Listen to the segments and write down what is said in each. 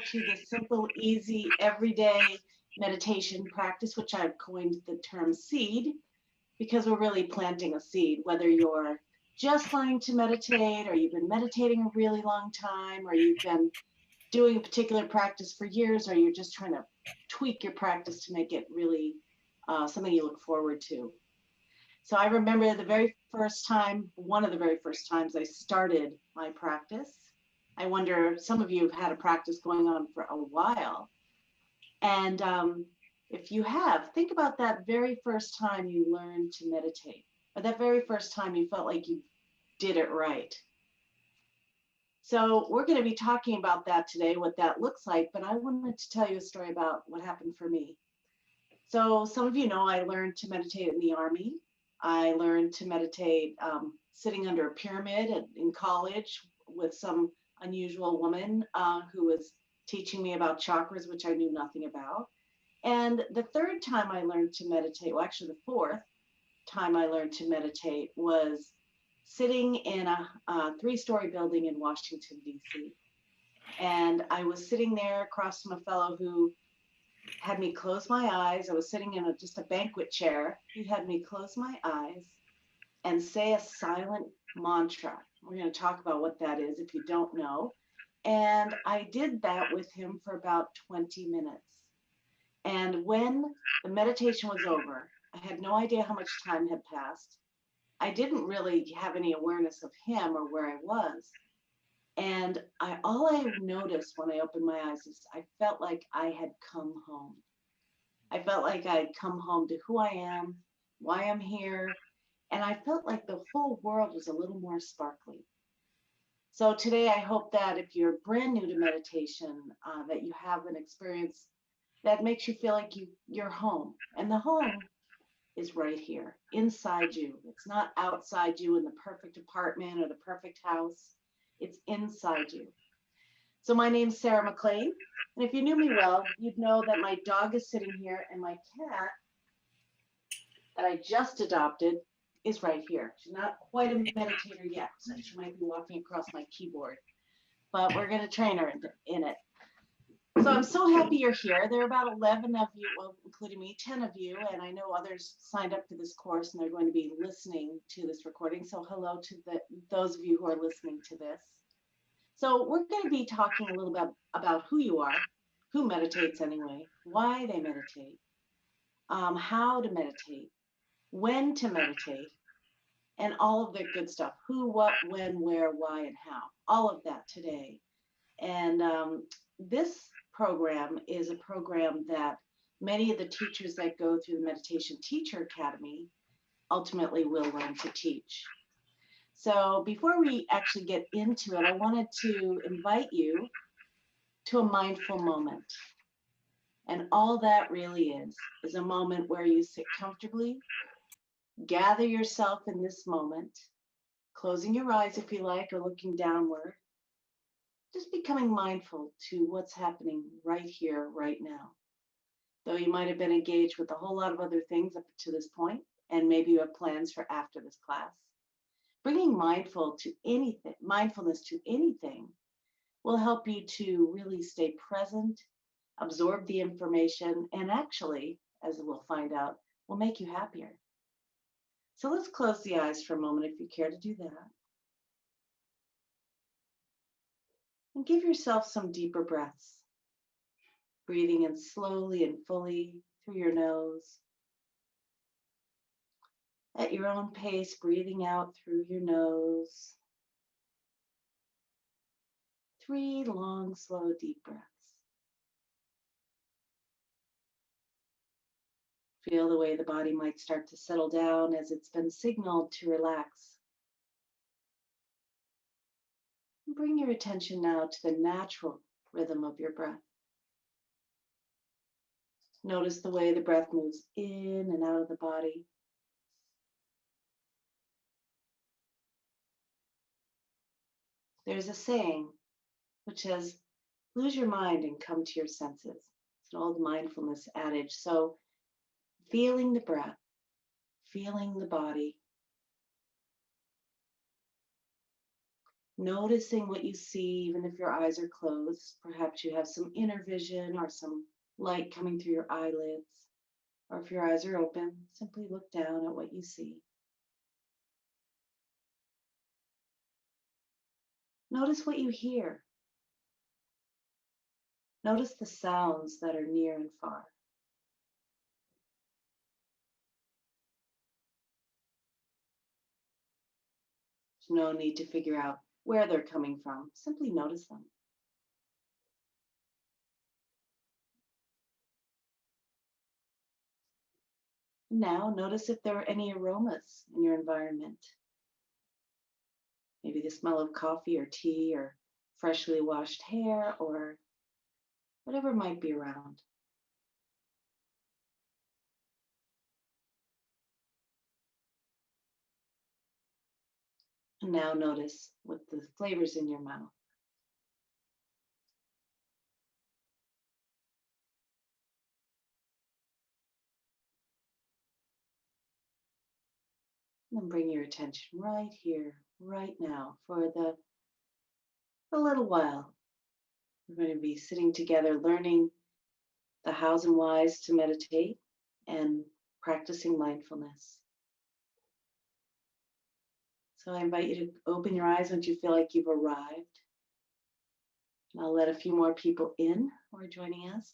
to the simple, easy, everyday meditation practice, which I've coined the term seed, because we're really planting a seed, whether you're just learning to meditate, or you've been meditating a really long time, or you've been doing a particular practice for years, or you're just trying to tweak your practice to make it really something you look forward to. So I remember the very first time, one of the very first times I started my practice. I wonder, some of you have had a practice going on for a while. And if you have, think about that very first time you learned to meditate, or that very first time you felt like you did it right. So we're going to be talking about that today, what that looks like, but I wanted to tell you a story about what happened for me. So some of you know I learned to meditate in the Army. I learned to meditate sitting under a pyramid in college with some unusual woman who was teaching me about chakras, which I knew nothing about. And the third time I learned to meditate, well, actually the fourth time I learned to meditate was sitting in a 3-story building in Washington, D.C. And I was sitting there across from a fellow who had me close my eyes. I was sitting in just a banquet chair. He had me close my eyes and say a silent mantra. We're going to talk about what that is if you don't know. And I did that with him for about 20 minutes. And when the meditation was over, I had no idea how much time had passed. I didn't really have any awareness of him or where I was. And all I noticed when I opened my eyes is I felt like I had come home. I felt like I had come home to who I am, why I'm here, and I felt like the whole world was a little more sparkly. So today I hope that if you're brand new to meditation, that you have an experience that makes you feel like you're home. And the home is right here, inside you. It's not outside you in the perfect apartment or the perfect house. It's inside you. So my name's Sarah McLean, and if you knew me well, you'd know that my dog is sitting here and my cat that I just adopted is right here. She's not quite a meditator yet, so she might be walking across my keyboard, but we're going to train her in it. So I'm so happy you're here. There are about 11 of you, well, including me, 10 of you, and I know others signed up for this course and they're going to be listening to this recording. So hello to those of you who are listening to this. So we're going to be talking a little bit about who you are, who meditates anyway, why they meditate, how to meditate, when to meditate, and all of the good stuff. Who, what, when, where, why, and how. All of that today. And this program is a program that many of the teachers that go through the Meditation Teacher Academy ultimately will learn to teach. So before we actually get into it, I wanted to invite you to a mindful moment. And all that really is a moment where you sit comfortably, gather yourself in this moment, closing your eyes if you like, or looking downward, just becoming mindful to what's happening right here, right now. Though you might have been engaged with a whole lot of other things up to this point, and maybe you have plans for after this class. Bringing mindfulness to anything will help you to really stay present, absorb the information, and actually, as we'll find out, will make you happier. So let's close the eyes for a moment if you care to do that. And give yourself some deeper breaths. Breathing in slowly and fully through your nose. At your own pace, breathing out through your nose. 3 long, slow, deep breaths. Feel the way the body might start to settle down as it's been signaled to relax. Bring your attention now to the natural rhythm of your breath. Notice the way the breath moves in and out of the body. There's a saying which says, lose your mind and come to your senses. It's an old mindfulness adage. So feeling the breath, feeling the body. Noticing what you see, even if your eyes are closed. Perhaps you have some inner vision or some light coming through your eyelids. Or if your eyes are open, simply look down at what you see. Notice what you hear. Notice the sounds that are near and far. There's no need to figure out where they're coming from. Simply notice them. Now, notice if there are any aromas in your environment. Maybe the smell of coffee or tea or freshly washed hair or whatever might be around. And now notice what the flavors in your mouth. And then bring your attention right here, right now, for a little while. We're going to be sitting together, learning the hows and whys to meditate and practicing mindfulness. So I invite you to open your eyes once you feel like you've arrived. And I'll let a few more people in who are joining us.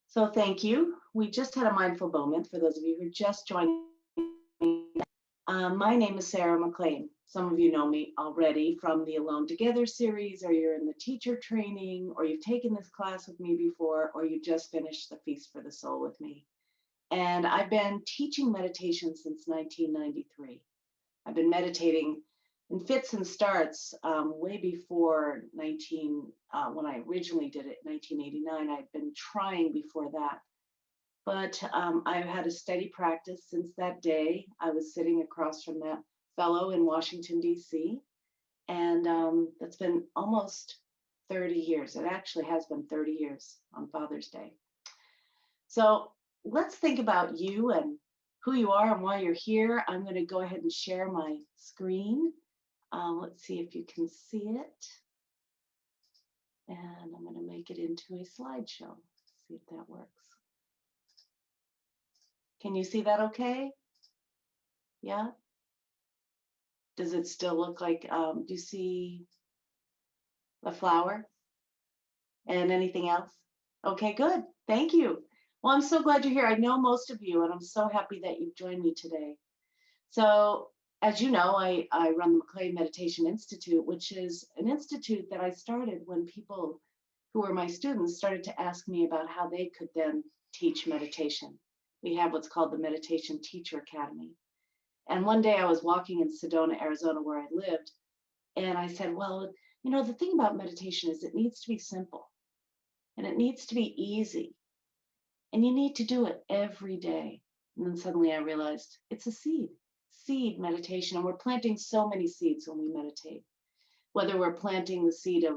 So thank you. We just had a mindful moment for those of you who are just joining. My name is Sarah McLean. Some of you know me already from the Alone Together series, or you're in the teacher training, or you've taken this class with me before, or you just finished the Feast for the Soul with me. And I've been teaching meditation since 1993. I've been meditating in fits and starts way before when I originally did it, 1989. I'd been trying before that. But I've had a steady practice since that day. I was sitting across from that fellow in Washington, D.C., and that's been almost 30 years. It actually has been 30 years on Father's Day. So let's think about you and who you are and why you're here. I'm going to go ahead and share my screen. Let's see if you can see it. And I'm going to make it into a slideshow. See if that works. Can you see that okay? Yeah? Does it still look like, do you see the flower and anything else? Okay, good. Thank you. Well, I'm so glad you're here. I know most of you, and I'm so happy that you've joined me today. So, as you know, I run the McLean Meditation Institute, which is an institute that I started when people who were my students started to ask me about how they could then teach meditation. We have what's called the Meditation Teacher Academy. And one day I was walking in Sedona, Arizona, where I lived, and I said, well, you know, the thing about meditation is it needs to be simple and it needs to be easy and you need to do it every day. And then suddenly I realized it's a seed meditation. And we're planting so many seeds when we meditate, whether we're planting the seed of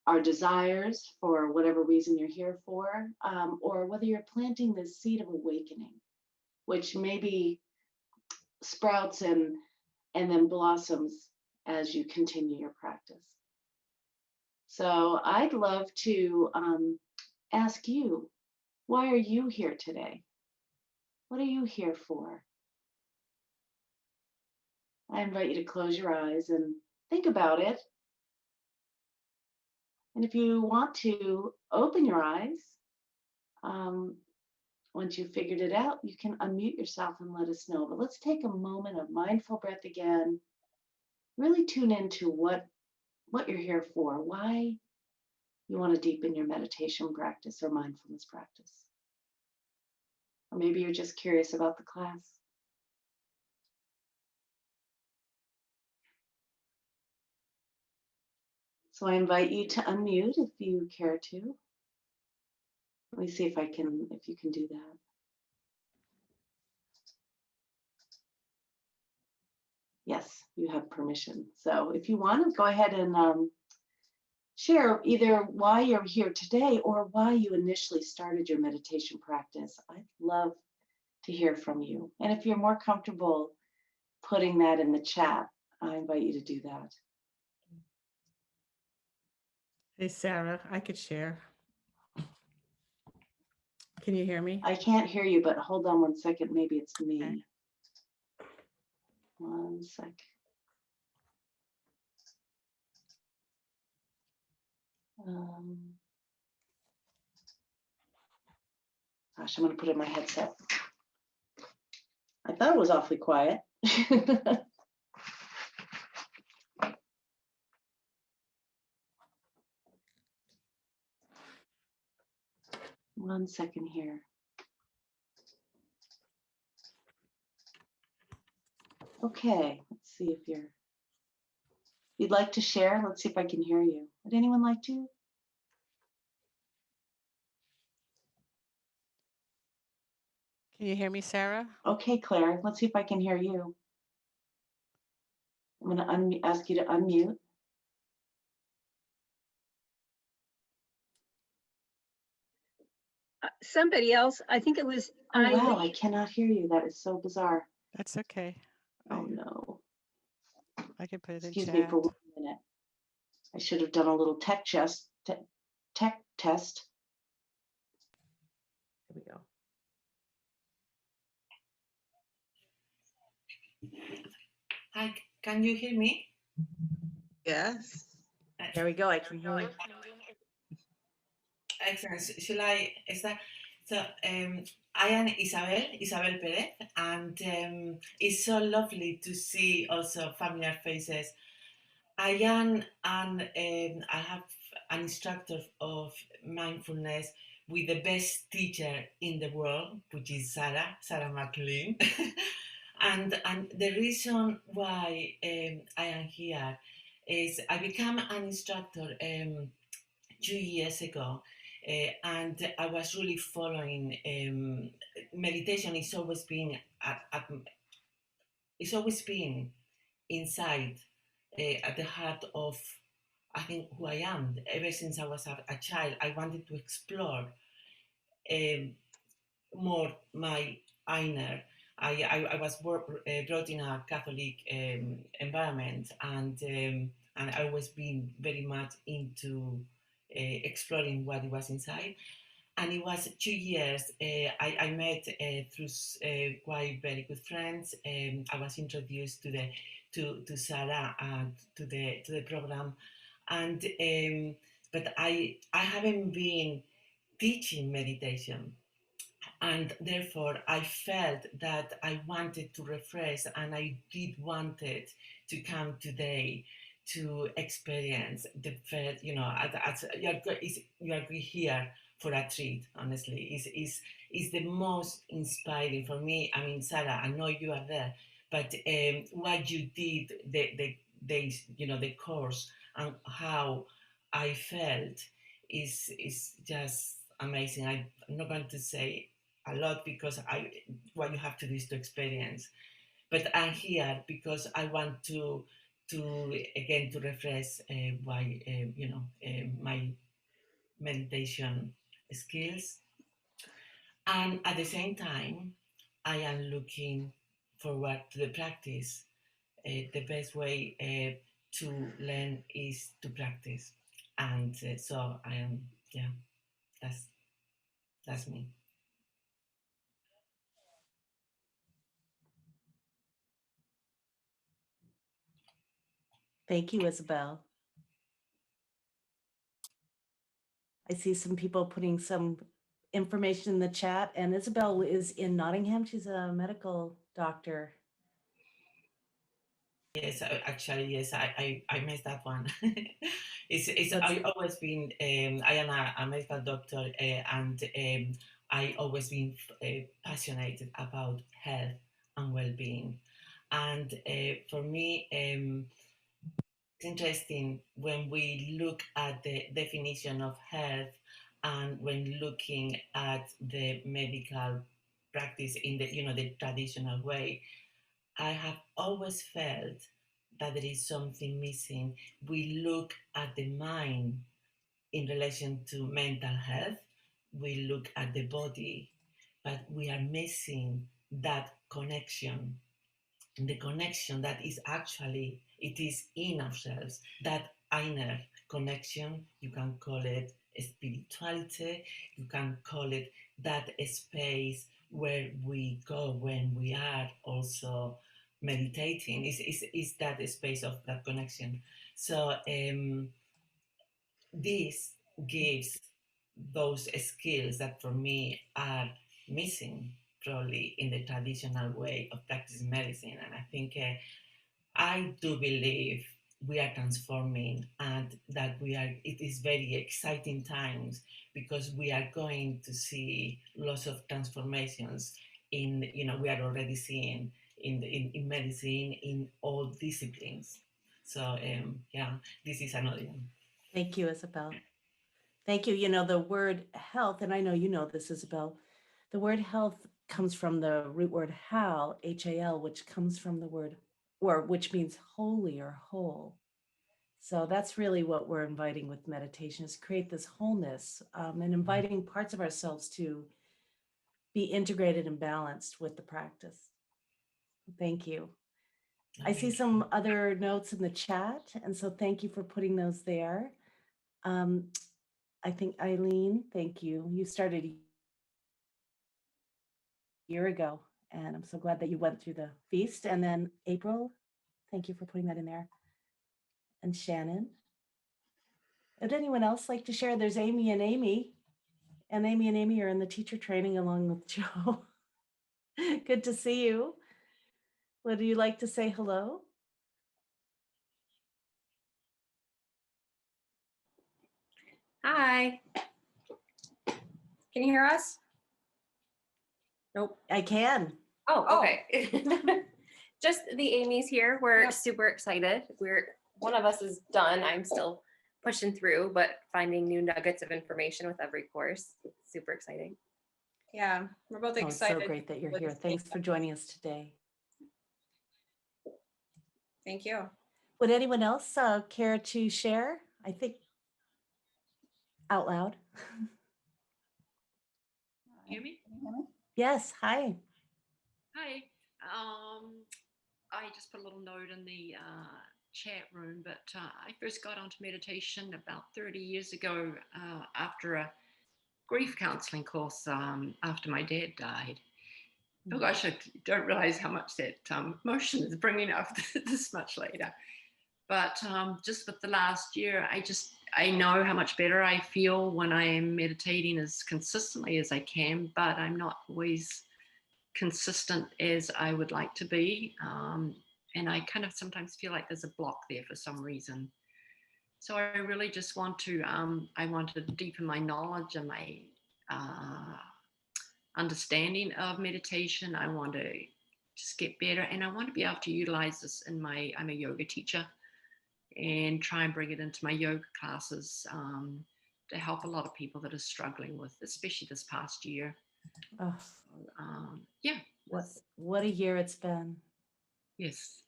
our desires for whatever reason you're here for, or whether you're planting the seed of awakening, which maybe sprouts and then blossoms as you continue your practice. So I'd love to ask you, why are you here today? What are you here for? I invite you to close your eyes and think about it. And if you want to open your eyes, once you've figured it out, you can unmute yourself and let us know. But let's take a moment of mindful breath again. Really tune into what you're here for, why you want to deepen your meditation practice or mindfulness practice. Or maybe you're just curious about the class. So I invite you to unmute if you care to. Let me see if you can do that. Yes, you have permission. So if you want to go ahead and share either why you're here today or why you initially started your meditation practice. I'd love to hear from you. And if you're more comfortable putting that in the chat. I invite you to do that. Hey, Sarah, I could share. Can you hear me? I can't hear you, but hold on one second. Maybe it's me. Okay. 1 sec. Gosh, I'm going to put in my headset. I thought it was awfully quiet. 1 second here. Okay, let's see if you'd like to share. Let's see if I can hear you. Would anyone like to? Can you hear me, Sarah? Okay, Claire, let's see if I can hear you. I'm going to ask you to unmute. Somebody else, I think it was. Oh, wow, I cannot hear you. That is so bizarre. That's okay. Oh, no. I can put it in Excuse chat. me for 1 minute. I should have done a little tech test. Here we go. Hi, can you hear me? Yes. There we go. I can hear you. Excellent. Shall I start? So, I am Isabel Perez, and it's so lovely to see also familiar faces. I am I have an instructor of mindfulness with the best teacher in the world, which is Sarah McLean. and the reason why I am here is I became an instructor 2 years ago, and I was really following meditation. It's always been inside, at the heart of, I think, who I am. Ever since I was a child, I wanted to explore more my inner. I was brought in a Catholic environment, and I always been very much into exploring what it was inside. And it was 2 years. I met through quite very good friends. I was introduced to Sarah and to the program, and but I haven't been teaching meditation, and therefore I felt that I wanted to refresh, and I did wanted to come today to experience the first, you are here for a treat. Honestly, is the most inspiring for me. I mean, Sarah, I know you are there, but what you did, the course, and how I felt is just amazing. I'm not going to say a lot because what you have to do is to experience. But I'm here because I want to again to refresh why my meditation skills, and at the same time I am looking forward to the practice. The best way to learn is to practice, and so I am, yeah, that's me. Thank you, Isabel. I see some people putting some information in the chat, and Isabel is in Nottingham. She's a medical doctor. Yes, actually, yes, I missed that one. It's I always been, I am a medical doctor, and I always been passionate about health and well-being. And for me, it's interesting when we look at the definition of health, and when looking at the medical practice in the traditional way. I have always felt that there is something missing. We look at the mind in relation to mental health, we look at the body, but we are missing that connection. the connection that is actually, it is in ourselves, that inner connection. You can call it spirituality, you can call it that space where we go when we are also meditating, is that space of that connection. So this gives those skills that for me are missing probably in the traditional way of practicing medicine. And I think I do believe we are transforming, and that it is very exciting times, because we are going to see lots of transformations we are already seeing in medicine, in all disciplines. So yeah, this is another one. Thank you, Isabel. Thank you. You know, the word health, and I know you know this, Isabel, the word health comes from the root word hal, H-A-L, which comes from the word, or which means holy or whole. So that's really what we're inviting with meditation, is create this wholeness, and inviting parts of ourselves to be integrated and balanced with the practice. Thank you. I see some other notes in the chat, and so thank you for putting those there. I think Eileen, thank you. You started a year ago, and I'm so glad that you went through the feast. And then April, thank you for putting that in there. And Shannon. Would anyone else like to share? There's Amy and Amy. And Amy are in the teacher training along with Joe. Good to see you. Would you like to say hello? Hi. Can you hear us? Nope. I can. Oh, okay. Just the Amy's here. We're Yep. super excited. One of us is done. I'm still pushing through, but finding new nuggets of information with every course. It's super exciting. Yeah, we're both Oh, it's excited. so great that you're with here. this Thanks data. for joining us today. Thank you. Would anyone else care to share? I think out loud. Hear me? Yes, hi. Hi. I just put a little note in the chat room, but I first got onto meditation about 30 years ago after a grief counseling course after my dad died. Oh gosh, I don't realize how much that emotion is bringing up this much later. But just with the last year, I know how much better I feel when I am meditating as consistently as I can, but I'm not always consistent as I would like to be. And I kind of sometimes feel like there's a block there for some reason. So I really just want to deepen my knowledge and my understanding of meditation. I want to just get better, and I want to be able to utilize this I'm a yoga teacher, and try and bring it into my yoga classes to help a lot of people that are struggling with, especially this past year. Oh, Yeah. what a year it's been. Yes.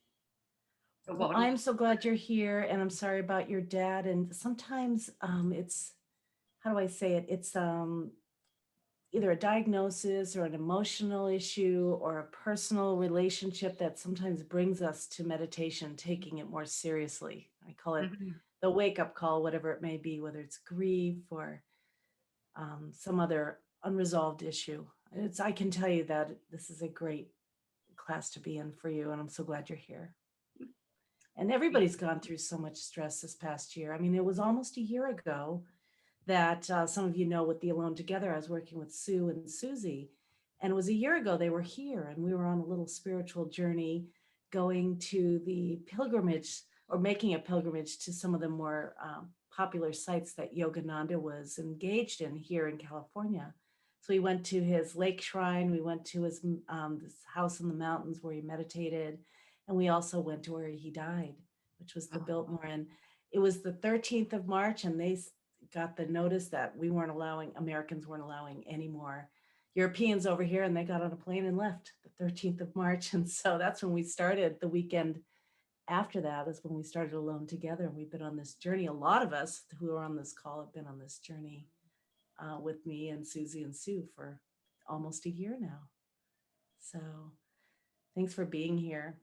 Well, I'm so glad you're here, and I'm sorry about your dad. And sometimes it's, how do I say it? It's either a diagnosis or an emotional issue or a personal relationship that sometimes brings us to meditation, taking it more seriously. I call it the wake-up call, whatever it may be, whether it's grief or some other unresolved issue. I can tell you that this is a great class to be in for you, and I'm so glad you're here. And everybody's gone through so much stress this past year. I mean, it was almost a year ago that some of you know with the Alone Together, I was working with Sue and Susie. And it was a year ago they were here, and we were on a little spiritual journey going to the pilgrimage, or making a pilgrimage to some of the more popular sites that Yogananda was engaged in here in California. So we went to his lake shrine, we went to his this house in the mountains where he meditated, and we also went to where he died, which was the Biltmore. And it was the 13th of March, and they got the notice that Americans weren't allowing any more Europeans over here, and they got on a plane and left the 13th of March. And so that's when we started. The weekend after that is when we started Alone Together, and we've been on this journey. A lot of us who are on this call have been on this journey with me and Susie and Sue for almost a year now. So thanks for being here.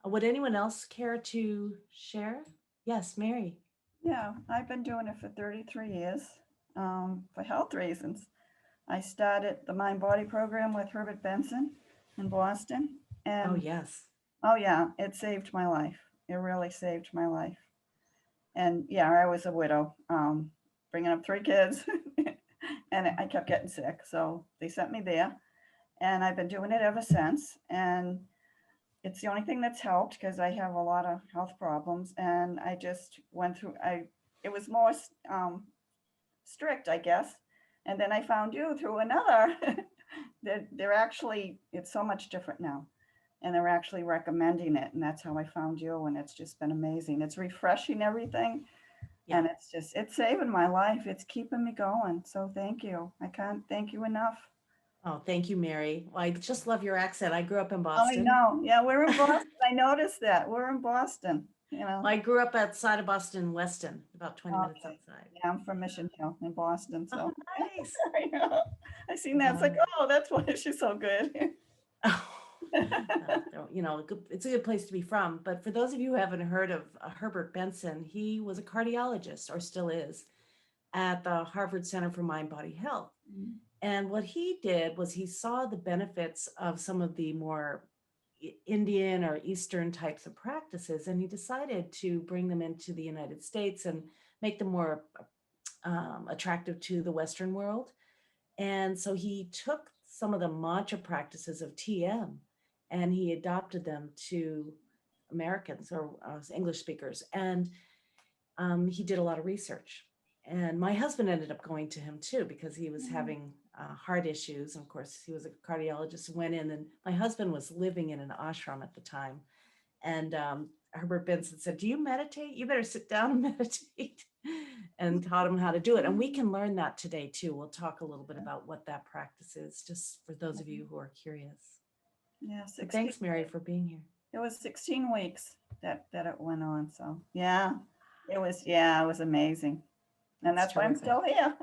Would anyone else care to share? Yes, Mary. Yeah, I've been doing it for 33 years for health reasons. I started the Mind Body program with Herbert Benson in Boston. And Oh, yes. oh, yeah, it saved my life. It really saved my life. And yeah, I was a widow, bringing up 3 kids, and I kept getting sick. So they sent me there, and I've been doing it ever since. And it's the only thing that's helped because I have a lot of health problems. And I just went through, it was more strict, I guess. And then I found you through another. they're actually, it's so much different now. And they're actually recommending it. And that's how I found you. And it's just been amazing. It's refreshing everything. Yeah. And it's saving my life. It's keeping me going. So thank you. I can't thank you enough. Oh, thank you, Mary. Well, I just love your accent. I grew up in Oh, I Boston. know. Yeah, we're in Boston. I noticed that. We're in Boston, you know. I grew up outside of Boston, Weston, about 20 minutes Okay. outside. Yeah, I'm from Mission Hill in Boston. So Oh, nice. I know. I seen that. It's like, oh, that's why she's so good. You know, it's a good place to be from. But for those of you who haven't heard of Herbert Benson, he was a cardiologist, or still is, at the Harvard Center for Mind Body Health. And what he did was he saw the benefits of some of the more Indian or Eastern types of practices, and he decided to bring them into the United States and make them more attractive to the Western world. And so he took some of the mantra practices of TM and he adopted them to Americans or English speakers. And he did a lot of research. And my husband ended up going to him too, because he was having heart issues. And of course, he was a cardiologist, went in, and my husband was living in an ashram at the time. And Herbert Benson said, "Do you meditate? You better sit down and meditate," and taught him how to do it. And we can learn that today too. We'll talk a little bit about what that practice is, just for those of you who are curious. Yeah, So thanks, Mary, for being here. It was 16 weeks that it went on. So yeah, it was amazing. And that's why I'm still here.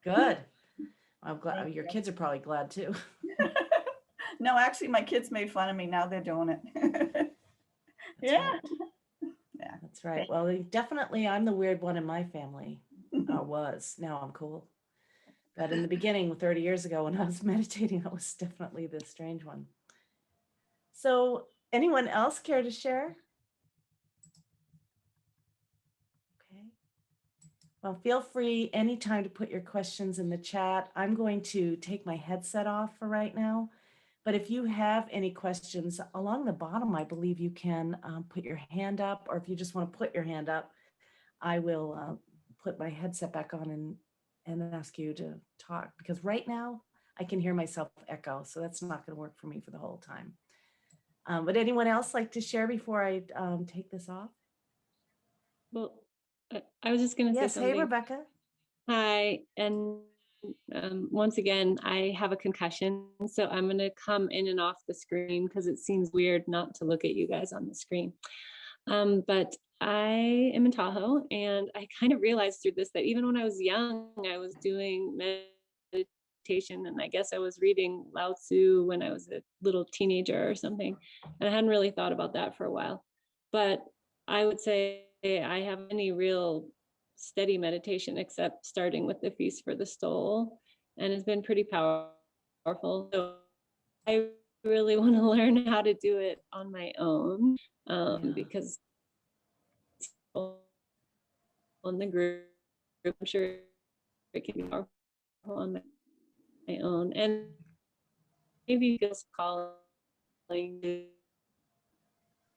Good. I'm glad your kids are probably glad too. No, actually, my kids made fun of me. Now they're doing it. That's right. Yeah, that's right. Well, definitely, I'm the weird one in my family. Was. Now I'm cool. But in the beginning, 30 years ago, when I was meditating, I was definitely the strange one. So, anyone else care to share? Okay. Well, feel free anytime to put your questions in the chat. I'm going to take my headset off for right now. But if you have any questions along the bottom, I believe you can put your hand up, or if you just want to put your hand up, I will put my headset back on and ask you to talk, because right now I can hear myself echo, so that's not going to work for me for the whole time. Would anyone else like to share before I take this off? Well, I was just going to say something. Yes, hey, Rebecca. Hi, and once again, I have a concussion, so I'm going to come in and off the screen because it seems weird not to look at you guys on the screen. But I am in Tahoe, and I kind of realized through this that even when I was young, I was doing meditation, and I guess I was reading Lao Tzu when I was a little teenager or something, and I hadn't really thought about that for a while. But I would say I haven't any real steady meditation except starting with the Feast for the Soul, and it's been pretty powerful. So I really want to learn how to do it on my own, because in the group, I'm sure it can be powerful on my own, and maybe you feel calling to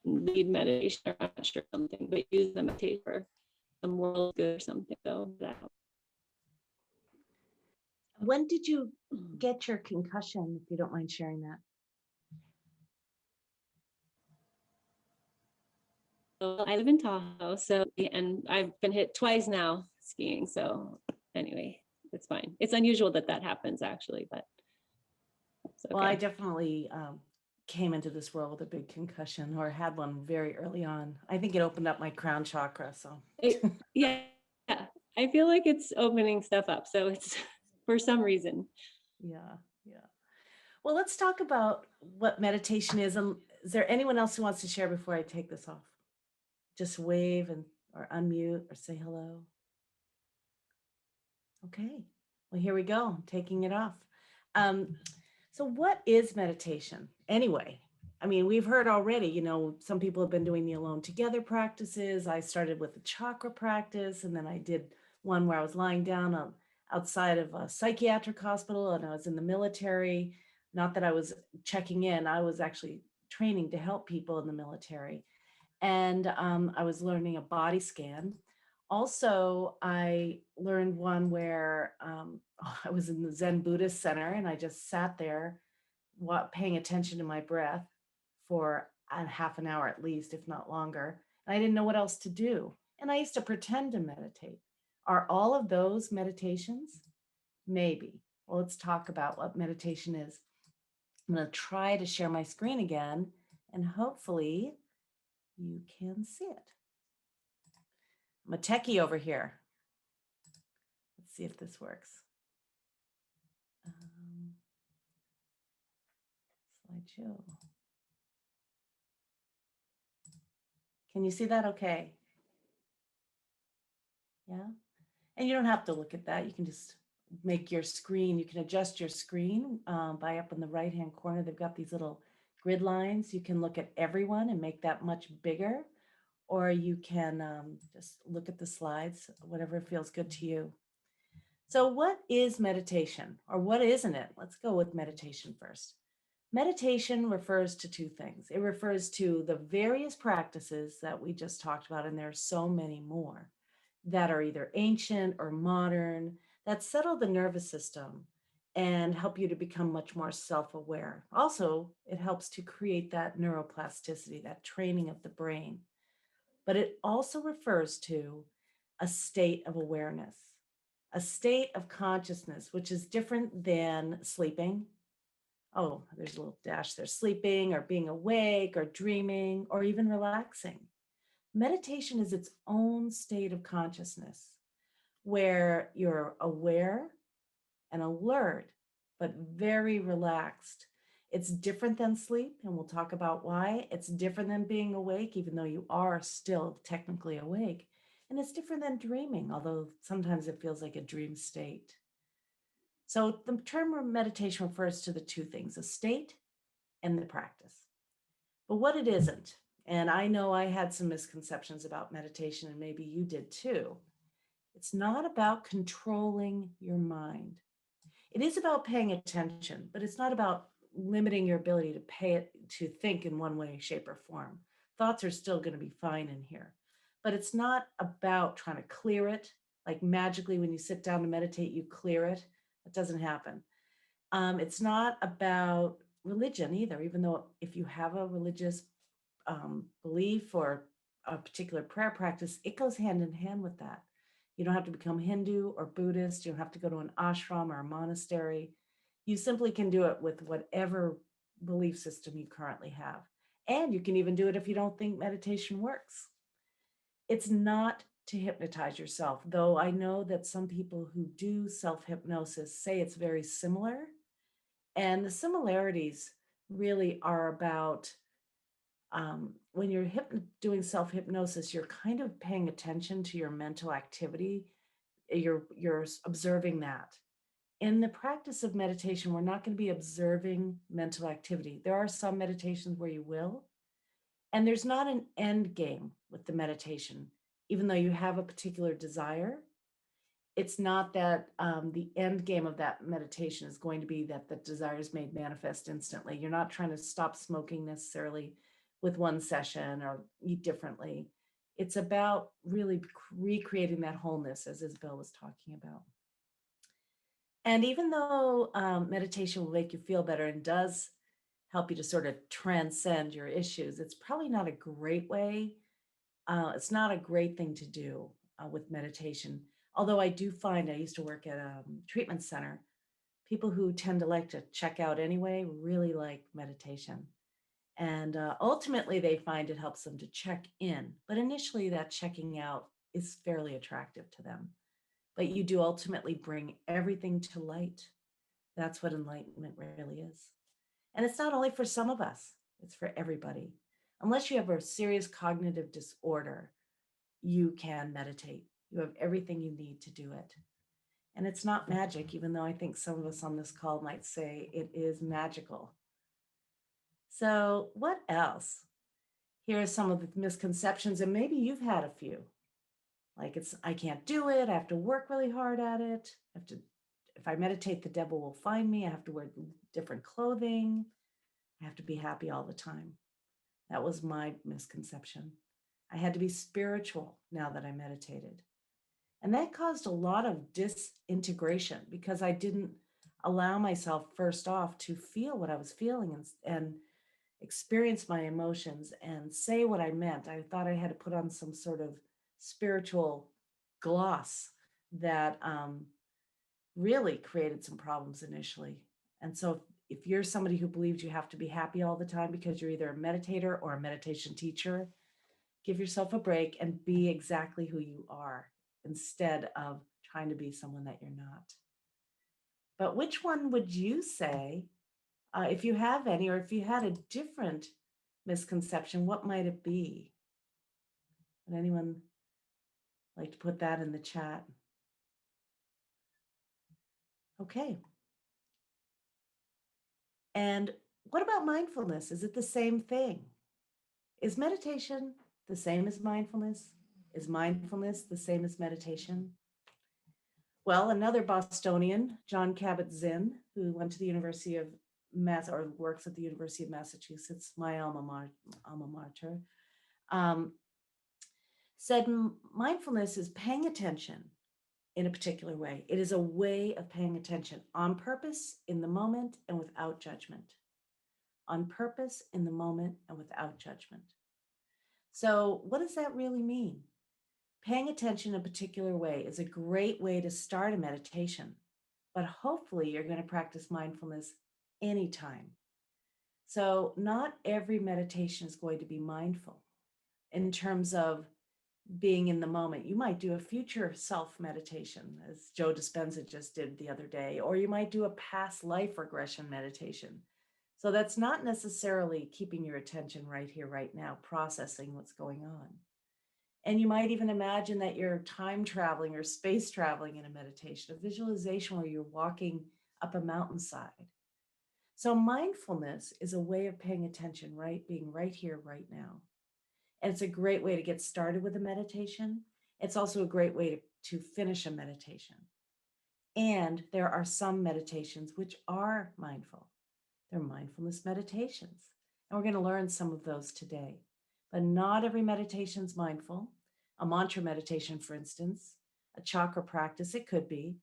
lead meditation, or I'm not sure something, but use the meditation for some world good or something. So that. When did you get your concussion, if you don't mind sharing that? So I live in Tahoe, and I've been hit twice now skiing. So anyway, it's fine. It's unusual that happens actually, but it's okay. Well, I definitely came into this world with a big concussion, or had one very early on. I think it opened up my crown chakra. So yeah, I feel like it's opening stuff up. So it's for some reason. Yeah. Well, let's talk about what meditation is. And is there anyone else who wants to share before I take this off? Just wave and or unmute or say hello. Okay, well, here we go. I'm taking it off. So what is meditation anyway? I mean, we've heard already, you know, some people have been doing the alone together practices. I started with the chakra practice, and then I did one where I was lying down outside of a psychiatric hospital, and I was in the military. Not that I was checking in, I was actually training to help people in the military. And I was learning a body scan. Also, I learned one where I was in the Zen Buddhist center, and I just sat there paying attention to my breath for a half an hour at least, if not longer. And I didn't know what else to do. And I used to pretend to meditate. Are all of those meditations? Maybe. Well, let's talk about what meditation is. I'm going to try to share my screen again, and hopefully you can see it. I'm a techie over here. Let's see if this works. Slideshow. Can you see that okay? Yeah. And you don't have to look at that. You can just make your screen. You can adjust your screen by up in the right-hand corner. They've got these little grid lines. You can look at everyone and make that much bigger, or you can just look at the slides, whatever feels good to you. So what is meditation, or what isn't it? Let's go with meditation first. Meditation refers to two things. It refers to the various practices that we just talked about, and there are so many more that are either ancient or modern, that settle the nervous system and help you to become much more self-aware. Also, it helps to create that neuroplasticity, that training of the brain. But it also refers to a state of awareness, a state of consciousness, which is different than sleeping. Oh, there's a little dash there, sleeping or being awake or dreaming or even relaxing. Meditation is its own state of consciousness where you're aware and alert, but very relaxed. It's different than sleep, and we'll talk about why. It's different than being awake, even though you are still technically awake. And it's different than dreaming, although sometimes it feels like a dream state. So the term meditation refers to the two things, the state and the practice. But what it isn't, and I know I had some misconceptions about meditation, and maybe you did too. It's not about controlling your mind. It is about paying attention, but it's not about limiting your ability to think in one way, shape, or form. Thoughts are still going to be fine in here, but it's not about trying to clear it. Like magically, when you sit down to meditate, you clear it. That doesn't happen. It's not about religion either, even though if you have a religious belief or a particular prayer practice, it goes hand in hand with that. You don't have to become Hindu or Buddhist. You don't have to go to an ashram or a monastery. You simply can do it with whatever belief system you currently have. And you can even do it if you don't think meditation works. It's not to hypnotize yourself, though I know that some people who do self-hypnosis say it's very similar. And the similarities really are about when you're doing self-hypnosis, you're kind of paying attention to your mental activity. You're observing that. In the practice of meditation, we're not going to be observing mental activity. There are some meditations where you will, and there's not an end game with the meditation. Even though you have a particular desire, it's not that the end game of that meditation is going to be that the desire is made manifest instantly. You're not trying to stop smoking necessarily with one session or eat differently. It's about really recreating that wholeness, as Isabel was talking about. And even though meditation will make you feel better and does help you to sort of transcend your issues, it's probably not a great way. It's not a great thing to do with meditation. Although I do find, I used to work at a treatment center, people who tend to like to check out anyway really like meditation. And ultimately, they find it helps them to check in. But initially, that checking out is fairly attractive to them. But you do ultimately bring everything to light. That's what enlightenment really is. And it's not only for some of us. It's for everybody. Unless you have a serious cognitive disorder, you can meditate. You have everything you need to do it. And it's not magic, even though I think some of us on this call might say it is magical. So what else? Here are some of the misconceptions, and maybe you've had a few. Like I can't do it. I have to work really hard at it. If I meditate, the devil will find me. I have to wear different clothing. I have to be happy all the time. That was my misconception. I had to be spiritual now that I meditated. And that caused a lot of disintegration because I didn't allow myself first off to feel what I was feeling and experience my emotions and say what I meant. I thought I had to put on some sort of spiritual gloss that really created some problems initially. And so if you're somebody who believes you have to be happy all the time because you're either a meditator or a meditation teacher, give yourself a break and be exactly who you are instead of trying to be someone that you're not. But which one would you say, if you have any, or if you had a different misconception, what might it be? Would anyone like to put that in the chat? Okay. And what about mindfulness? Is it the same thing? Is meditation the same as mindfulness? Is mindfulness the same as meditation? Well, another Bostonian, John Kabat-Zinn, who went to the University of or works at the University of Massachusetts, my alma mater, said mindfulness is paying attention in a particular way. It is a way of paying attention on purpose, in the moment, and without judgment. On purpose, in the moment, and without judgment. So what does that really mean? Paying attention in a particular way is a great way to start a meditation, but hopefully you're going to practice mindfulness anytime. So not every meditation is going to be mindful in terms of being in the moment. You might do a future self meditation, as Joe Dispenza just did the other day, or you might do a past life regression meditation. So that's not necessarily keeping your attention right here, right now, processing what's going on. And you might even imagine that you're time traveling or space traveling in a meditation, a visualization where you're walking up a mountainside. So mindfulness is a way of paying attention, right? Being right here, right now. And it's a great way to get started with a meditation. It's also a great way to finish a meditation. And there are some meditations which are mindful. They're mindfulness meditations. And we're going to learn some of those today. But not every meditation is mindful. A mantra meditation, for instance, a chakra practice, it could be.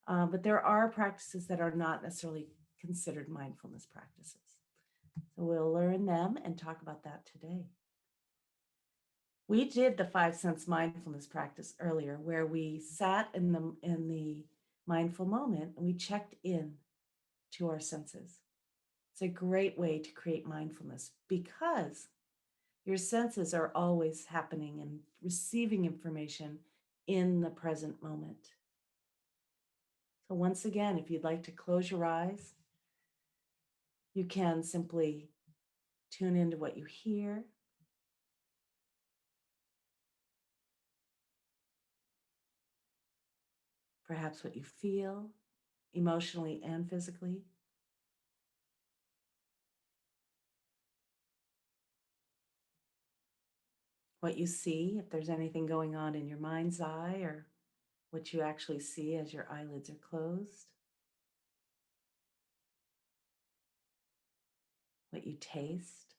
But there are practices that are not necessarily considered mindfulness practices. So we'll learn them and talk about that today. We did the 5 sense mindfulness practice earlier, where we sat in the mindful moment and we checked in to our senses. It's a great way to create mindfulness because your senses are always happening and receiving information in the present moment. So once again, if you'd like to close your eyes, you can simply tune into what you hear. Perhaps what you feel emotionally and physically. What you see, if there's anything going on in your mind's eye, or what you actually see as your eyelids are closed. What you taste.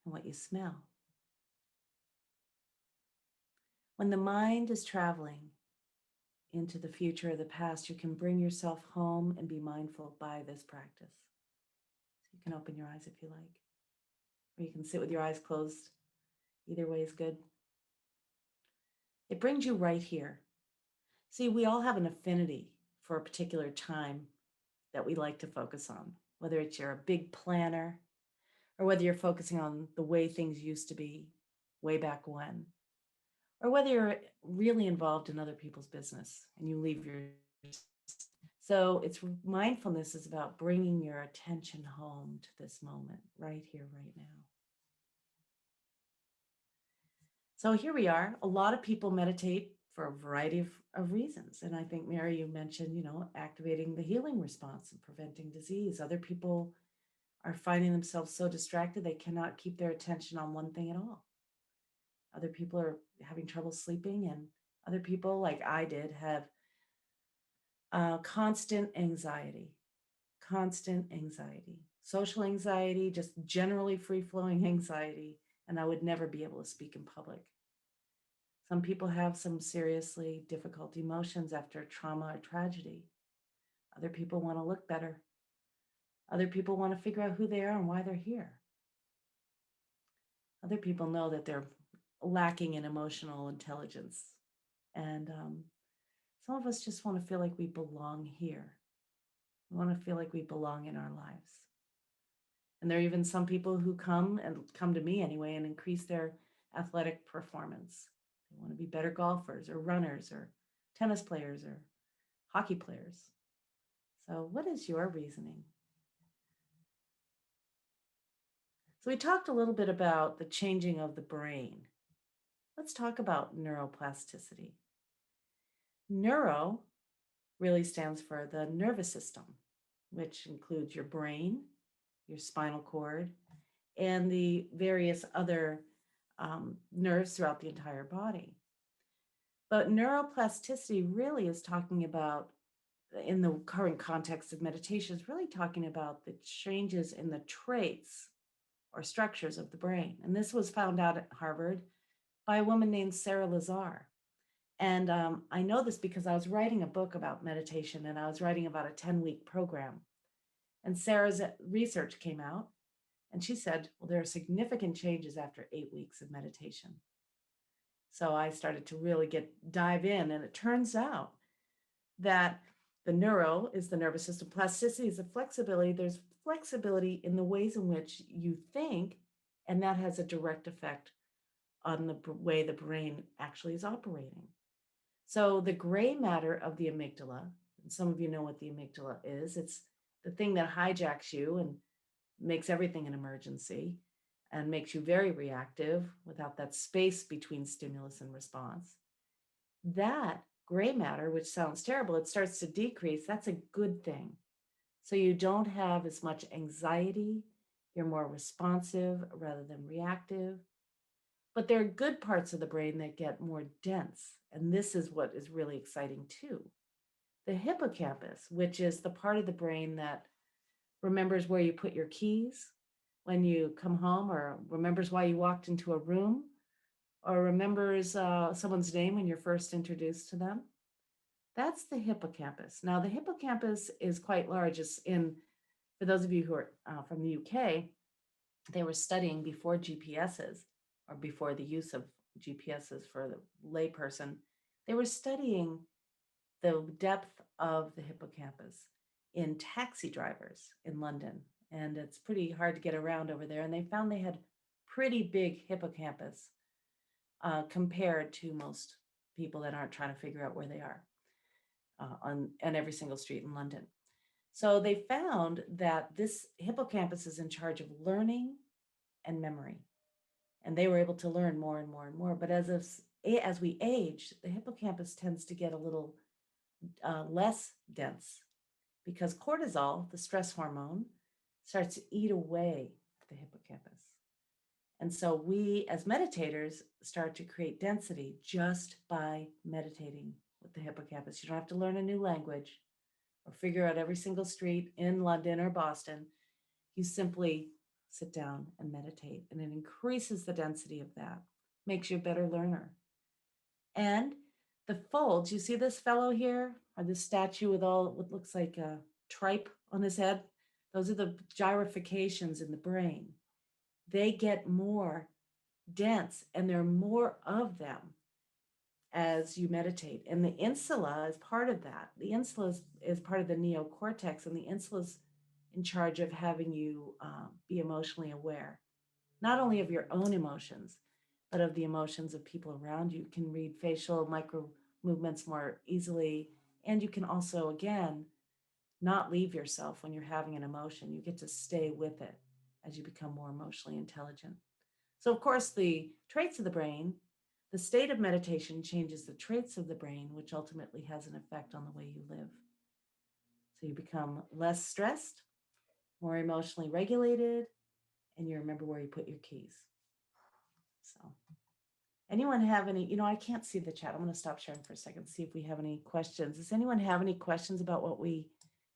And what you smell. When the mind is traveling into the future or the past, you can bring yourself home and be mindful by this practice. So you can open your eyes if you like, or you can sit with your eyes closed. Either way is good. It brings you right here. See, we all have an affinity for a particular time that we like to focus on, whether it's you're a big planner or whether you're focusing on the way things used to be way back when, or whether you're really involved in other people's business and you leave yourself So it's mindfulness is about bringing your attention home to this moment right here, right now. So here we are. A lot of people meditate for a variety of reasons. And I think, Mary, you mentioned, activating the healing response and preventing disease. Other people are finding themselves so distracted they cannot keep their attention on one thing at all. Other people are having trouble sleeping, and other people, like I did, have constant anxiety, social anxiety, just generally free-flowing anxiety, and I would never be able to speak in public. Some people have some seriously difficult emotions after trauma or tragedy. Other people want to look better. Other people want to figure out who they are and why they're here. Other people know that they're lacking in emotional intelligence. And some of us just want to feel like we belong here. We want to feel like we belong in our lives. And there are even some people who come to me anyway and increase their athletic performance. They want to be better golfers or runners or tennis players or hockey players. So what is your reasoning? So we talked a little bit about the changing of the brain. Let's talk about neuroplasticity. Neuro really stands for the nervous system, which includes your brain, your spinal cord, and the various other nerves throughout the entire body. But neuroplasticity really is talking about, in the current context of meditation, is really talking about the changes in the traits or structures of the brain. And this was found out at Harvard by a woman named Sarah Lazar. And I know this because I was writing a book about meditation, and I was writing about a 10-week program. And Sarah's research came out, and she said, well, there are significant changes after 8 weeks of meditation. So I started to really dive in, and it turns out that the neuro is the nervous system. Plasticity is the flexibility. There's flexibility in the ways in which you think, and that has a direct effect on the way the brain actually is operating. So the gray matter of the amygdala, and some of you know what the amygdala is, it's the thing that hijacks you and makes everything an emergency and makes you very reactive without that space between stimulus and response. That gray matter, which sounds terrible, it starts to decrease. That's a good thing. So you don't have as much anxiety. You're more responsive rather than reactive. But there are good parts of the brain that get more dense. And this is what is really exciting too. The hippocampus, which is the part of the brain that remembers where you put your keys when you come home, or remembers why you walked into a room, or remembers someone's name when you're first introduced to them. That's the hippocampus. Now, the hippocampus is quite large. For those of you who are from the UK, they were studying before GPSs, or before the use of GPSs for the layperson. They were studying the depth of the hippocampus in taxi drivers in London. And it's pretty hard to get around over there. And they found they had pretty big hippocampus compared to most people that aren't trying to figure out where they are on every single street in London. So they found that this hippocampus is in charge of learning and memory. And they were able to learn more and more and more. But as we age, the hippocampus tends to get a little less dense, because cortisol, the stress hormone, starts to eat away at the hippocampus. And so we, as meditators, start to create density just by meditating with the hippocampus. You don't have to learn a new language or figure out every single street in London or Boston. You simply sit down and meditate, and it increases the density of that, makes you a better learner. And the folds, you see this fellow here, or this statue with all what looks like a tripe on his head? Those are the gyrifications in the brain. They get more dense, and there are more of them as you meditate. And the insula is part of that. The insula is part of the neocortex, and the insula is in charge of having you be emotionally aware, not only of your own emotions, but of the emotions of people around you. You can read facial micro movements more easily. And you can also, again, not leave yourself when you're having an emotion. You get to stay with it as you become more emotionally intelligent. So, of course, the traits of the brain, the state of meditation changes the traits of the brain, which ultimately has an effect on the way you live. So you become less stressed, more emotionally regulated, and you remember where you put your keys. So anyone have any, I can't see the chat. I'm going to stop sharing for a second, see if we have any questions. Does anyone have any questions about what we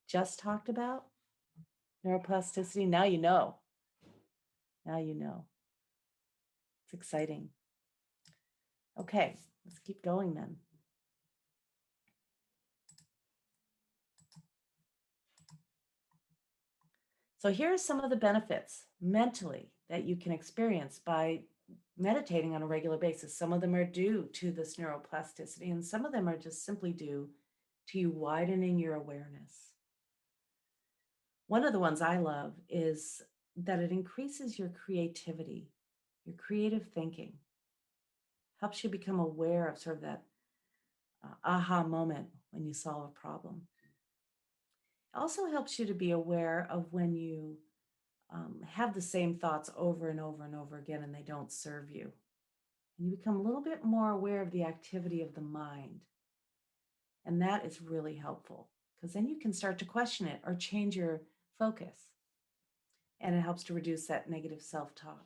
just talked about? Neuroplasticity, now you know. Now you know. It's exciting. Okay, let's keep going then. So here are some of the benefits mentally that you can experience by meditating on a regular basis. Some of them are due to this neuroplasticity, and some of them are just simply due to you widening your awareness. One of the ones I love is that it increases your creativity, your creative thinking, helps you become aware of sort of that aha moment when you solve a problem. It also helps you to be aware of when you have the same thoughts over and over and over again and they don't serve you. And you become a little bit more aware of the activity of the mind. And that is really helpful because then you can start to question it or change your focus. And it helps to reduce that negative self-talk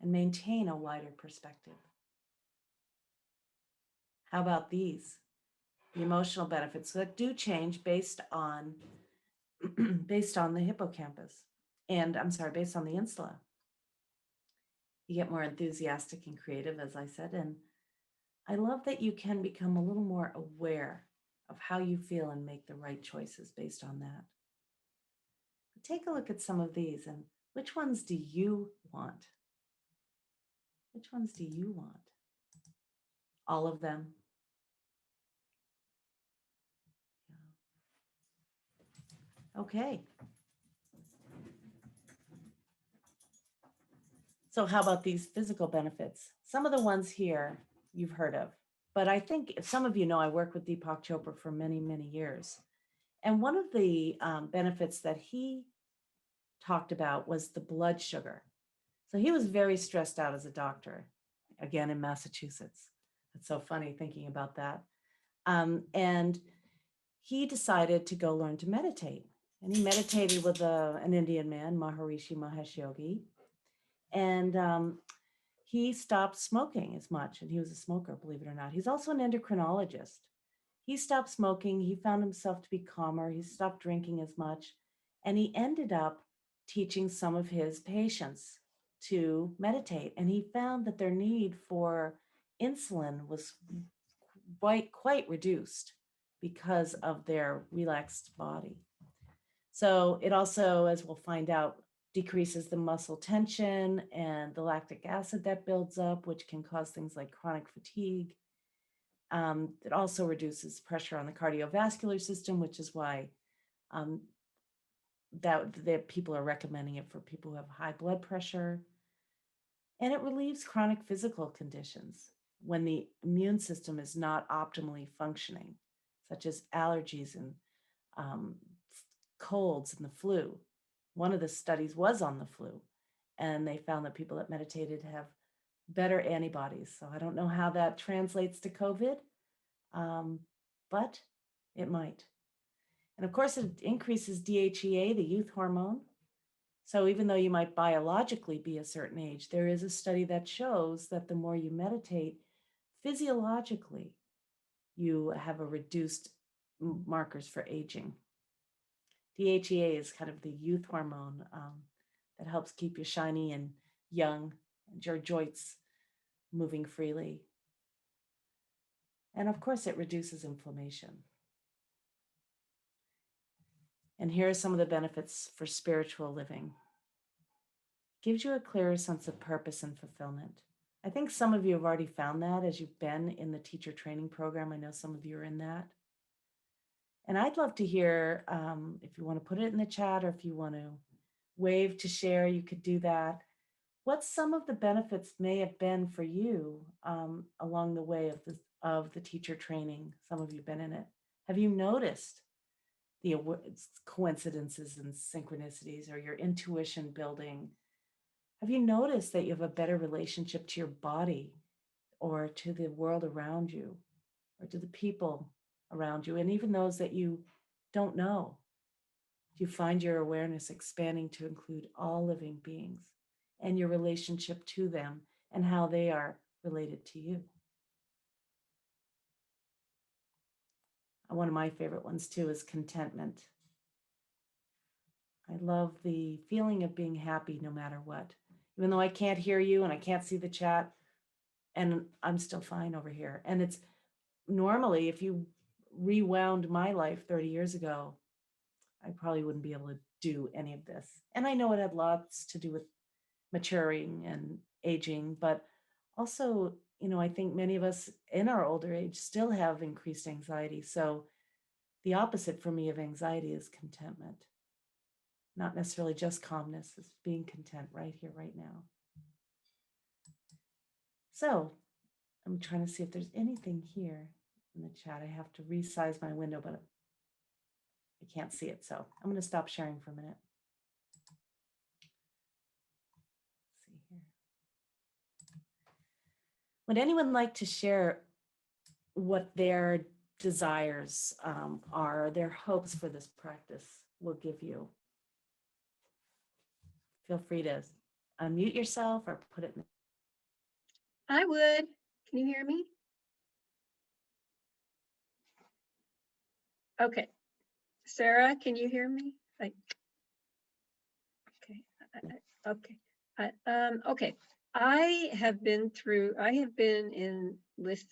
and maintain a wider perspective. How about these? The emotional benefits that do change based on the hippocampus. And based on the insula. You get more enthusiastic and creative, as I said. And I love that you can become a little more aware of how you feel and make the right choices based on that. But take a look at some of these and which ones do you want? Which ones do you want? All of them. Yeah. Okay. So how about these physical benefits? Some of the ones here you've heard of, but I think some of you know I worked with Deepak Chopra for many, many years. And one of the benefits that he talked about was the blood sugar. So he was very stressed out as a doctor, again in Massachusetts. It's so funny thinking about that. And he decided to go learn to meditate. And he meditated with an Indian man, Maharishi Mahesh Yogi. And he stopped smoking as much. And he was a smoker, believe it or not. He's also an endocrinologist. He stopped smoking. He found himself to be calmer. He stopped drinking as much. And he ended up teaching some of his patients to meditate. And he found that their need for insulin was quite reduced because of their relaxed body. So it also, as we'll find out, decreases the muscle tension and the lactic acid that builds up, which can cause things like chronic fatigue. It also reduces pressure on the cardiovascular system, which is why that people are recommending it for people who have high blood pressure. And it relieves chronic physical conditions when the immune system is not optimally functioning, such as allergies and colds and the flu. One of the studies was on the flu, and they found that people that meditated have better antibodies. So I don't know how that translates to COVID, but it might. And of course, it increases DHEA, the youth hormone. So even though you might biologically be a certain age, there is a study that shows that the more you meditate, physiologically, you have a reduced markers for aging. DHEA is kind of the youth hormone that helps keep you shiny and young and your joints moving freely. And of course, it reduces inflammation. And here are some of the benefits for spiritual living. Gives you a clearer sense of purpose and fulfillment. I think some of you have already found that as you've been in the teacher training program. I know some of you are in that. And I'd love to hear if you want to put it in the chat or if you want to wave to share, you could do that. What some of the benefits may have been for you along the way of the teacher training. Some of you have been in it. Have you noticed it's coincidences and synchronicities, or your intuition building? Have you noticed that you have a better relationship to your body, or to the world around you, or to the people around you, and even those that you don't know? Do you find your awareness expanding to include all living beings and your relationship to them and how they are related to you? One of my favorite ones too is contentment. I love the feeling of being happy no matter what. Even though I can't hear you and I can't see the chat, and I'm still fine over here. And it's normally, if you rewound my life 30 years ago, I probably wouldn't be able to do any of this. And I know it had lots to do with maturing and aging, but also, I think many of us in our older age still have increased anxiety. So the opposite for me of anxiety is contentment. Not necessarily just calmness, it's being content right here, right now. So I'm trying to see if there's anything here in the chat. I have to resize my window, but I can't see it. So I'm going to stop sharing for a minute. Let's see here. Would anyone like to share what their desires are, their hopes for this practice will give you? Feel free to unmute yourself or put it in. I would. Can you hear me? Okay. Sarah, can you hear me? Okay. Okay. I have been in with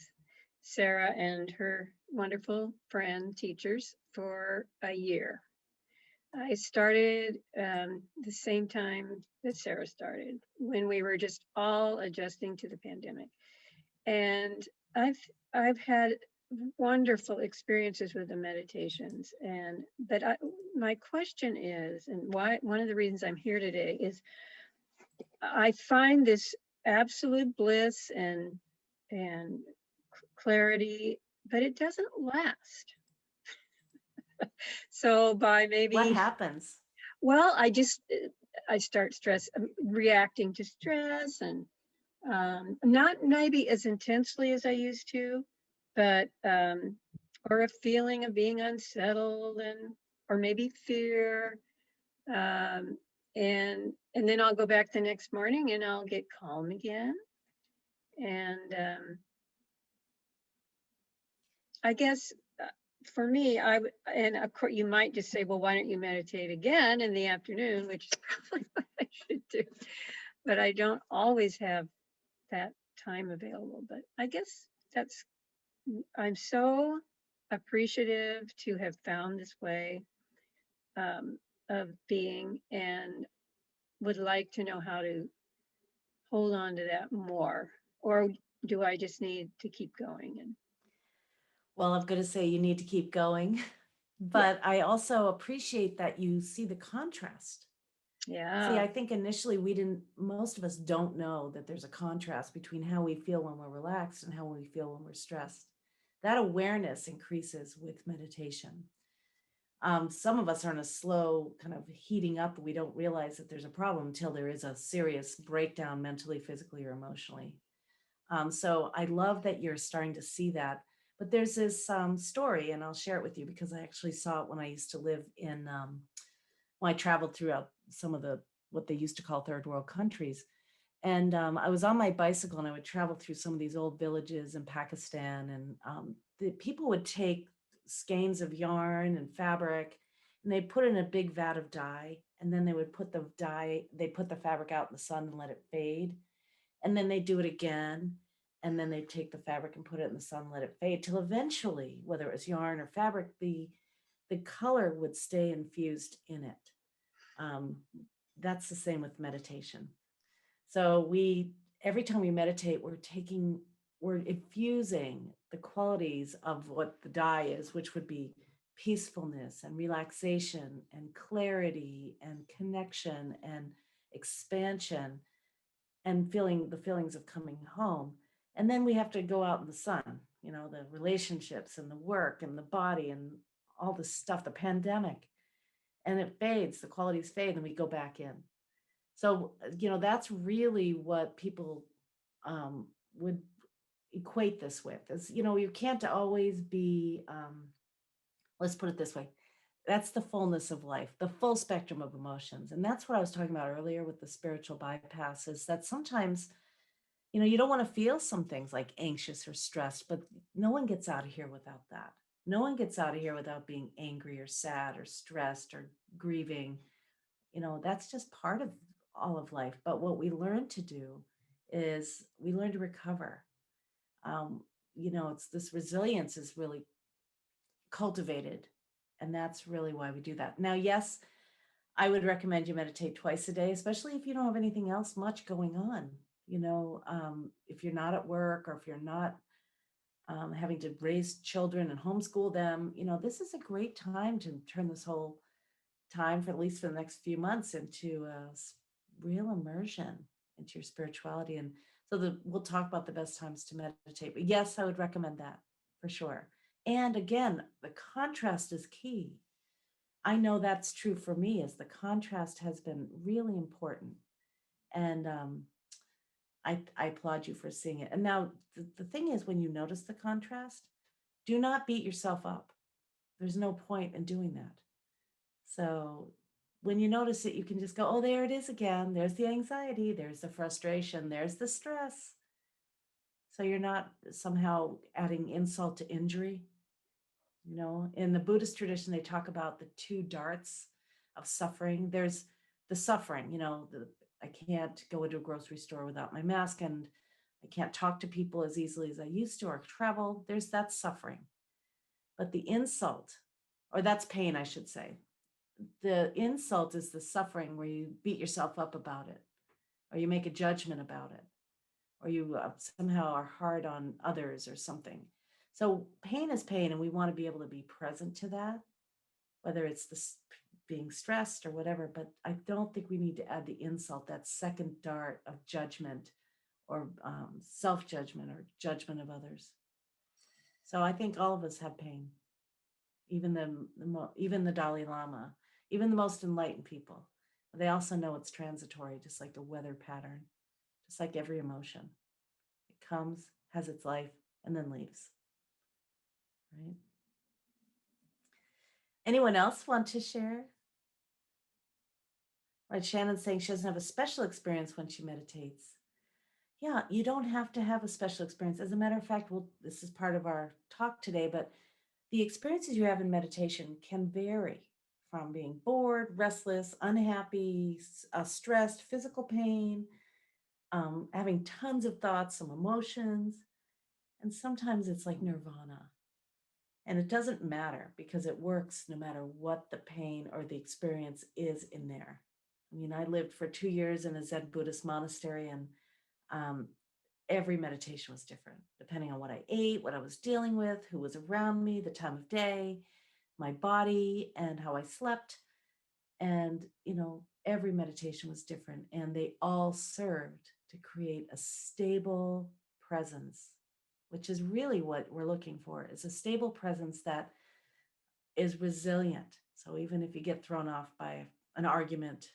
Sarah and her wonderful friend teachers for a year. I started the same time that Sarah started, when we were just all adjusting to the pandemic. And I've had wonderful experiences with the meditations. But my question is, and why one of the reasons I'm here today is, I find this absolute bliss and clarity, but it doesn't last. So by maybe What happens? Well, I start reacting to stress, and not maybe as intensely as I used to, but or a feeling of being unsettled, or maybe fear, and then I'll go back the next morning and I'll get calm again. And I guess for me, and of course you might just say, well, why don't you meditate again in the afternoon, which is probably what I should do, but I don't always have that time available. But I guess I'm so appreciative to have found this way of being, and would like to know how to hold on to that more. Or do I just need to keep going? Well, I'm going to say you need to keep going, but yeah. I also appreciate that you see the contrast. Yeah. See, I think initially most of us don't know that there's a contrast between how we feel when we're relaxed and how we feel when we're stressed. That awareness increases with meditation. Some of us are in a slow kind of heating up. We don't realize that there's a problem until there is a serious breakdown mentally, physically, or emotionally. So I love that you're starting to see that. But there's this story, and I'll share it with you because I actually saw it when I used to live in, when I traveled throughout some of what they used to call third world countries. And I was on my bicycle and I would travel through some of these old villages in Pakistan, and the people would take skeins of yarn and fabric, and they'd put in a big vat of dye, and then they would put the fabric out in the sun and let it fade. And then they'd do it again. And then they'd take the fabric and put it in the sun, let it fade, till eventually, whether it was yarn or fabric, the color would stay infused in it. That's the same with meditation. So every time we meditate, we're infusing the qualities of what the dye is, which would be peacefulness and relaxation and clarity and connection and expansion, and the feelings of coming home. And then we have to go out in the sun, the relationships and the work and the body and all this stuff, the pandemic, and it fades, the qualities fade, and we go back in. So, that's really what people would equate this with is, you can't always be, let's put it this way. That's the fullness of life, the full spectrum of emotions. And that's what I was talking about earlier with the spiritual bypass is that sometimes, you don't want to feel some things like anxious or stressed, but no one gets out of here without that. No one gets out of here without being angry or sad or stressed or grieving. That's just part of all of life. But what we learn to do is we learn to recover. It's this resilience is really cultivated. And that's really why we do that. Now, yes, I would recommend you meditate twice a day, especially if you don't have anything else much going on. If you're not at work or if you're not having to raise children and homeschool them, this is a great time to turn this whole time, for at least for the next few months, into a real immersion into your spirituality. And so we'll talk about the best times to meditate. But yes, I would recommend that for sure. And again, the contrast is key. I know that's true for me, as the contrast has been really important. And I applaud you for seeing it. And now the thing is, when you notice the contrast, do not beat yourself up. There's no point in doing that. So when you notice it, you can just go, oh, there it is again. There's the anxiety. There's the frustration. There's the stress. So you're not somehow adding insult to injury. In the Buddhist tradition, they talk about the two darts of suffering. There's the suffering, I can't go into a grocery store without my mask, and I can't talk to people as easily as I used to or travel. There's that suffering. But the insult, or that's pain, I should say. The insult is the suffering where you beat yourself up about it, or you make a judgment about it, or you somehow are hard on others or something. So pain is pain, and we want to be able to be present to that, whether it's being stressed or whatever. But I don't think we need to add the insult, that second dart of judgment or self-judgment or judgment of others. So I think all of us have pain, even the Dalai Lama, even the most enlightened people. They also know it's transitory, just like the weather pattern, just like every emotion. It comes, has its life, and then leaves. Right? Anyone else want to share? Right, Shannon's saying she doesn't have a special experience when she meditates. Yeah, you don't have to have a special experience. As a matter of fact, this is part of our talk today, but the experiences you have in meditation can vary from being bored, restless, unhappy, stressed, physical pain, having tons of thoughts, some emotions, and sometimes it's like nirvana. And it doesn't matter because it works no matter what the pain or the experience is in there. I mean, I lived for 2 years in a Zen Buddhist monastery, and every meditation was different, depending on what I ate, what I was dealing with, who was around me, the time of day, my body, and how I slept. And, every meditation was different, and they all served to create a stable presence, which is really what we're looking for, is a stable presence that is resilient. So even if you get thrown off by an argument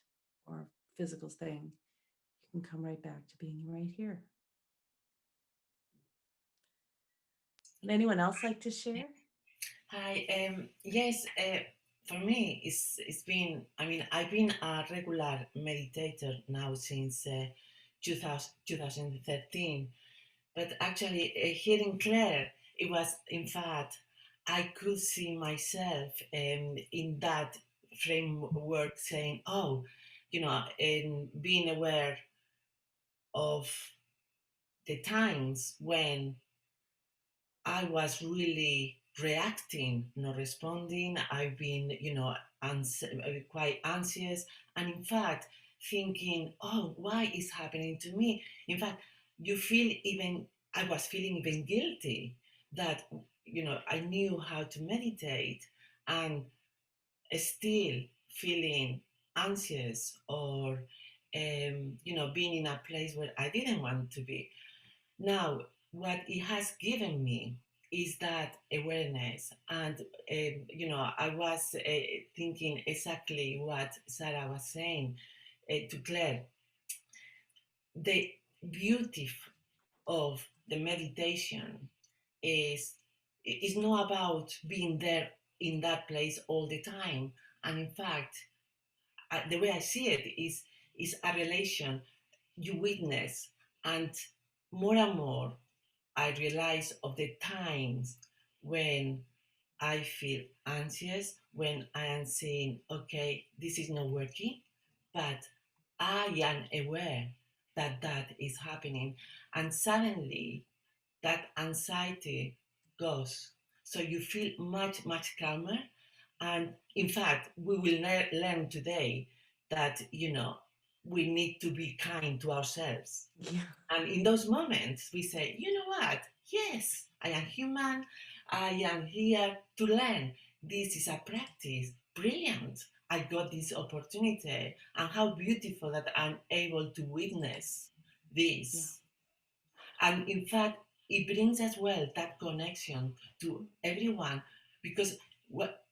or a physical thing, you can come right back to being right here. Would anyone else like to share? Hi. Yes. For me, it's been. I mean, I've been a regular meditator now since 2013. But actually, hearing Claire, it was, in fact, I could see myself in that framework, saying, "Oh, in being aware of the times when I was really reacting, not responding. I've been, quite anxious. And in fact, thinking, oh, why is happening to me? In fact, I was feeling even guilty that, I knew how to meditate and still feeling anxious or, being in a place where I didn't want to be. Now, what it has given me is that awareness. And, I was thinking exactly what Sarah was saying to Claire. The beauty of the meditation is not about being there in that place all the time. And in fact, the way I see it is a relation you witness, and more I realize of the times when I feel anxious, when I am saying, okay, this is not working, but I am aware that that is happening. And suddenly that anxiety goes. So you feel much calmer. And in fact, we will learn today that, we need to be kind to ourselves. Yeah. And in those moments, we say, you know what? Yes, I am human. I am here to learn. This is a practice. Brilliant. I got this opportunity. And how beautiful that I'm able to witness this. And in fact, it brings as well that connection to everyone, because what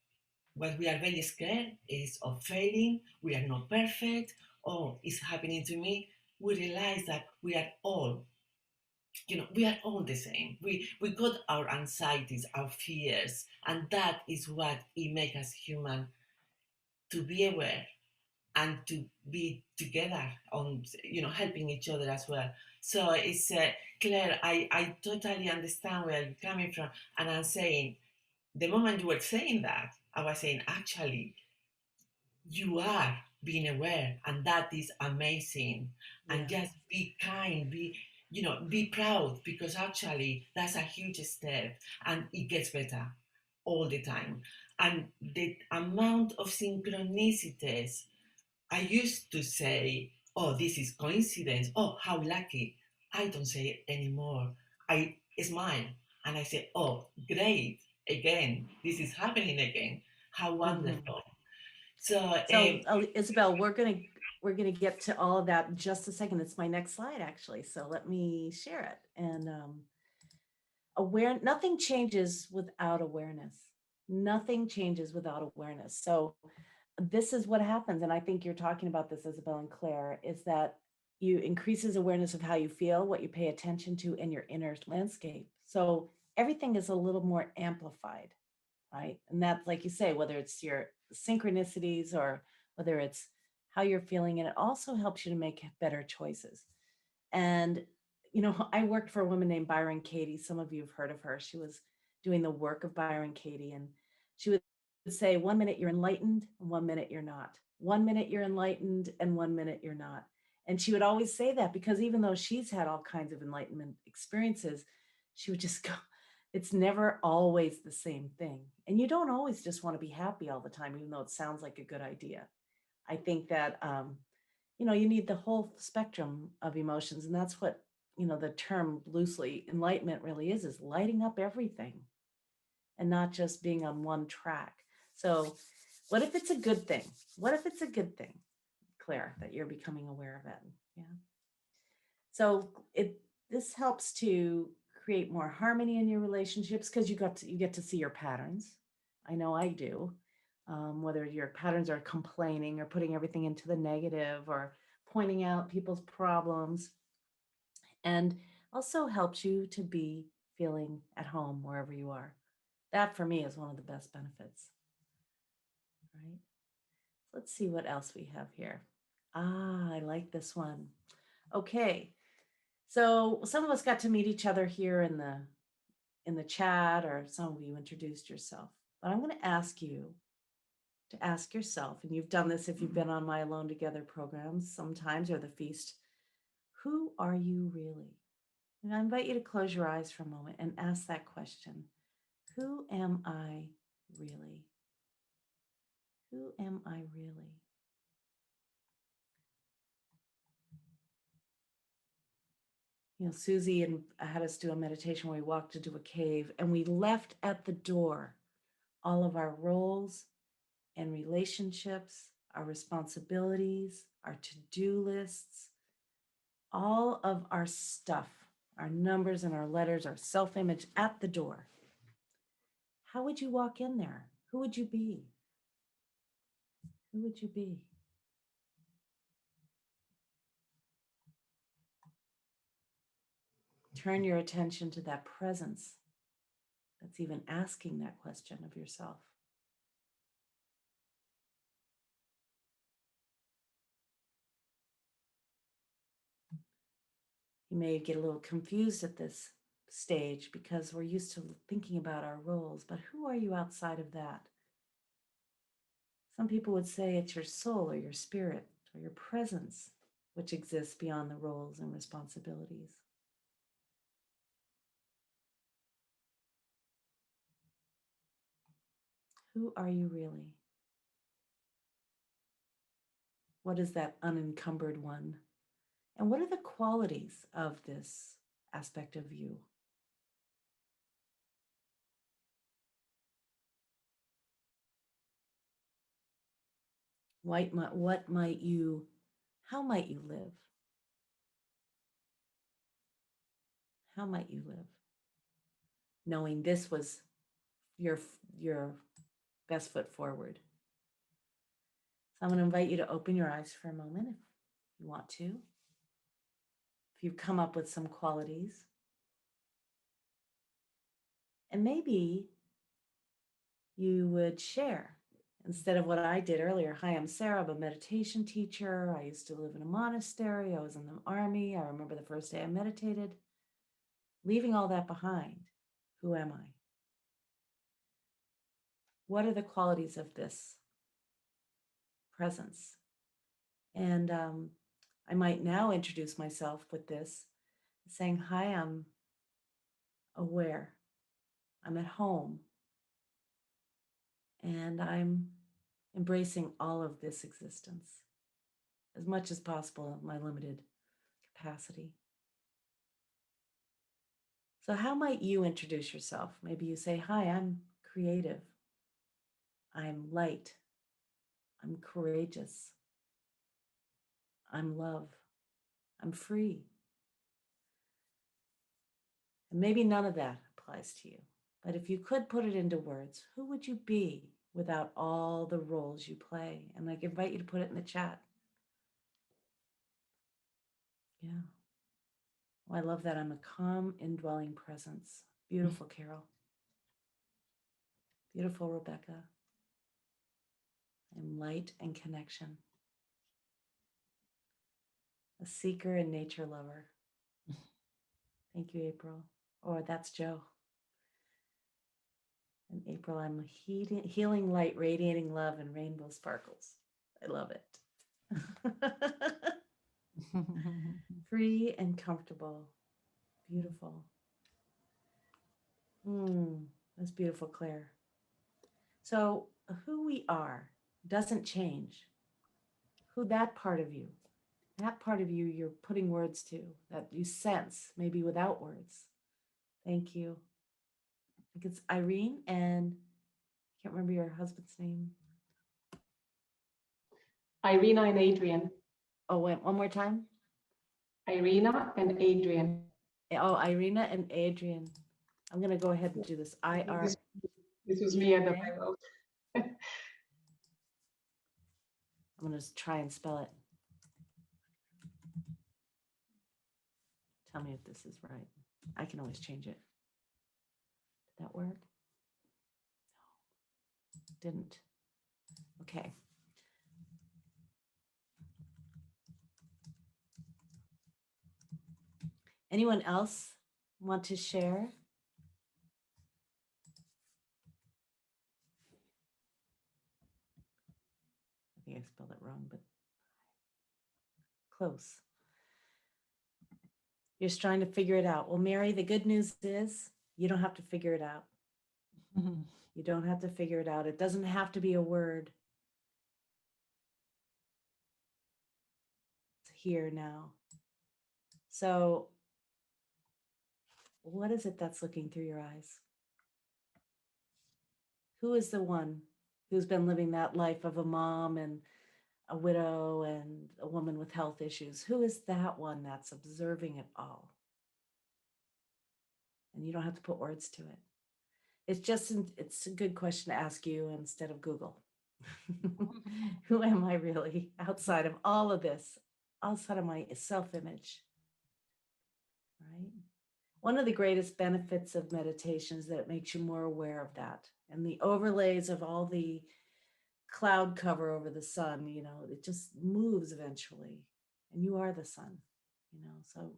we are very scared is of failing. We are not perfect. Oh, it's happening to me. We realize that we are all the same. We got our anxieties, our fears, and that is what it makes us human, to be aware and to be together on, helping each other as well. So it's Claire, I totally understand where you're coming from. And I'm saying, the moment you were saying that, I was saying, actually, you are being aware, and that is amazing. And Yeah. just be kind, be proud, because actually that's a huge step, and it gets better all the time. And the amount of synchronicities, I used to say, oh, this is coincidence, oh, how lucky. I don't say it anymore. I smile and I say, oh, great, again, this is happening again, how wonderful. So, Isabel, we're gonna get to all of that in just a second. It's my next slide, actually. So let me share it. And nothing changes without awareness. Nothing changes without awareness. So this is what happens, and I think you're talking about this, Isabel and Claire, is that you increases awareness of how you feel, what you pay attention to in your inner landscape. So everything is a little more amplified, right? And that's, like you say, whether it's your synchronicities or whether it's how you're feeling, and it also helps you to make better choices. And I worked for a woman named Byron Katie. Some of you have heard of her. She was doing the work of Byron Katie, and she would say, 1 minute you're enlightened, and 1 minute you're not. 1 minute you're enlightened, and 1 minute you're not. And she would always say that because even though she's had all kinds of enlightenment experiences, she would just go, it's never always the same thing. And you don't always just want to be happy all the time, even though it sounds like a good idea. I think that, you need the whole spectrum of emotions. And that's what, the term loosely enlightenment really is lighting up everything and not just being on one track. So what if it's a good thing? What if it's a good thing, Claire, that you're becoming aware of it? Yeah. So this helps to create more harmony in your relationships because you get to see your patterns. I know I do. Whether your patterns are complaining or putting everything into the negative or pointing out people's problems, and also helps you to be feeling at home wherever you are. That for me is one of the best benefits. Right? Let's see what else we have here. I like this one. Okay. So some of us got to meet each other here in the chat, or some of you introduced yourself. But I'm going to ask you to ask yourself, and you've done this if you've been on my Alone Together programs sometimes, or the feast, who are you really? And I invite you to close your eyes for a moment and ask that question. Who am I really? Who am I really? Susie had us do a meditation where we walked into a cave and we left at the door all of our roles and relationships, our responsibilities, our to-do lists, all of our stuff, our numbers and our letters, our self-image at the door. how would you walk in there? Who would you be? Who would you be? Turn your attention to that presence that's even asking that question of yourself. You may get a little confused at this stage because we're used to thinking about our roles, but who are you outside of that? Some people would say it's your soul or your spirit or your presence, which exists beyond the roles and responsibilities. Who are you really? What is that unencumbered one? And what are the qualities of this aspect of you? How might you live? How might you live? Knowing this was your best foot forward. So I'm going to invite you to open your eyes for a moment if you want to. If you've come up with some qualities. And maybe you would share instead of what I did earlier. Hi, I'm Sarah. I'm a meditation teacher. I used to live in a monastery. I was in the army. I remember the first day I meditated. Leaving all that behind, who am I? What are the qualities of this presence? And I might now introduce myself with this, saying, hi, I'm aware. I'm at home. And I'm embracing all of this existence as much as possible in my limited capacity. So how might you introduce yourself? Maybe you say, hi, I'm creative. I'm light. I'm courageous. I'm love. I'm free. And maybe none of that applies to you. But if you could put it into words, who would you be without all the roles you play? And I invite you to put it in the chat. Yeah. Oh, I love that. I'm a calm, indwelling presence. Beautiful, Carol. Beautiful, Rebecca. I'm light and connection. A seeker and nature lover. Thank you, April. Oh, that's Joe. And April, I'm a healing light, radiating love and rainbow sparkles. I love it. Free and comfortable. Beautiful. That's beautiful, Claire. So who we are doesn't change. Who that part of you you're putting words to, that you sense, maybe without words. Thank you. I think it's Irene, and I can't remember your husband's name. Irina and Adrian. Oh, wait, one more time. Irina and Adrian. Oh, Irina and Adrian. I'm going to go ahead and do this. This was me at the Bible. I'm going to try and spell it. Tell me if this is right. I can always change it. Did that work? No, it didn't. Okay. Anyone else want to share? I think I spelled it wrong, but close. You're just trying to figure it out. Well, Mary, the good news is you don't have to figure it out. You don't have to figure it out. It doesn't have to be a word. It's here now. So what is it that's looking through your eyes? Who is the one who's been living that life of a mom and a widow and a woman with health issues? Who is that one that's observing it all? And you don't have to put words to it. it's a good question to ask you instead of Google. Who am I really outside of all of this, outside of my self-image, right? One of the greatest benefits of meditation is that it makes you more aware of that. And the overlays of all the cloud cover over the sun, it just moves eventually. And you are the sun, so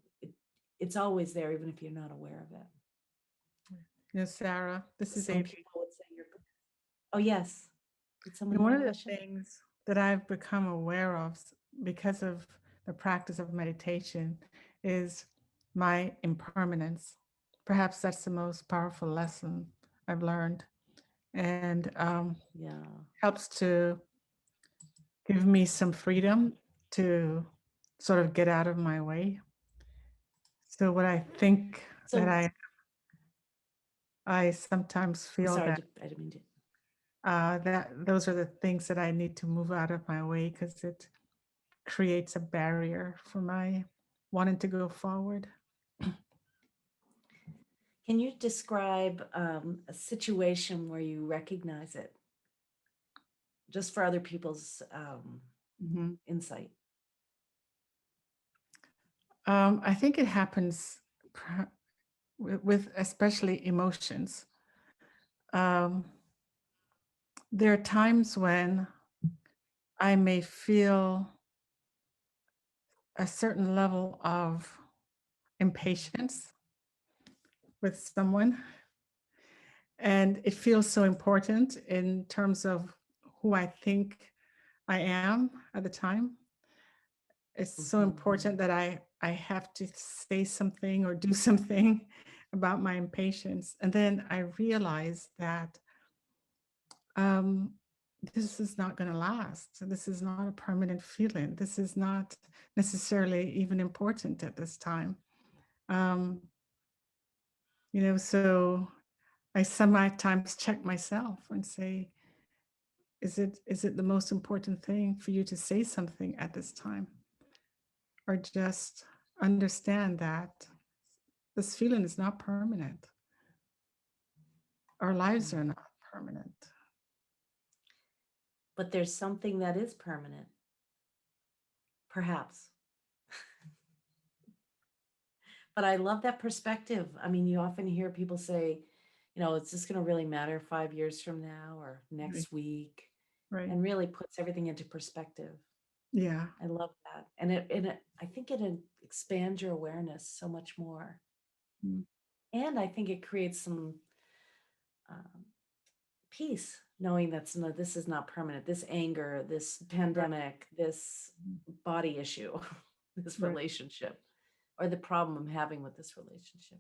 it's always there, even if you're not aware of it. Yes, Sarah, this is Some Adrienne. people would say you're. Oh, yes. Did someone And one have of a the question? things that I've become aware of because of the practice of meditation is my impermanence. Perhaps that's the most powerful lesson I've learned, and Yeah. helps to give me some freedom to sort of get out of my way. So what I think So that I sometimes I'm feel sorry, that I didn't mean to. that those are the things that I need to move out of my way because it creates a barrier for my wanting to go forward. Can you describe a situation where you recognize it, just for other people's Mhm. insight? I think it happens with especially emotions. There are times when I may feel a certain level of impatience with someone, and it feels so important in terms of who I think I am at the time. It's so important that I have to say something or do something about my impatience. And then I realize that this is not going to last. This is not a permanent feeling. This is not necessarily even important at this time. So I sometimes check myself and say, is it the most important thing for you to say something at this time? Or just understand that this feeling is not permanent. Our lives are not permanent. But there's something that is permanent, perhaps. But I love that perspective. I mean, you often hear people say, is this going to really matter 5 years from now or next week? Right. And really puts everything into perspective. Yeah. I love that. And I think it expands your awareness so much more. Mm. And I think it creates some peace, knowing that this is not permanent. This anger, this pandemic, this body issue, this relationship, or the problem I'm having with this relationship.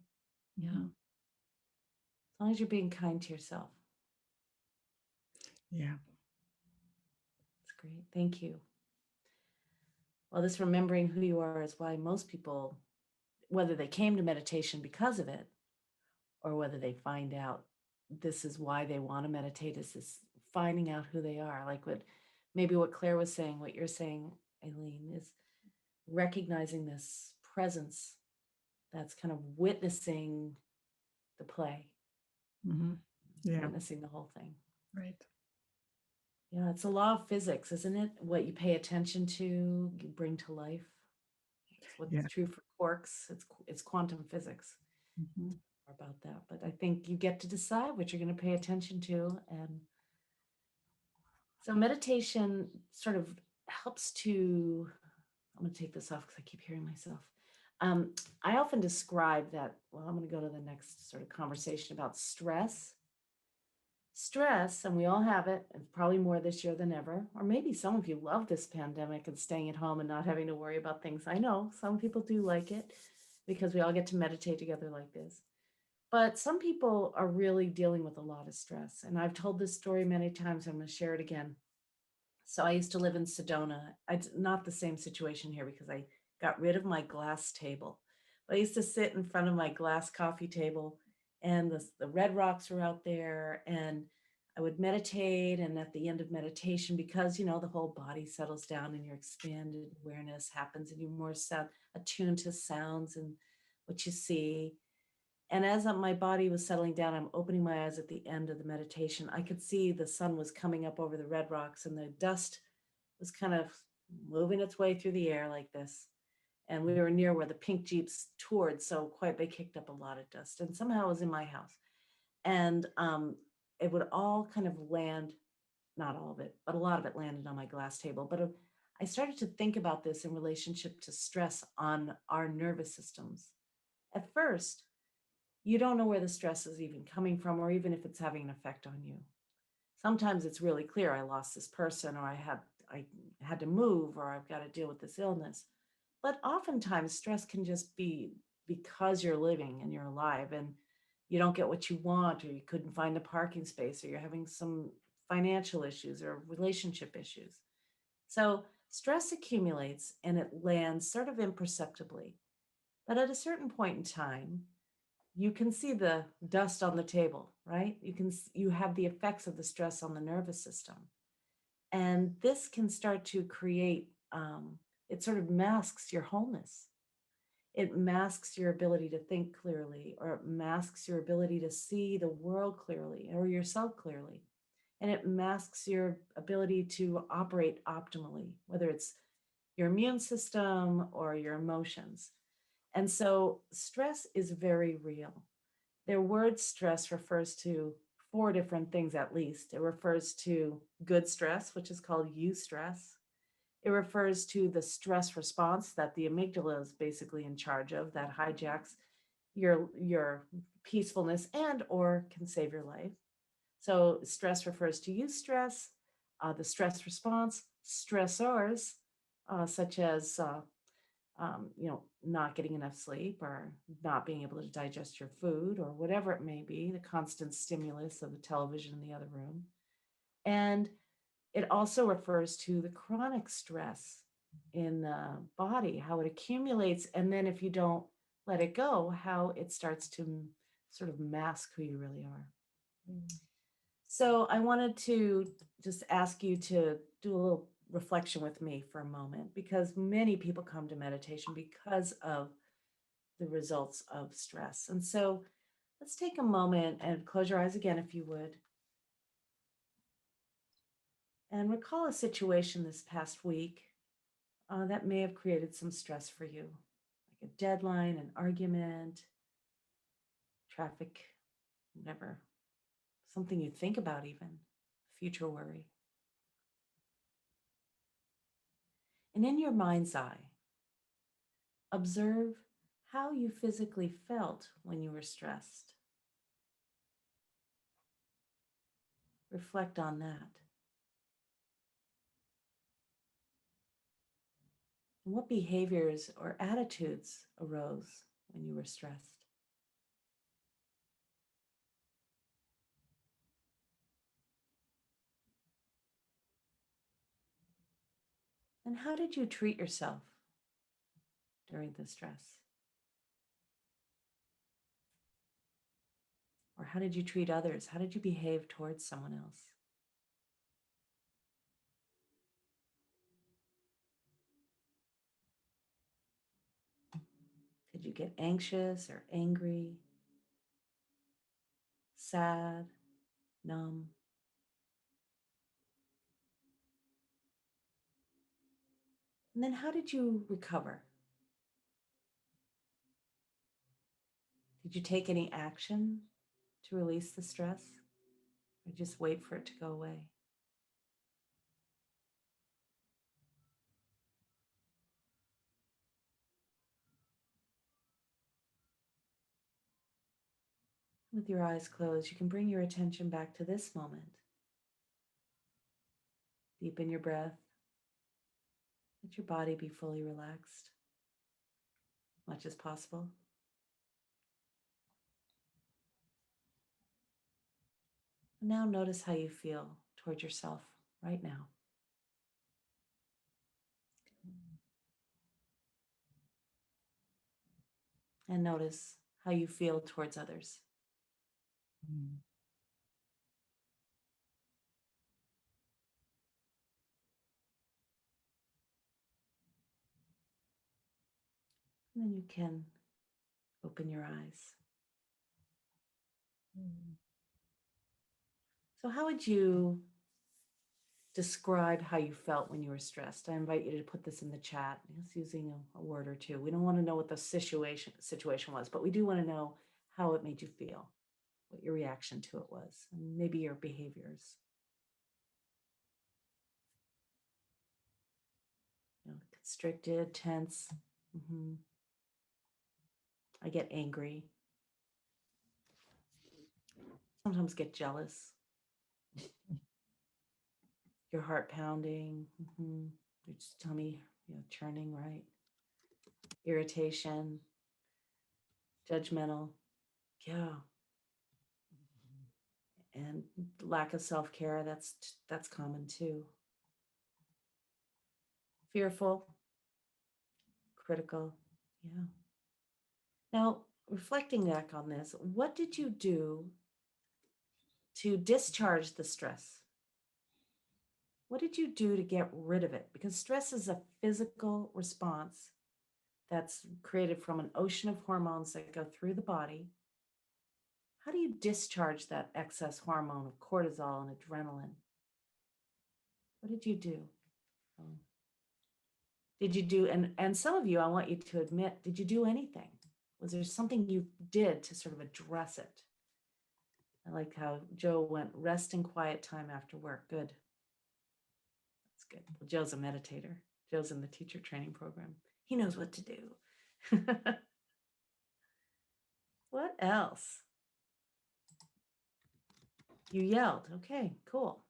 Yeah. As long as you're being kind to yourself. Yeah. That's great. Thank you. Well, this remembering who you are is why most people, whether they came to meditation because of it, or whether they find out this is why they want to meditate, is this finding out who they are. Like what Claire was saying, what you're saying, Aileen, is recognizing this presence that's kind of witnessing the play. Mm-hmm. Yeah. Witnessing the whole thing. Right. Yeah, it's a law of physics, isn't it? What you pay attention to, you bring to life. It's what's true for quarks. It's quantum physics. Mm-hmm. About that, but I think you get to decide what you're going to pay attention to. And so meditation sort of helps to, I'm going to take this off because I keep hearing myself. I often describe that, well, I'm going to go to the next sort of conversation about stress. Stress, and we all have it, and probably more this year than ever, or maybe some of you love this pandemic and staying at home and not having to worry about things. I know some people do like it because we all get to meditate together like this. But some people are really dealing with a lot of stress. And I've told this story many times. I'm going to share it again. So I used to live in Sedona. It's not the same situation here because I got rid of my glass table. But I used to sit in front of my glass coffee table, and the red rocks were out there, and I would meditate. And at the end of meditation, because, the whole body settles down and your expanded awareness happens and you're more attuned to sounds and what you see. And as my body was settling down, I'm opening my eyes at the end of the meditation. I could see the sun was coming up over the red rocks and the dust was kind of moving its way through the air like this. And we were near where the pink Jeeps toured, so they kicked up a lot of dust. And somehow it was in my house. And it would all kind of land, not all of it, but a lot of it landed on my glass table. But I started to think about this in relationship to stress on our nervous systems. At first, you don't know where the stress is even coming from, or even if it's having an effect on you. Sometimes it's really clear, I lost this person, or I had to move, or I've got to deal with this illness. But oftentimes stress can just be because you're living and you're alive and you don't get what you want, or you couldn't find a parking space, or you're having some financial issues or relationship issues. So stress accumulates and it lands sort of imperceptibly. But at a certain point in time, you can see the dust on the table, right? You have the effects of the stress on the nervous system. And this can start to create, it sort of masks your wholeness. It masks your ability to think clearly, or it masks your ability to see the world clearly or yourself clearly. And it masks your ability to operate optimally, whether it's your immune system or your emotions. And so stress is very real. Their word stress refers to 4 different things at least. It refers to good stress, which is called eustress. It refers to the stress response that the amygdala is basically in charge of, that hijacks your peacefulness and or can save your life. So stress refers to eustress, the stress response, stressors, such as not getting enough sleep or not being able to digest your food or whatever it may be, the constant stimulus of the television in the other room. And it also refers to the chronic stress in the body, how it accumulates. And then if you don't let it go, how it starts to sort of mask who you really are. So I wanted to just ask you to do a little reflection with me for a moment, because many people come to meditation because of the results of stress. And so let's take a moment and close your eyes again, if you would. And recall a situation this past week that may have created some stress for you, like a deadline, an argument, traffic, whatever, something you think about even, future worry. And in your mind's eye, observe how you physically felt when you were stressed. Reflect on that. And what behaviors or attitudes arose when you were stressed? And how did you treat yourself during the stress? Or how did you treat others? How did you behave towards someone else? Did you get anxious or angry, sad, numb? And then how did you recover? Did you take any action to release the stress, or just wait for it to go away? With your eyes closed, you can bring your attention back to this moment. Deepen your breath. Let your body be fully relaxed as much as possible. And now notice how you feel towards yourself right now. And notice how you feel towards others. And then you can open your eyes. So how would you describe how you felt when you were stressed? I invite you to put this in the chat, just using a word or two. We don't want to know what the situation was, but we do want to know how it made you feel, what your reaction to it was, and maybe your behaviors. Constricted, tense. I get angry. Sometimes get jealous. Your heart pounding. Your tummy, churning, right? Irritation. Judgmental. Yeah. And lack of self-care, that's common too. Fearful. Critical. Yeah. Now, reflecting back on this, what did you do to discharge the stress? What did you do to get rid of it? Because stress is a physical response that's created from an ocean of hormones that go through the body. How do you discharge that excess hormone of cortisol and adrenaline? What did you do? Did you do, and some of you, I want you to admit, did you do anything? Was there something you did to sort of address it? I like how Joe went rest and quiet time after work. Good. That's good. Well, Joe's a meditator. Joe's in the teacher training program. He knows what to do. What else? You yelled. Okay, cool.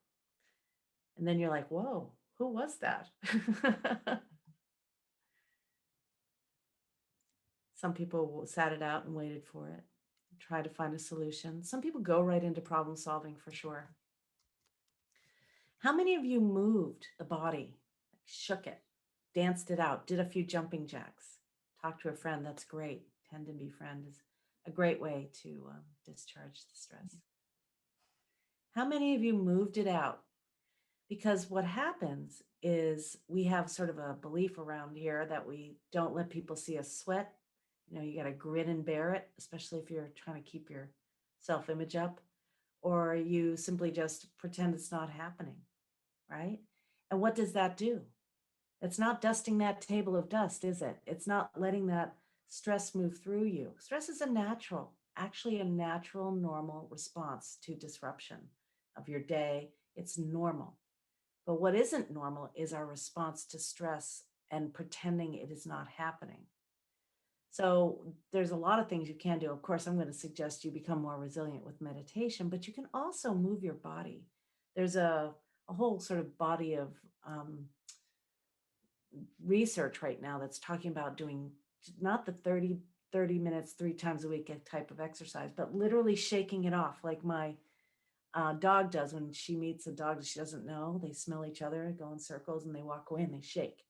And then you're like, whoa, who was that? Some people sat it out and waited for it, tried to find a solution. Some people go right into problem solving for sure. How many of you moved the body, shook it, danced it out, did a few jumping jacks, talked to a friend? That's great. Tend and befriend is a great way to discharge the stress. How many of you moved it out? Because what happens is we have sort of a belief around here that we don't let people see us sweat. You got to grin and bear it, especially if you're trying to keep your self-image up, or you simply just pretend it's not happening, right? And what does that do? It's not dusting that table of dust, is it? It's not letting that stress move through you. Stress is actually a natural, normal response to disruption of your day. It's normal. But what isn't normal is our response to stress and pretending it is not happening. So there's a lot of things you can do. Of course, I'm going to suggest you become more resilient with meditation, but you can also move your body. There's a whole sort of body of research right now that's talking about doing not the 30 minutes, 3 times a week type of exercise, but literally shaking it off like my dog does when she meets a dog that she doesn't know. They smell each other, go in circles, and they walk away and they shake.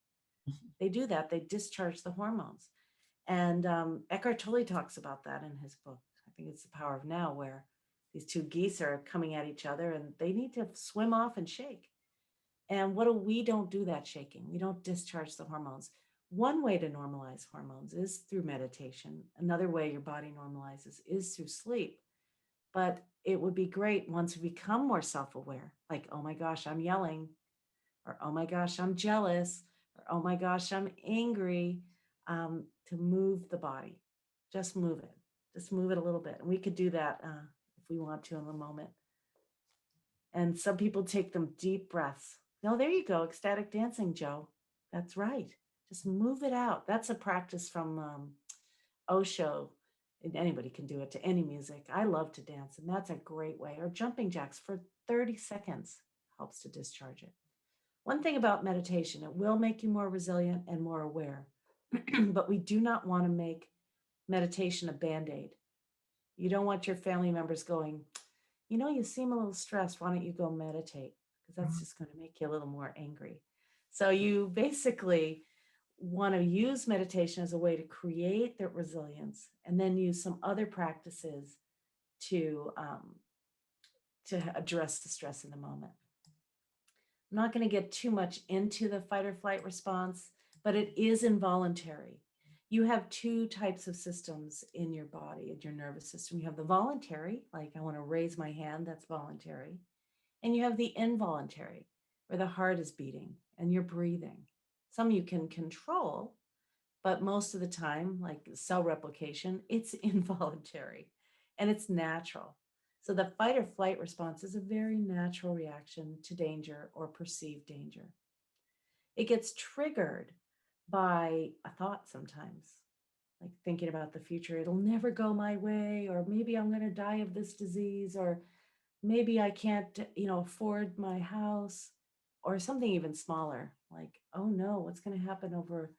They do that. They discharge the hormones. And Eckhart Tolle talks about that in his book. I think it's The Power of Now, where these 2 geese are coming at each other and they need to swim off and shake. And we don't do that shaking. We don't discharge the hormones. One way to normalize hormones is through meditation. Another way your body normalizes is through sleep. But it would be great once we become more self-aware, like, oh my gosh, I'm yelling, or oh my gosh, I'm jealous, or oh my gosh, I'm angry, to move the body. Just move it. Just move it a little bit. And we could do that if we want to in a moment. And some people take them deep breaths. No, there you go. Ecstatic dancing, Joe. That's right. Just move it out. That's a practice from Osho. And anybody can do it to any music. I love to dance, and that's a great way. Or jumping jacks for 30 seconds helps to discharge it. One thing about meditation, it will make you more resilient and more aware, but we do not want to make meditation a Band-Aid. You don't want your family members going, you seem a little stressed. Why don't you go meditate? Because that's just going to make you a little more angry. So you basically want to use meditation as a way to create that resilience, and then use some other practices to address the stress in the moment. I'm not going to get too much into the fight or flight response, but it is involuntary. You have two types of systems in your body, in your nervous system. You have the voluntary, like I want to raise my hand, that's voluntary. And you have the involuntary, where the heart is beating and you're breathing. Some you can control, but most of the time, like cell replication, it's involuntary and it's natural. So the fight or flight response is a very natural reaction to danger or perceived danger. It gets triggered by a thought sometimes, like thinking about the future. It'll never go my way, or maybe I'm going to die of this disease, or maybe I can't, afford my house, or something even smaller, like, oh no, what's going to happen over,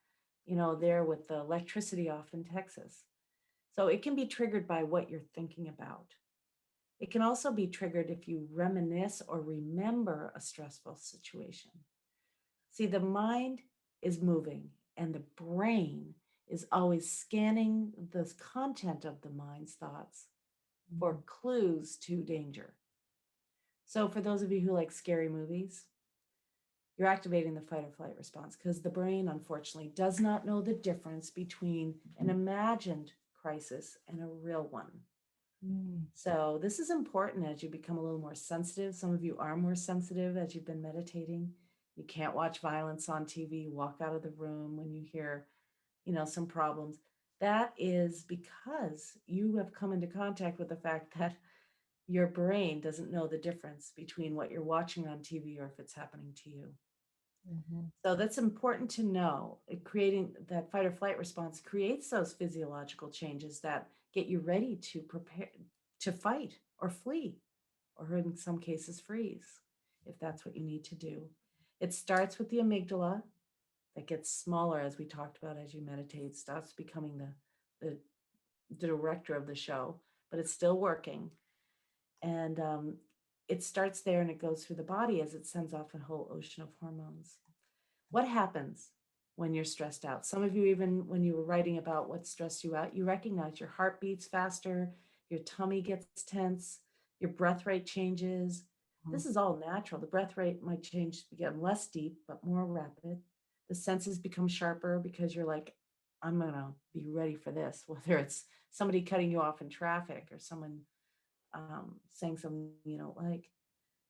there with the electricity off in Texas. So it can be triggered by what you're thinking about. It can also be triggered if you reminisce or remember a stressful situation. See, the mind is moving and the brain is always scanning the content of the mind's thoughts for clues to danger. So for those of you who like scary movies, you're activating the fight or flight response because the brain, unfortunately, does not know the difference between an imagined crisis and a real one. So this is important as you become a little more sensitive. Some of you are more sensitive as you've been meditating. You can't watch violence on TV, walk out of the room when you hear, some problems. That is because you have come into contact with the fact that your brain doesn't know the difference between what you're watching on TV or if it's happening to you. So that's important to know. Creating that fight or flight response creates those physiological changes that get you ready to prepare to fight or flee, or in some cases freeze, if that's what you need to do. It starts with the amygdala that gets smaller as we talked about as you meditate, starts becoming the director of the show, but it's still working. And it starts there and it goes through the body as it sends off a whole ocean of hormones. What happens when you're stressed out? Some of you, even when you were writing about what stressed you out, you recognize your heart beats faster, your tummy gets tense, your breath rate changes. This is all natural. The breath rate might change, become less deep, but more rapid. The senses become sharper because you're like, I'm going to be ready for this, whether it's somebody cutting you off in traffic or someone saying something you don't like.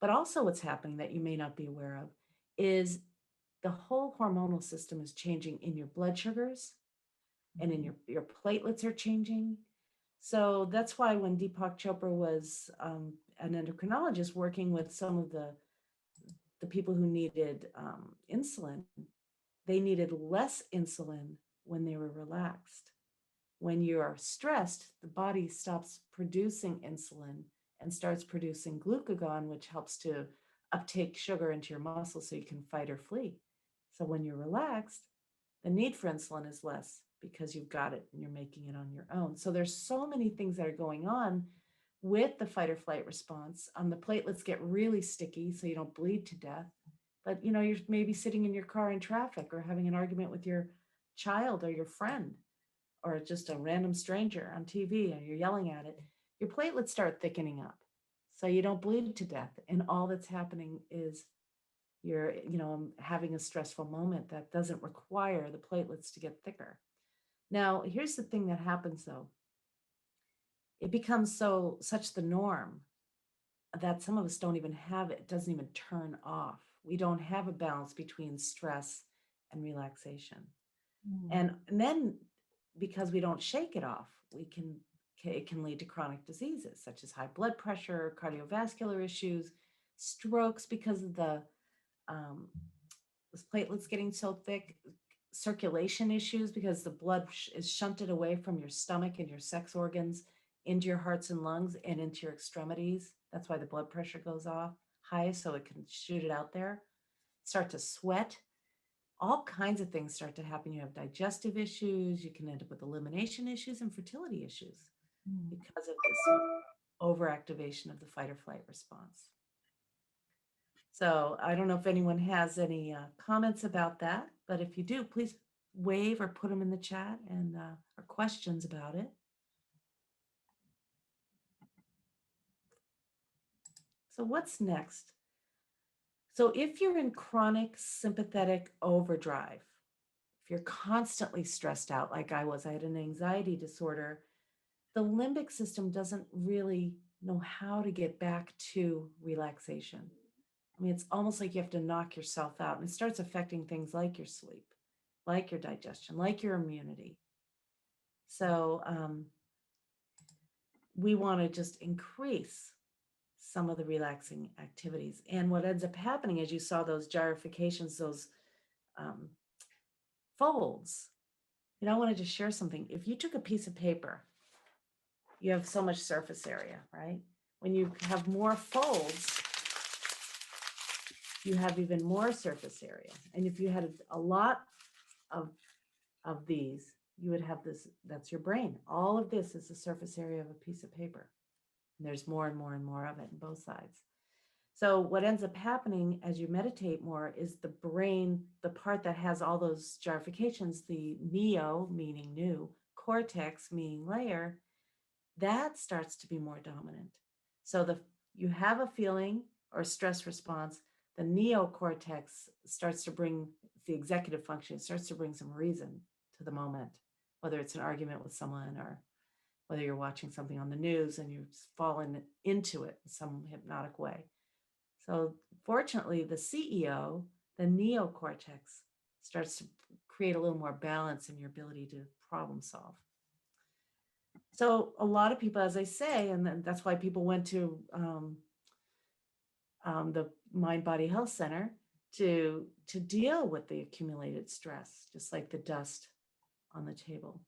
But also what's happening that you may not be aware of is the whole hormonal system is changing in your blood sugars and in your platelets are changing. So that's why when Deepak Chopra was an endocrinologist working with some of the people who needed insulin, they needed less insulin when they were relaxed. When you are stressed, the body stops producing insulin and starts producing glucagon, which helps to uptake sugar into your muscle so you can fight or flee. So when you're relaxed, the need for insulin is less because you've got it and you're making it on your own. So there's so many things that are going on with the fight or flight response. The platelets get really sticky so you don't bleed to death. But you're maybe sitting in your car in traffic or having an argument with your child or your friend or just a random stranger on TV and you're yelling at it, your platelets start thickening up so you don't bleed to death. And all that's happening is you're, having a stressful moment that doesn't require the platelets to get thicker. Now, here's the thing that happens though. It becomes such the norm that some of us don't even have it. It doesn't even turn off. We don't have a balance between stress and relaxation. And then because we don't shake it off, it can lead to chronic diseases such as high blood pressure, cardiovascular issues, strokes because of the platelets getting so thick, circulation issues because the blood is shunted away from your stomach and your sex organs into your hearts and lungs and into your extremities. That's why the blood pressure goes off high so it can shoot it out there. Start to sweat. All kinds of things start to happen. You have digestive issues. You can end up with elimination issues and fertility issues because of this overactivation of the fight or flight response. So I don't know if anyone has any comments about that, but if you do, please wave or put them in the chat and or questions about it. So what's next? So if you're in chronic sympathetic overdrive, if you're constantly stressed out, like I was, I had an anxiety disorder, the limbic system doesn't really know how to get back to relaxation. I mean, it's almost like you have to knock yourself out, and it starts affecting things like your sleep, like your digestion, like your immunity. So we want to just increase some of the relaxing activities. And what ends up happening, as you saw those gyrifications, those folds, I wanted to share something. If you took a piece of paper, you have so much surface area, right? When you have more folds, you have even more surface area. And if you had a lot of these, you would have this, that's your brain. All of this is the surface area of a piece of paper. And there's more and more and more of it on both sides. So what ends up happening as you meditate more is the brain, the part that has all those gyrifications, the neo, meaning new, cortex, meaning layer, that starts to be more dominant. So you have a feeling or a stress response, the neocortex starts to bring the executive function, starts to bring some reason to the moment, whether it's an argument with someone or whether you're watching something on the news and you've fallen into it in some hypnotic way. So fortunately, the CEO, the neocortex, starts to create a little more balance in your ability to problem solve. So a lot of people, as I say, and that's why people went to the Mind Body Health Center to deal with the accumulated stress, just like the dust on the table.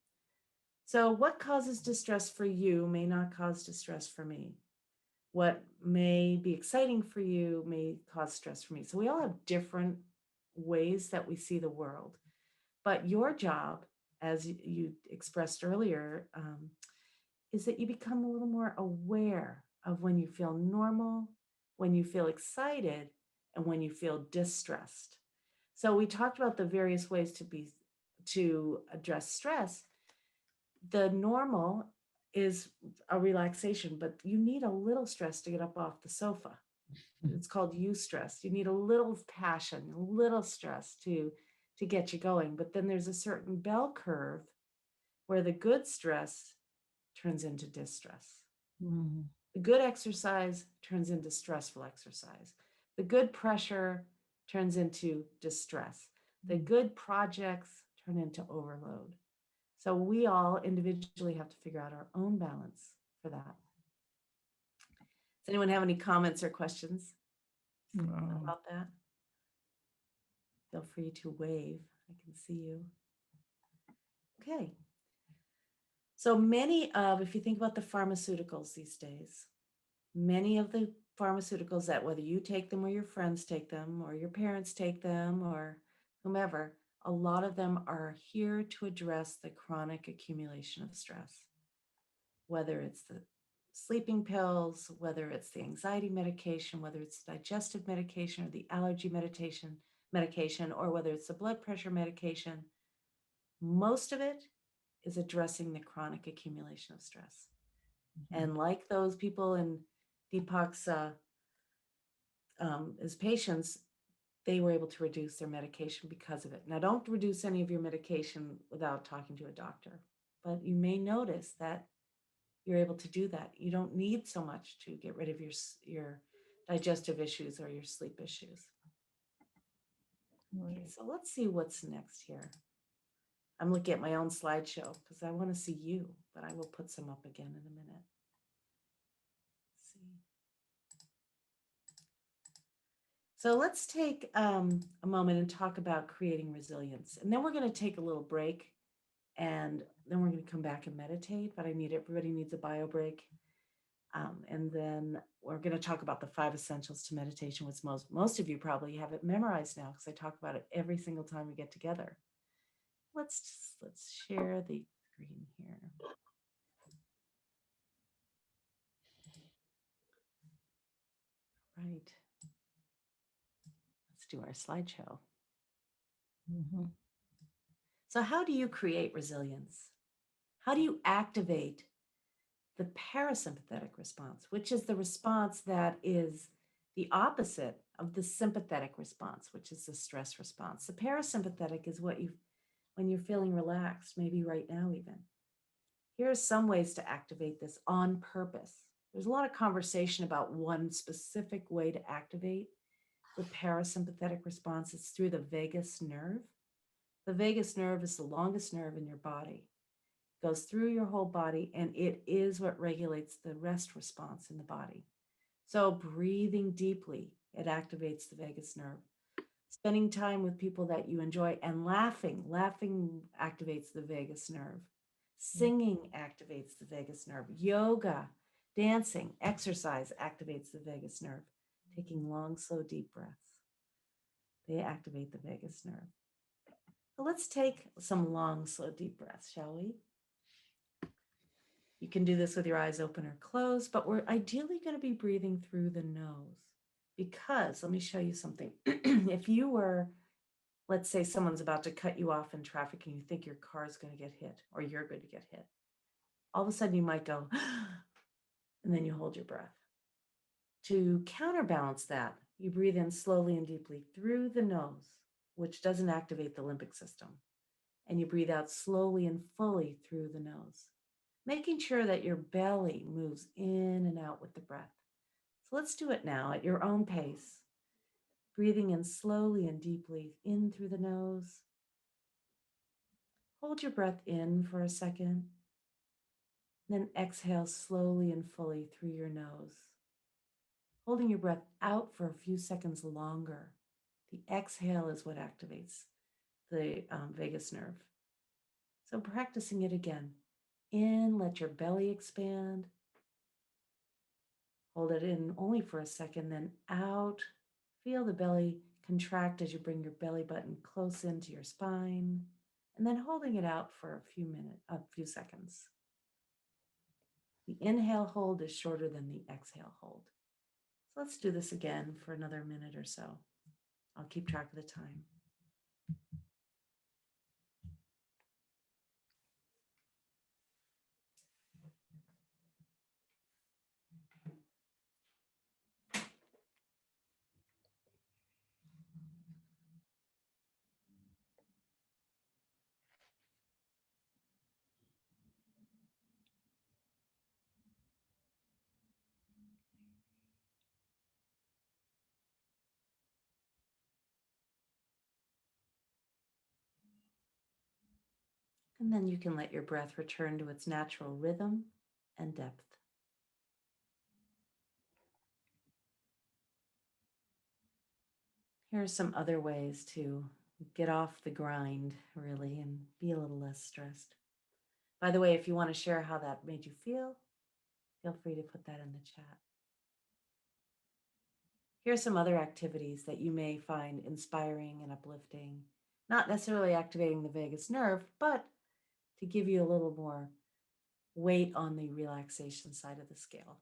So what causes distress for you may not cause distress for me. What may be exciting for you may cause stress for me. So we all have different ways that we see the world. But your job, as you expressed earlier, is that you become a little more aware of when you feel normal, when you feel excited, and when you feel distressed. So we talked about the various ways to address stress. The normal is a relaxation, but you need a little stress to get up off the sofa. It's called eustress. You need a little passion, a little stress to get you going. But then there's a certain bell curve where the good stress turns into distress. Mm. The good exercise turns into stressful exercise. The good pressure turns into distress. The good projects turn into overload. So we all individually have to figure out our own balance for that. Does anyone have any comments or questions about that? Feel free to wave. I can see you. Okay. So if you think about the pharmaceuticals these days, many of the pharmaceuticals that whether you take them or your friends take them or your parents take them or whomever, a lot of them are here to address the chronic accumulation of stress, whether it's the sleeping pills, whether it's the anxiety medication, whether it's digestive medication or the allergy medication, or whether it's the blood pressure medication. Most of it is addressing the chronic accumulation of stress. Mm-hmm. And like those people in Deepak's as patients, they were able to reduce their medication because of it. Now, don't reduce any of your medication without talking to a doctor, but you may notice that you're able to do that. You don't need so much to get rid of your digestive issues or your sleep issues. Right. Okay, so let's see what's next here. I'm looking at my own slideshow because I want to see you, but I will put some up again in a minute. Let's see. So let's take a moment and talk about creating resilience. And then we're going to take a little break and then we're going to come back and meditate, but everybody needs a bio break. And then we're going to talk about the 5 essentials to meditation, which most of you probably have it memorized now because I talk about it every single time we get together. Let's share the screen here. Right. Let's do our slideshow. Mm-hmm. So how do you create resilience? How do you activate the parasympathetic response, which is the response that is the opposite of the sympathetic response, which is the stress response? The parasympathetic is what when you're feeling relaxed, maybe right now even. Here are some ways to activate this on purpose. There's a lot of conversation about one specific way to activate the parasympathetic response. It's through the vagus nerve. The vagus nerve is the longest nerve in your body. It goes through your whole body, and it is what regulates the rest response in the body. So breathing deeply, it activates the vagus nerve. Spending time with people that you enjoy and laughing activates the vagus nerve. Singing activates the vagus nerve. Yoga, dancing, exercise activates the vagus nerve. Taking long, slow, deep breaths, they activate the vagus nerve. So let's take some long, slow, deep breaths, shall we? You can do this with your eyes open or closed, but we're ideally going to be breathing through the nose because, let me show you something. If you were, let's say someone's about to cut you off in traffic and you think your car is going to get hit or you're going to get hit, all of a sudden you might go, and then you hold your breath. To counterbalance that, you breathe in slowly and deeply through the nose, which doesn't activate the limbic system. And you breathe out slowly and fully through the nose, making sure that your belly moves in and out with the breath. So let's do it now at your own pace. Breathing in slowly and deeply in through the nose. Hold your breath in for a second. Then exhale slowly and fully through your nose. Holding your breath out for a few seconds longer. The exhale is what activates the vagus nerve. So practicing it again. In, let your belly expand. Hold it in only for a second, then out. Feel the belly contract as you bring your belly button close into your spine, and then holding it out for a few seconds. The inhale hold is shorter than the exhale hold. So let's do this again for another minute or so. I'll keep track of the time. And then you can let your breath return to its natural rhythm and depth. Here are some other ways to get off the grind, really, and be a little less stressed. By the way, if you want to share how that made you feel free to put that in the chat. Here are some other activities that you may find inspiring and uplifting, not necessarily activating the vagus nerve, but to give you a little more weight on the relaxation side of the scale.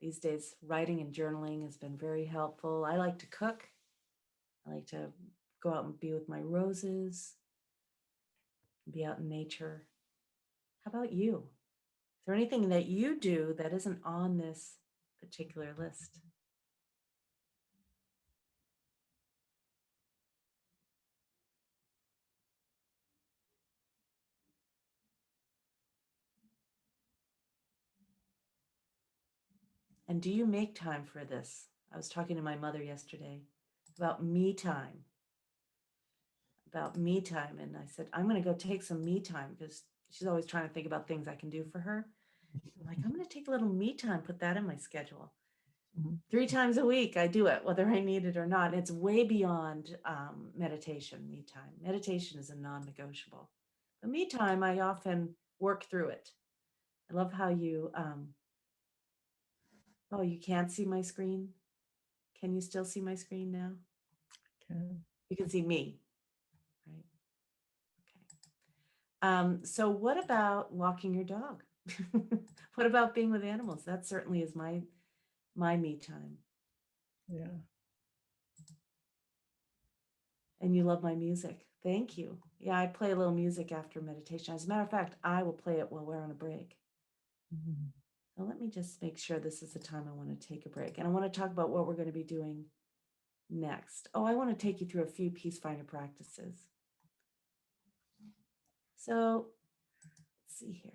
These days, writing and journaling has been very helpful. I like to cook. I like to go out and be with my roses, be out in nature. How about you? Is there anything that you do that isn't on this particular list? And do you make time for this? I was talking to my mother yesterday about me time. And I said, I'm going to go take some me time because she's always trying to think about things I can do for her. I'm like, I'm going to take a little me time, put that in my schedule. 3 times a week, I do it, whether I need it or not. It's way beyond meditation, me time. Meditation is a non-negotiable. But me time, I often work through it. I love how you, oh, you can't see my screen? Can you still see my screen now? Okay. You can see me, right? Okay. So what about walking your dog? What about being with animals? That certainly is my me time. Yeah. And you love my music. Thank you. Yeah, I play a little music after meditation. As a matter of fact, I will play it while we're on a break. So let me just make sure this is the time I want to take a break. And I want to talk about what we're going to be doing next. Oh, I want to take you through a few Peace Finder practices. So let's see here.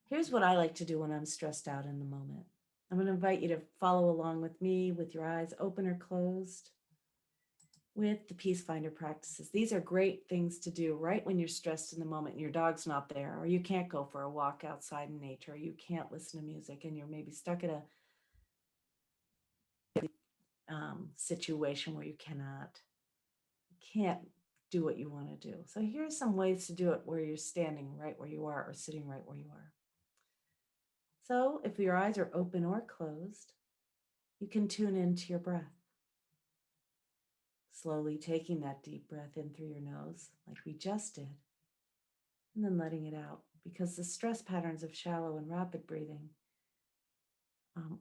Here's what I like to do when I'm stressed out in the moment. I'm going to invite you to follow along with me with your eyes open or closed with the Peace Finder practices. These are great things to do right when you're stressed in the moment and your dog's not there, or you can't go for a walk outside in nature, or you can't listen to music and you're maybe stuck at a situation where you can't do what you want to do. So here's some ways to do it where you're standing right where you are or sitting right where you are. So if your eyes are open or closed, you can tune into your breath. Slowly taking that deep breath in through your nose, like we just did, and then letting it out, because the stress patterns of shallow and rapid breathing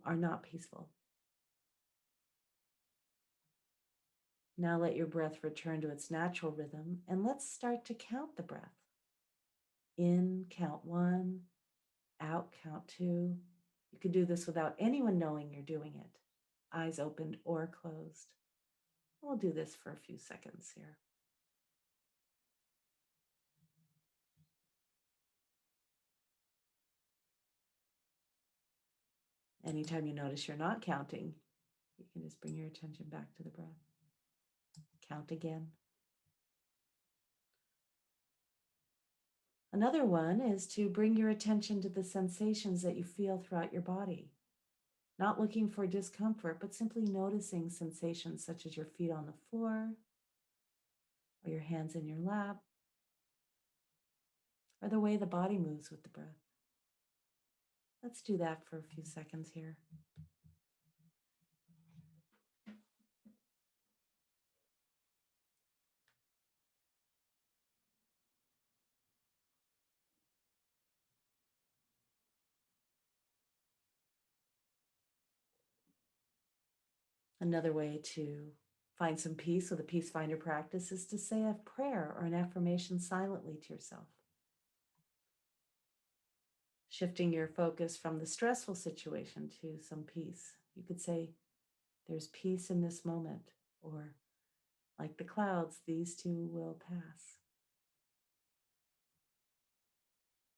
are not peaceful. Now let your breath return to its natural rhythm, and let's start to count the breath. In, count 1, out, count 2. You can do this without anyone knowing you're doing it, eyes opened or closed. We'll do this for a few seconds here. Anytime you notice you're not counting, you can just bring your attention back to the breath. Count again. Another one is to bring your attention to the sensations that you feel throughout your body. Not looking for discomfort, but simply noticing sensations such as your feet on the floor, or your hands in your lap, or the way the body moves with the breath. Let's do that for a few seconds here. Another way to find some peace with a Peace Finder practice is to say a prayer or an affirmation silently to yourself. Shifting your focus from the stressful situation to some peace. You could say, there's peace in this moment, or like the clouds, these too will pass.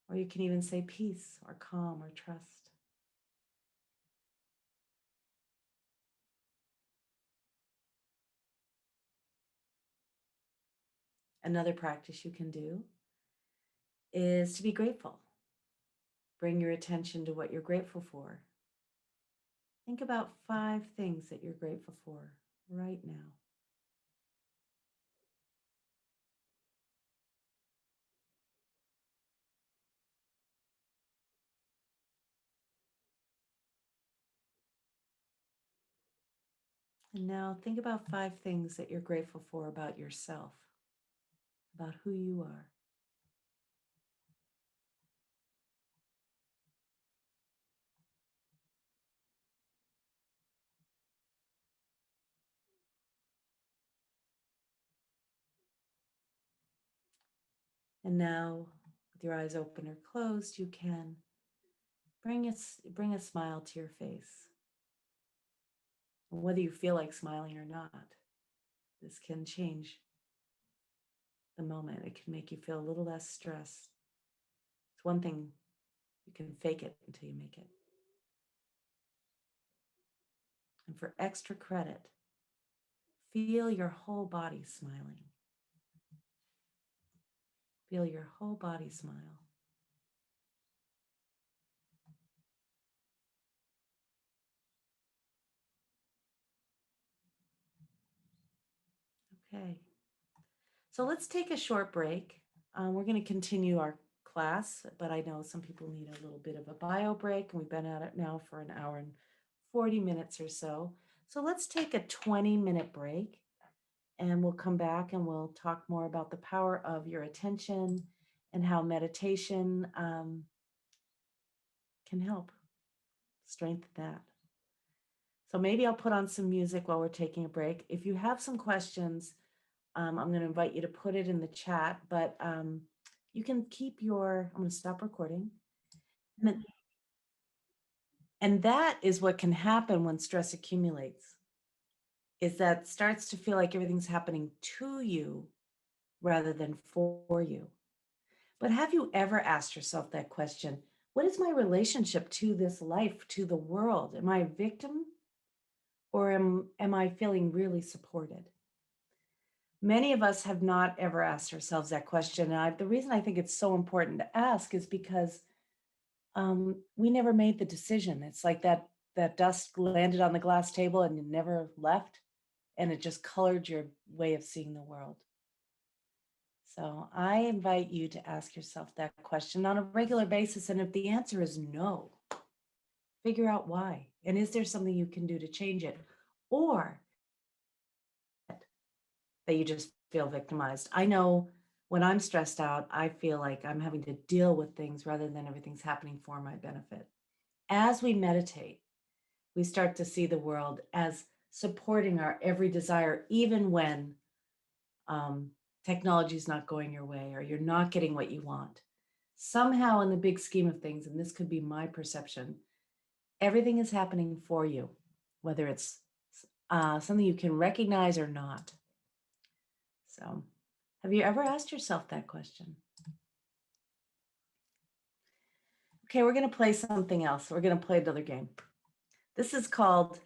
Or you can even say peace or calm or trust. Another practice you can do is to be grateful. Bring your attention to what you're grateful for. Think about 5 things that you're grateful for right now. And now think about 5 things that you're grateful for about yourself, about who you are. And now, with your eyes open or closed, you can bring a smile to your face. Whether you feel like smiling or not, this can change the moment. It can make you feel a little less stressed. It's one thing, you can fake it until you make it. And for extra credit, feel your whole body smiling. Feel your whole body smile. Okay. So let's take a short break. We're going to continue our class, but I know some people need a little bit of a bio break, and we've been at it now for an hour and 40 minutes or so. So let's take a 20-minute break, and we'll come back and we'll talk more about the power of your attention and how meditation can help strengthen that. So maybe I'll put on some music while we're taking a break. If you have some questions, I'm going to invite you to put it in the chat, but you can keep I'm going to stop recording. And that is what can happen when stress accumulates, is that starts to feel like everything's happening to you rather than for you. But have you ever asked yourself that question? What is my relationship to this life, to the world? Am I a victim, or am I feeling really supported? Many of us have not ever asked ourselves that question. And the reason I think it's so important to ask is because we never made the decision. It's like that dust landed on the glass table and it never left, and it just colored your way of seeing the world. So I invite you to ask yourself that question on a regular basis. And if the answer is no, figure out why. And is there something you can do to change it? Or that you just feel victimized. I know when I'm stressed out, I feel like I'm having to deal with things rather than everything's happening for my benefit. As we meditate, we start to see the world as supporting our every desire, even when technology is not going your way or you're not getting what you want. Somehow, in the big scheme of things, and this could be my perception, everything is happening for you, whether it's something you can recognize or not. So, have you ever asked yourself that question? Okay, we're going to play something else. We're going to play another game. This is called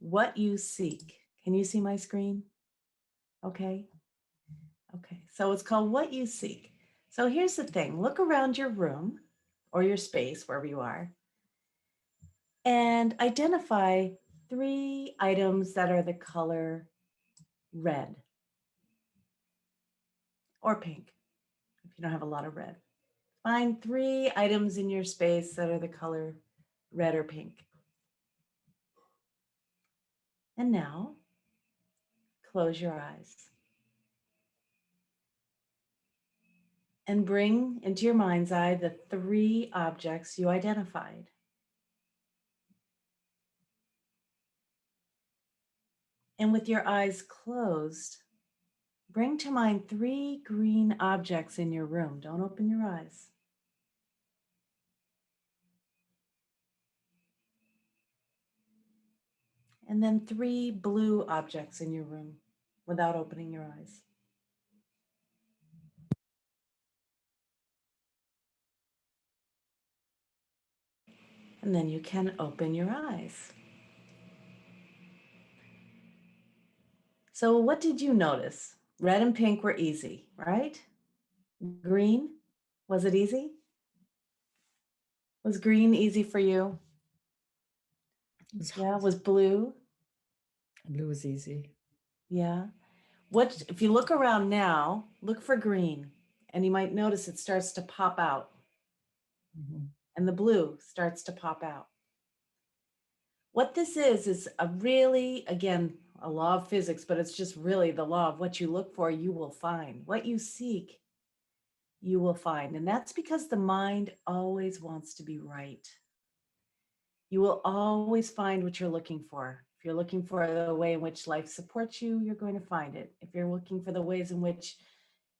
What You Seek. Can you see my screen? Okay. Okay, so it's called What You Seek. So here's the thing. Look around your room or your space, wherever you are, and identify 3 items that are the color red or pink, if you don't have a lot of red. Find 3 items in your space that are the color red or pink. And now, close your eyes. And bring into your mind's eye the 3 objects you identified. And with your eyes closed, bring to mind 3 green objects in your room. Don't open your eyes. And then 3 blue objects in your room without opening your eyes. And then you can open your eyes. So what did you notice? Red and pink were easy, right? Green, was it easy? Was green easy for you? Yeah, was blue? Blue was easy. Yeah. What if you look around now, look for green, and you might notice it starts to pop out. Mhm. And the blue starts to pop out. What this is a really, again, a law of physics, but it's just really the law of what you look for, you will find. What you seek, you will find. And that's because the mind always wants to be right. You will always find what you're looking for. If you're looking for the way in which life supports you, you're going to find it. If you're looking for the ways in which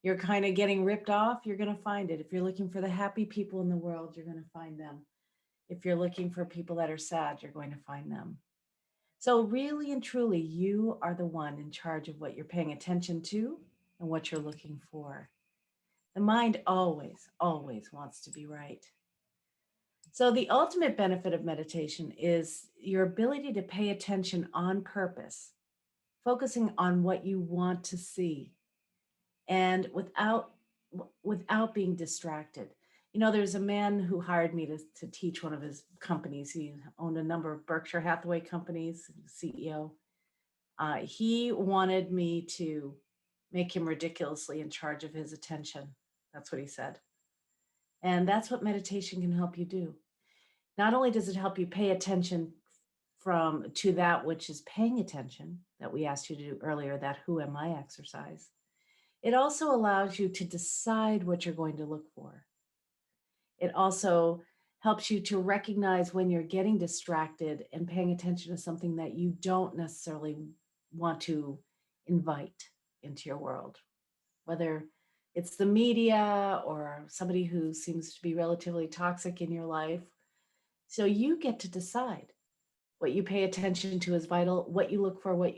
you're kind of getting ripped off, you're going to find it. If you're looking for the happy people in the world, you're going to find them. If you're looking for people that are sad, you're going to find them. So really and truly, you are the one in charge of what you're paying attention to and what you're looking for. The mind always, always wants to be right. So the ultimate benefit of meditation is your ability to pay attention on purpose, focusing on what you want to see, and without being distracted. You know, there's a man who hired me to teach one of his companies. He owned a number of Berkshire Hathaway companies, CEO. He wanted me to make him ridiculously in charge of his attention. That's what he said. And that's what meditation can help you do. Not only does it help you pay attention to that which is paying attention, that we asked you to do earlier, that who am I exercise, it also allows you to decide what you're going to look for. It also helps you to recognize when you're getting distracted and paying attention to something that you don't necessarily want to invite into your world, whether it's the media or somebody who seems to be relatively toxic in your life. So you get to decide what you pay attention to is vital, what you look for, what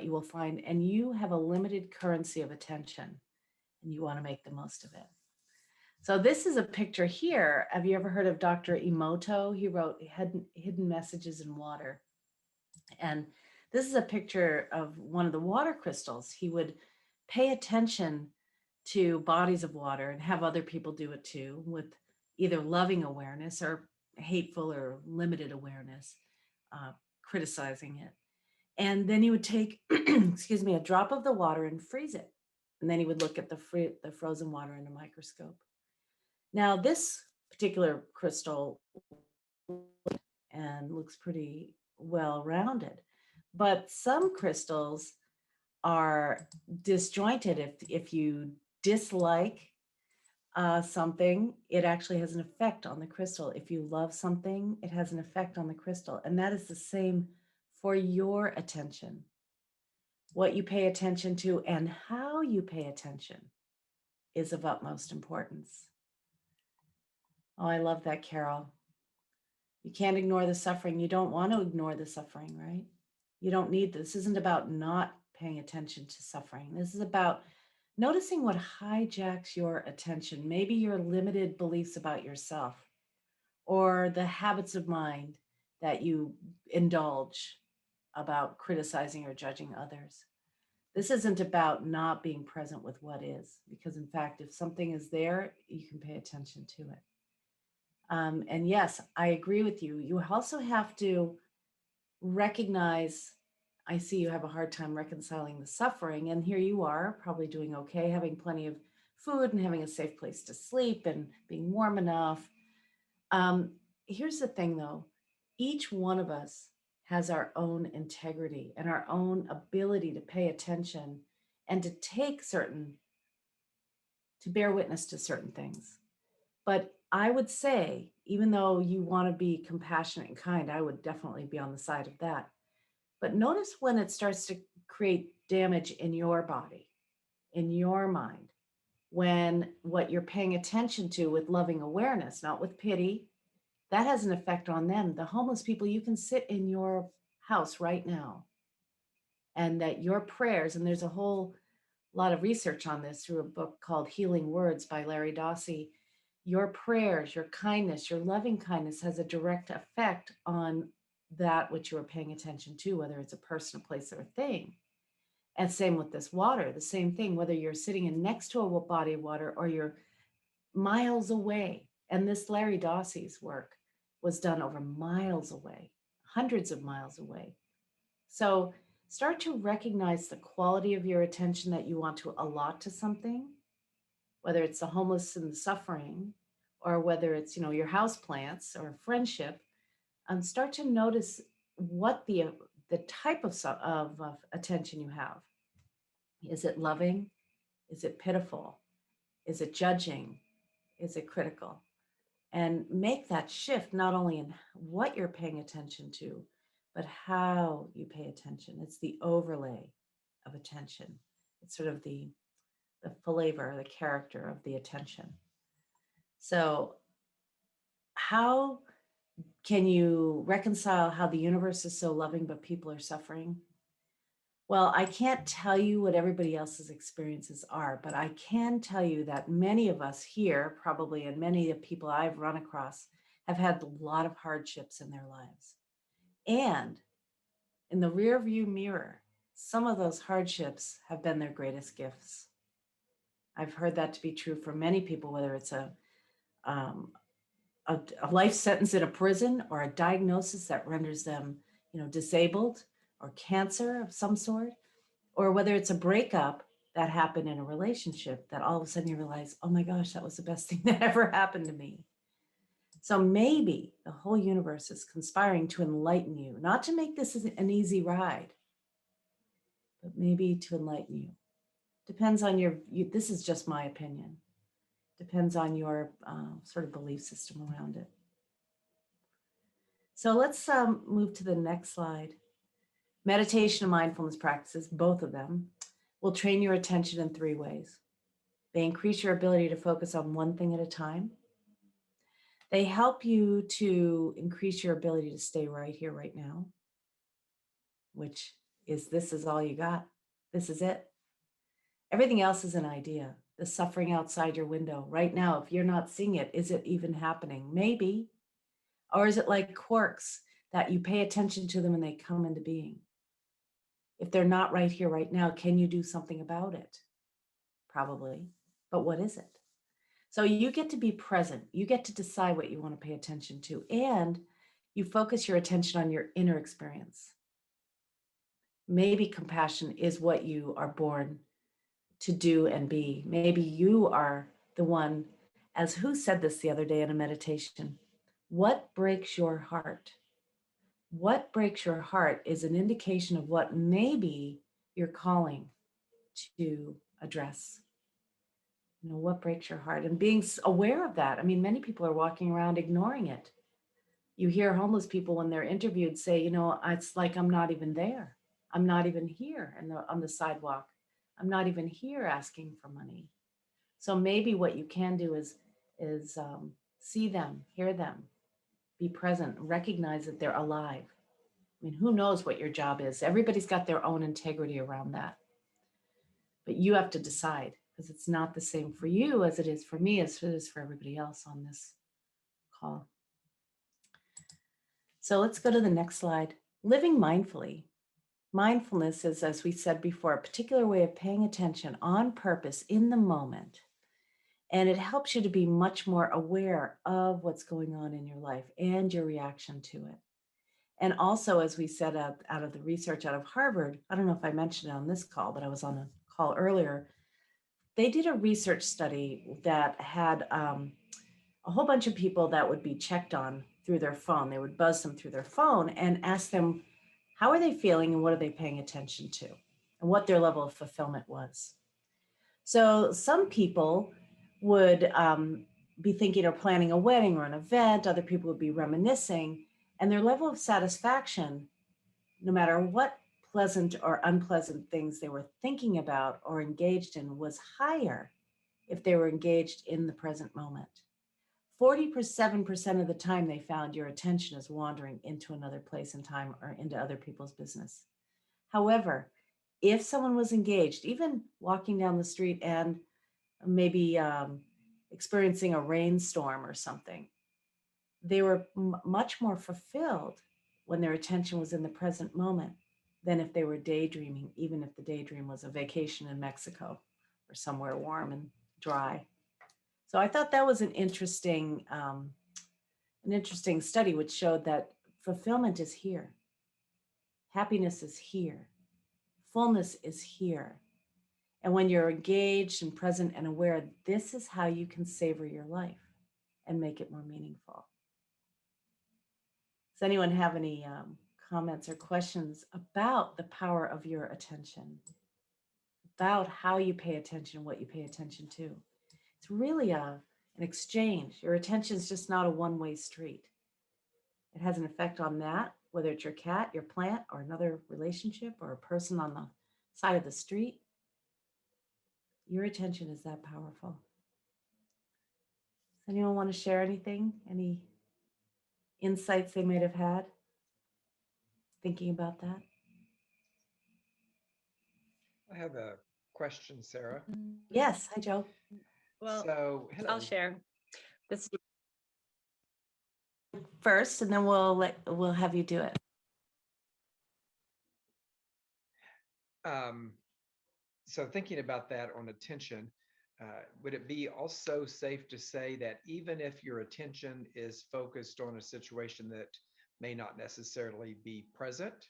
you will find, and you have a limited currency of attention. and you want to make the most of it. So this is a picture here. Have you ever heard of Dr. Emoto? He wrote Hidden Messages in Water. And this is a picture of one of the water crystals. He would pay attention to bodies of water and have other people do it too, with either loving awareness or hateful or limited awareness, criticizing it. And then he would take, excuse me, a drop of the water and freeze it. And then he would look at the frozen water in a microscope. Now, this particular crystal and looks pretty well-rounded, but some crystals are disjointed. If you dislike something, it actually has an effect on the crystal. If you love something, it has an effect on the crystal. And that is the same for your attention. What you pay attention to and how you pay attention is of utmost importance. Oh, I love that, Carol. You can't ignore the suffering. You don't want to ignore the suffering, right? You don't need this. This isn't about not paying attention to suffering. This is about noticing what hijacks your attention, maybe your limited beliefs about yourself or the habits of mind that you indulge about criticizing or judging others. This isn't about not being present with what is, because in fact, if something is there, you can pay attention to it. And yes, I agree with you. You also have to recognize, I see you have a hard time reconciling the suffering, and here you are, probably doing okay, having plenty of food and having a safe place to sleep and being warm enough. Here's the thing though, each one of us has our own integrity and our own ability to pay attention and to bear witness to certain things. But I would say, even though you want to be compassionate and kind, I would definitely be on the side of that. But notice when it starts to create damage in your body, in your mind, when what you're paying attention to with loving awareness, not with pity, that has an effect on them. The homeless people, you can sit in your house right now, and that your prayers, and there's a whole lot of research on this through a book called Healing Words by Larry Dossey. Your prayers, your kindness, your loving kindness has a direct effect on that which you are paying attention to, whether it's a person, a place, or a thing. And same with this water, the same thing, whether you're sitting in next to a body of water or you're miles away. And this Larry Dossey's work was done over miles away, hundreds of miles away. So start to recognize the quality of your attention that you want to allot to something, whether it's the homeless and the suffering, or whether it's, your house plants or friendship. Start to notice what the type of attention you have. Is it loving? Is it pitiful? Is it judging? Is it critical? And make that shift not only in what you're paying attention to, but how you pay attention. It's the overlay of attention. It's sort of the flavor, the character of the attention. So how can you reconcile how the universe is so loving, but people are suffering? Well, I can't tell you what everybody else's experiences are, but I can tell you that many of us here, probably, and many of the people I've run across, have had a lot of hardships in their lives. And in the rearview mirror, some of those hardships have been their greatest gifts. I've heard that to be true for many people, whether it's a life sentence in a prison or a diagnosis that renders them, disabled, or cancer of some sort, or whether it's a breakup that happened in a relationship that all of a sudden you realize, oh my gosh, that was the best thing that ever happened to me. So maybe the whole universe is conspiring to enlighten you, not to make this an easy ride, but maybe to enlighten you. Depends on this is just my opinion. Depends on your sort of belief system around it. So let's move to the next slide. Meditation and mindfulness practices, both of them, will train your attention in 3 ways. They increase your ability to focus on one thing at a time. They help you to increase your ability to stay right here, right now, which is, this is all you got. This is it. Everything else is an idea. the suffering outside your window right now. If you're not seeing it, is it even happening? Maybe. Or is it like quarks that you pay attention to them and they come into being? If they're not right here, right now, can you do something about it? Probably. But what is it? So you get to be present. You get to decide what you want to pay attention to. And you focus your attention on your inner experience. Maybe compassion is what you are born to do and be. Maybe you are the one, as who said this the other day in a meditation? What breaks your heart? What breaks your heart is an indication of what maybe you're calling to address. You know, what breaks your heart? And being aware of that. I mean, many people are walking around ignoring it. You hear homeless people when they're interviewed say, you know, it's like I'm not even there. I'm not even here on the sidewalk. I'm not even here asking for money. So maybe what you can do is see them, hear them, be present, recognize that they're alive. I mean, who knows what your job is? Everybody's got their own integrity around that. But you have to decide, because it's not the same for you as it is for me, as it is for everybody else on this call. So let's go to the next slide. Living mindfully. Mindfulness is, as we said before, a particular way of paying attention on purpose in the moment. And it helps you to be much more aware of what's going on in your life and your reaction to it. And also, as we said out of the research out of Harvard, I don't know if I mentioned it on this call, but I was on a call earlier. They did a research study that had a whole bunch of people that would be checked on through their phone. They would buzz them through their phone and ask them, how are they feeling and what are they paying attention to, and what their level of fulfillment was. So some people would be thinking or planning a wedding or an event. Other people would be reminiscing, and their level of satisfaction, no matter what pleasant or unpleasant things they were thinking about or engaged in, was higher if they were engaged in the present moment. 47% of the time they found your attention is wandering into another place and time or into other people's business. However, if someone was engaged, even walking down the street and maybe experiencing a rainstorm or something, they were much more fulfilled when their attention was in the present moment than if they were daydreaming, even if the daydream was a vacation in Mexico or somewhere warm and dry. So I thought that was an interesting study, which showed that fulfillment is here. Happiness is here. Fullness is here. And when you're engaged and present and aware, this is how you can savor your life and make it more meaningful. Does anyone have any comments or questions about the power of your attention, about how you pay attention, what you pay attention to? It's really an exchange. Your attention is just not a one-way street. It has an effect on that, whether it's your cat, your plant, or another relationship, or a person on the side of the street. Your attention is that powerful. Does anyone want to share anything? Any insights they might have had thinking about that? I have a question, Sarah. Yes. Hi, Joe. Well, So, hello. I'll share. This First, and then we'll have you do it. So thinking about that on attention, would it be also safe to say that even if your attention is focused on a situation that may not necessarily be present,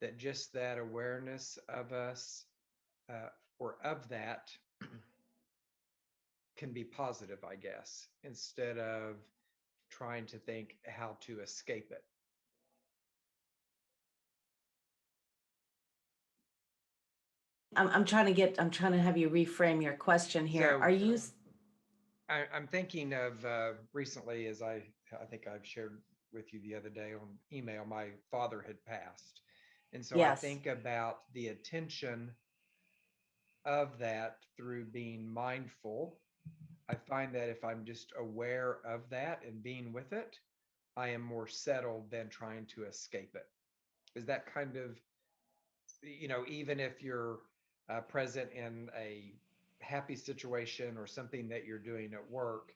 that just that awareness of us or of that can be positive, I guess, instead of trying to think how to escape it? I'm trying to have you reframe your question here. So, Are you? I'm thinking of recently, as I think I've shared with you the other day on email, my father had passed. And so I Yes. think about the attention of that through being mindful. I find that if I'm just aware of that and being with it, I am more settled than trying to escape it. Is that kind of, even if you're present in a happy situation or something that you're doing at work,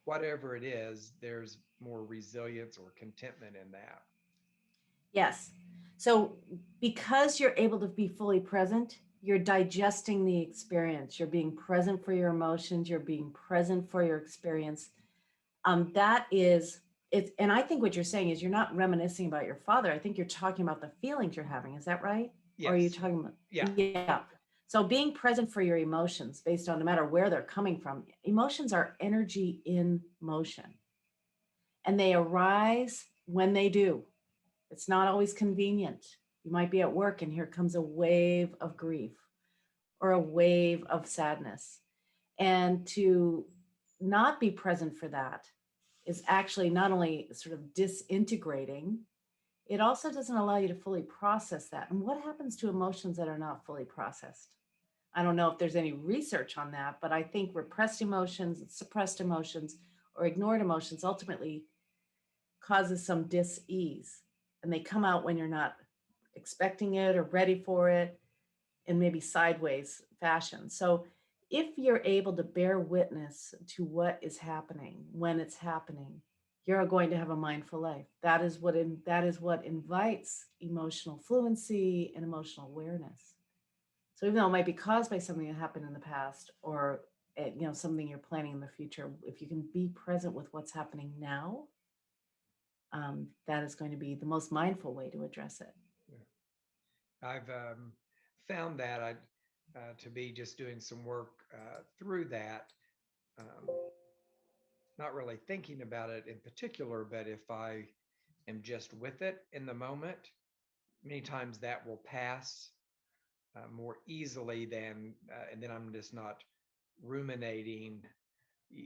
whatever it is, there's more resilience or contentment in that. Yes. So because you're able to be fully present, you're digesting the experience. You're being present for your emotions. You're being present for your experience. That is it. And I think what you're saying is you're not reminiscing about your father. I think you're talking about the feelings you're having. Is that right? Yes. Or are you talking about? Yeah. Yeah. So being present for your emotions based on no matter where they're coming from, emotions are energy in motion. And they arise when they do. It's not always convenient. You might be at work and here comes a wave of grief or a wave of sadness. And to not be present for that is actually not only sort of disintegrating, it also doesn't allow you to fully process that. And what happens to emotions that are not fully processed? I don't know if there's any research on that, but I think repressed emotions, suppressed emotions, or ignored emotions ultimately causes some dis-ease. And they come out when you're not expecting it or ready for it in maybe sideways fashion. So if you're able to bear witness to what is happening when it's happening, you're going to have a mindful life. That is what invites emotional fluency and emotional awareness. So even though it might be caused by something that happened in the past or something you're planning in the future, if you can be present with what's happening now, that is going to be the most mindful way to address it. Yeah. I've found that to be just doing some work through that, not really thinking about it in particular, but if I am just with it in the moment, many times that will pass more easily than, and then I'm just not ruminating,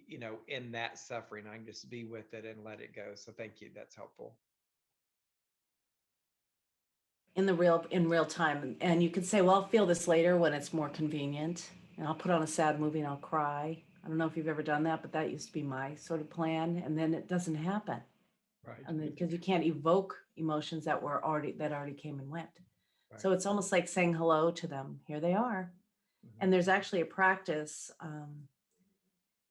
in that suffering. I can just be with it and let it go. So thank you. That's helpful. In real time. And you could say, well, I'll feel this later when it's more convenient. And I'll put on a sad movie and I'll cry. I don't know if you've ever done that, but that used to be my sort of plan. And then it doesn't happen. Right. And because you can't evoke emotions that already came and went. Right. So it's almost like saying hello to them. Here they are. Mm-hmm. And there's actually a practice.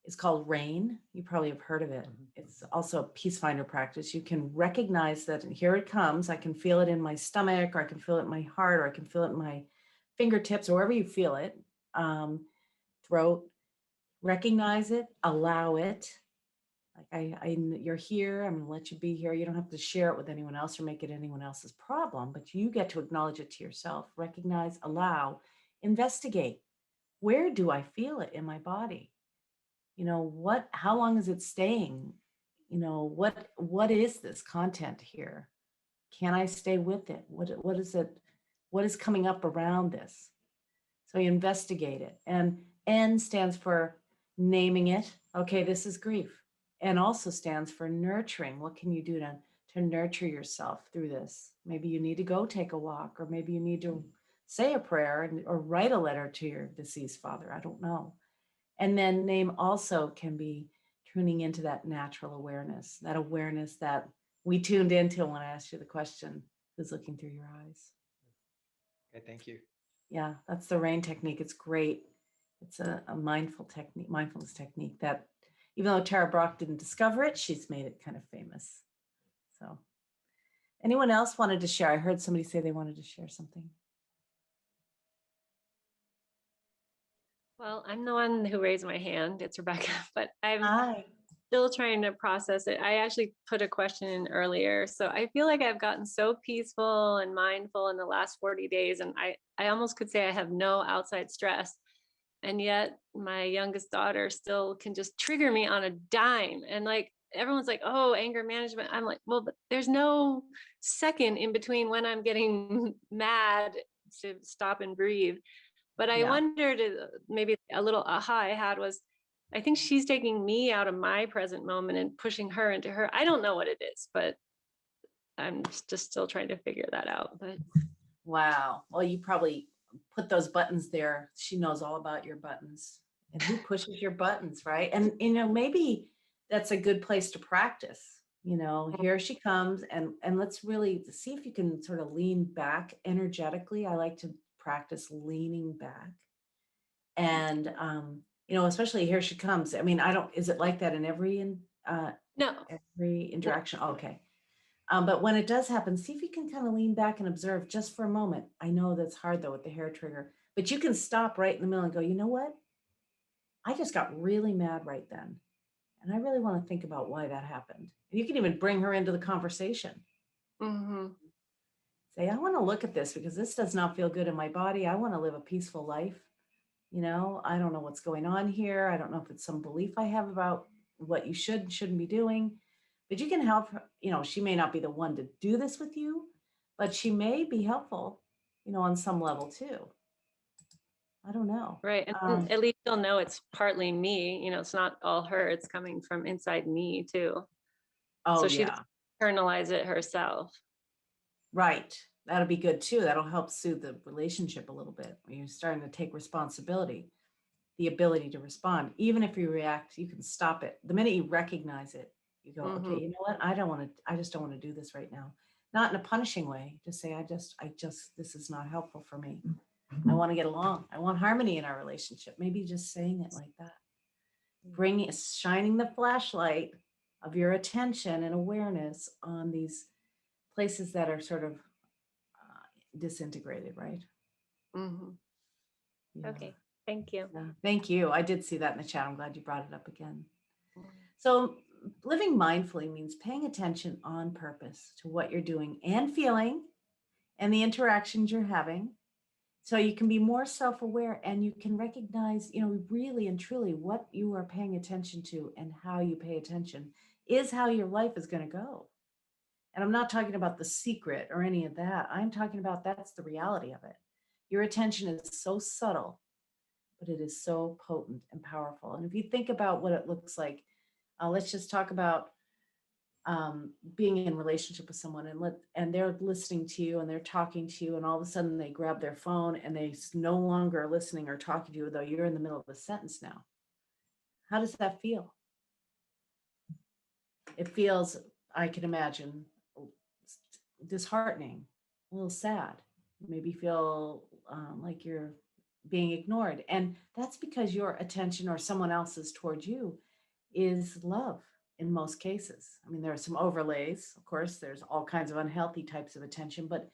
It's called RAIN. You probably have heard of it. Mm-hmm. It's also a peace finder practice. You can recognize that here it comes. I can feel it in my stomach, or I can feel it in my heart, or I can feel it in my fingertips, or wherever you feel it, throat. Recognize it, allow it. Like you're here. I'm going to let you be here. You don't have to share it with anyone else or make it anyone else's problem, but you get to acknowledge it to yourself. Recognize, allow, investigate. Where do I feel it in my body? How long is it staying? What is this content here? Can I stay with it? What is it? What is coming up around this? So you investigate it. And N stands for naming it. Okay, this is grief. And also stands for nurturing. What can you do to nurture yourself through this? Maybe you need to go take a walk, or maybe you need to say a prayer or write a letter to your deceased father. I don't know. And then name also can be tuning into that natural awareness, that awareness that we tuned into when I asked you the question, who's looking through your eyes? Okay, thank you. Yeah, that's the RAIN technique. It's great. It's a mindfulness technique that even though Tara Brach didn't discover it, she's made it kind of famous. So anyone else wanted to share? I heard somebody say they wanted to share something. Well, I'm the one who raised my hand. It's Rebecca, but I'm Hi. still trying to process it. I actually put a question in earlier. So I feel like I've gotten so peaceful and mindful in the last 40 days. And I almost could say I have no outside stress. And yet my youngest daughter still can just trigger me on a dime. And like, everyone's like, oh, anger management. I'm like, well, but there's no second in between when I'm getting mad to stop and breathe. But I wondered, maybe a little aha I had was, I think she's taking me out of my present moment and pushing her into her. I don't know what it is, but I'm just still trying to figure that out. But wow. Well, you probably put those buttons there. She knows all about your buttons and who pushes your buttons, right? And maybe that's a good place to practice. Here she comes, and let's really see if you can sort of lean back energetically. I like to practice leaning back And, especially here she comes. I mean, is it like that in every No. every interaction? Oh, okay. But when it does happen, see if you can kind of lean back and observe just for a moment. I know that's hard though with the hair trigger, but you can stop right in the middle and go, you know what? I just got really mad right then. And I really want to think about why that happened. And you can even bring her into the conversation. Mm-hmm. Say, I want to look at this because this does not feel good in my body. I want to live a peaceful life. I don't know what's going on here. I don't know if it's some belief I have about what you shouldn't be doing. But you can help her. She may not be the one to do this with you, but she may be helpful, on some level too. I don't know. Right. And at least she'll know it's partly me. It's not all her. It's coming from inside me too. Oh, so she yeah. doesn't internalize it herself. Right. That'll be good too. That'll help soothe the relationship a little bit. When you're starting to take responsibility, the ability to respond. Even if you react, you can stop it. The minute you recognize it, you go, okay, you know what? I just don't want to do this right now. Not in a punishing way. Just say, this is not helpful for me. I want to get along. I want harmony in our relationship. Maybe just saying it like that. Shining the flashlight of your attention and awareness on these places that are sort of disintegrated, right? Mm-hmm. Yeah. Okay. Thank you. Yeah. Thank you. I did see that in the chat. I'm glad you brought it up again. So living mindfully means paying attention on purpose to what you're doing and feeling and the interactions you're having. So you can be more self-aware and you can recognize, really and truly what you are paying attention to and how you pay attention is how your life is going to go. And I'm not talking about the secret or any of that. I'm talking about that's the reality of it. Your attention is so subtle, but it is so potent and powerful. And if you think about what it looks like, let's just talk about being in relationship with someone and they're listening to you and they're talking to you and all of a sudden they grab their phone and they no longer are listening or talking to you, though you're in the middle of a sentence now. How does that feel? It feels, I can imagine, disheartening, a little sad, maybe feel like you're being ignored. And that's because your attention or someone else's towards you is love in most cases. I mean, there are some overlays, of course, there's all kinds of unhealthy types of attention, but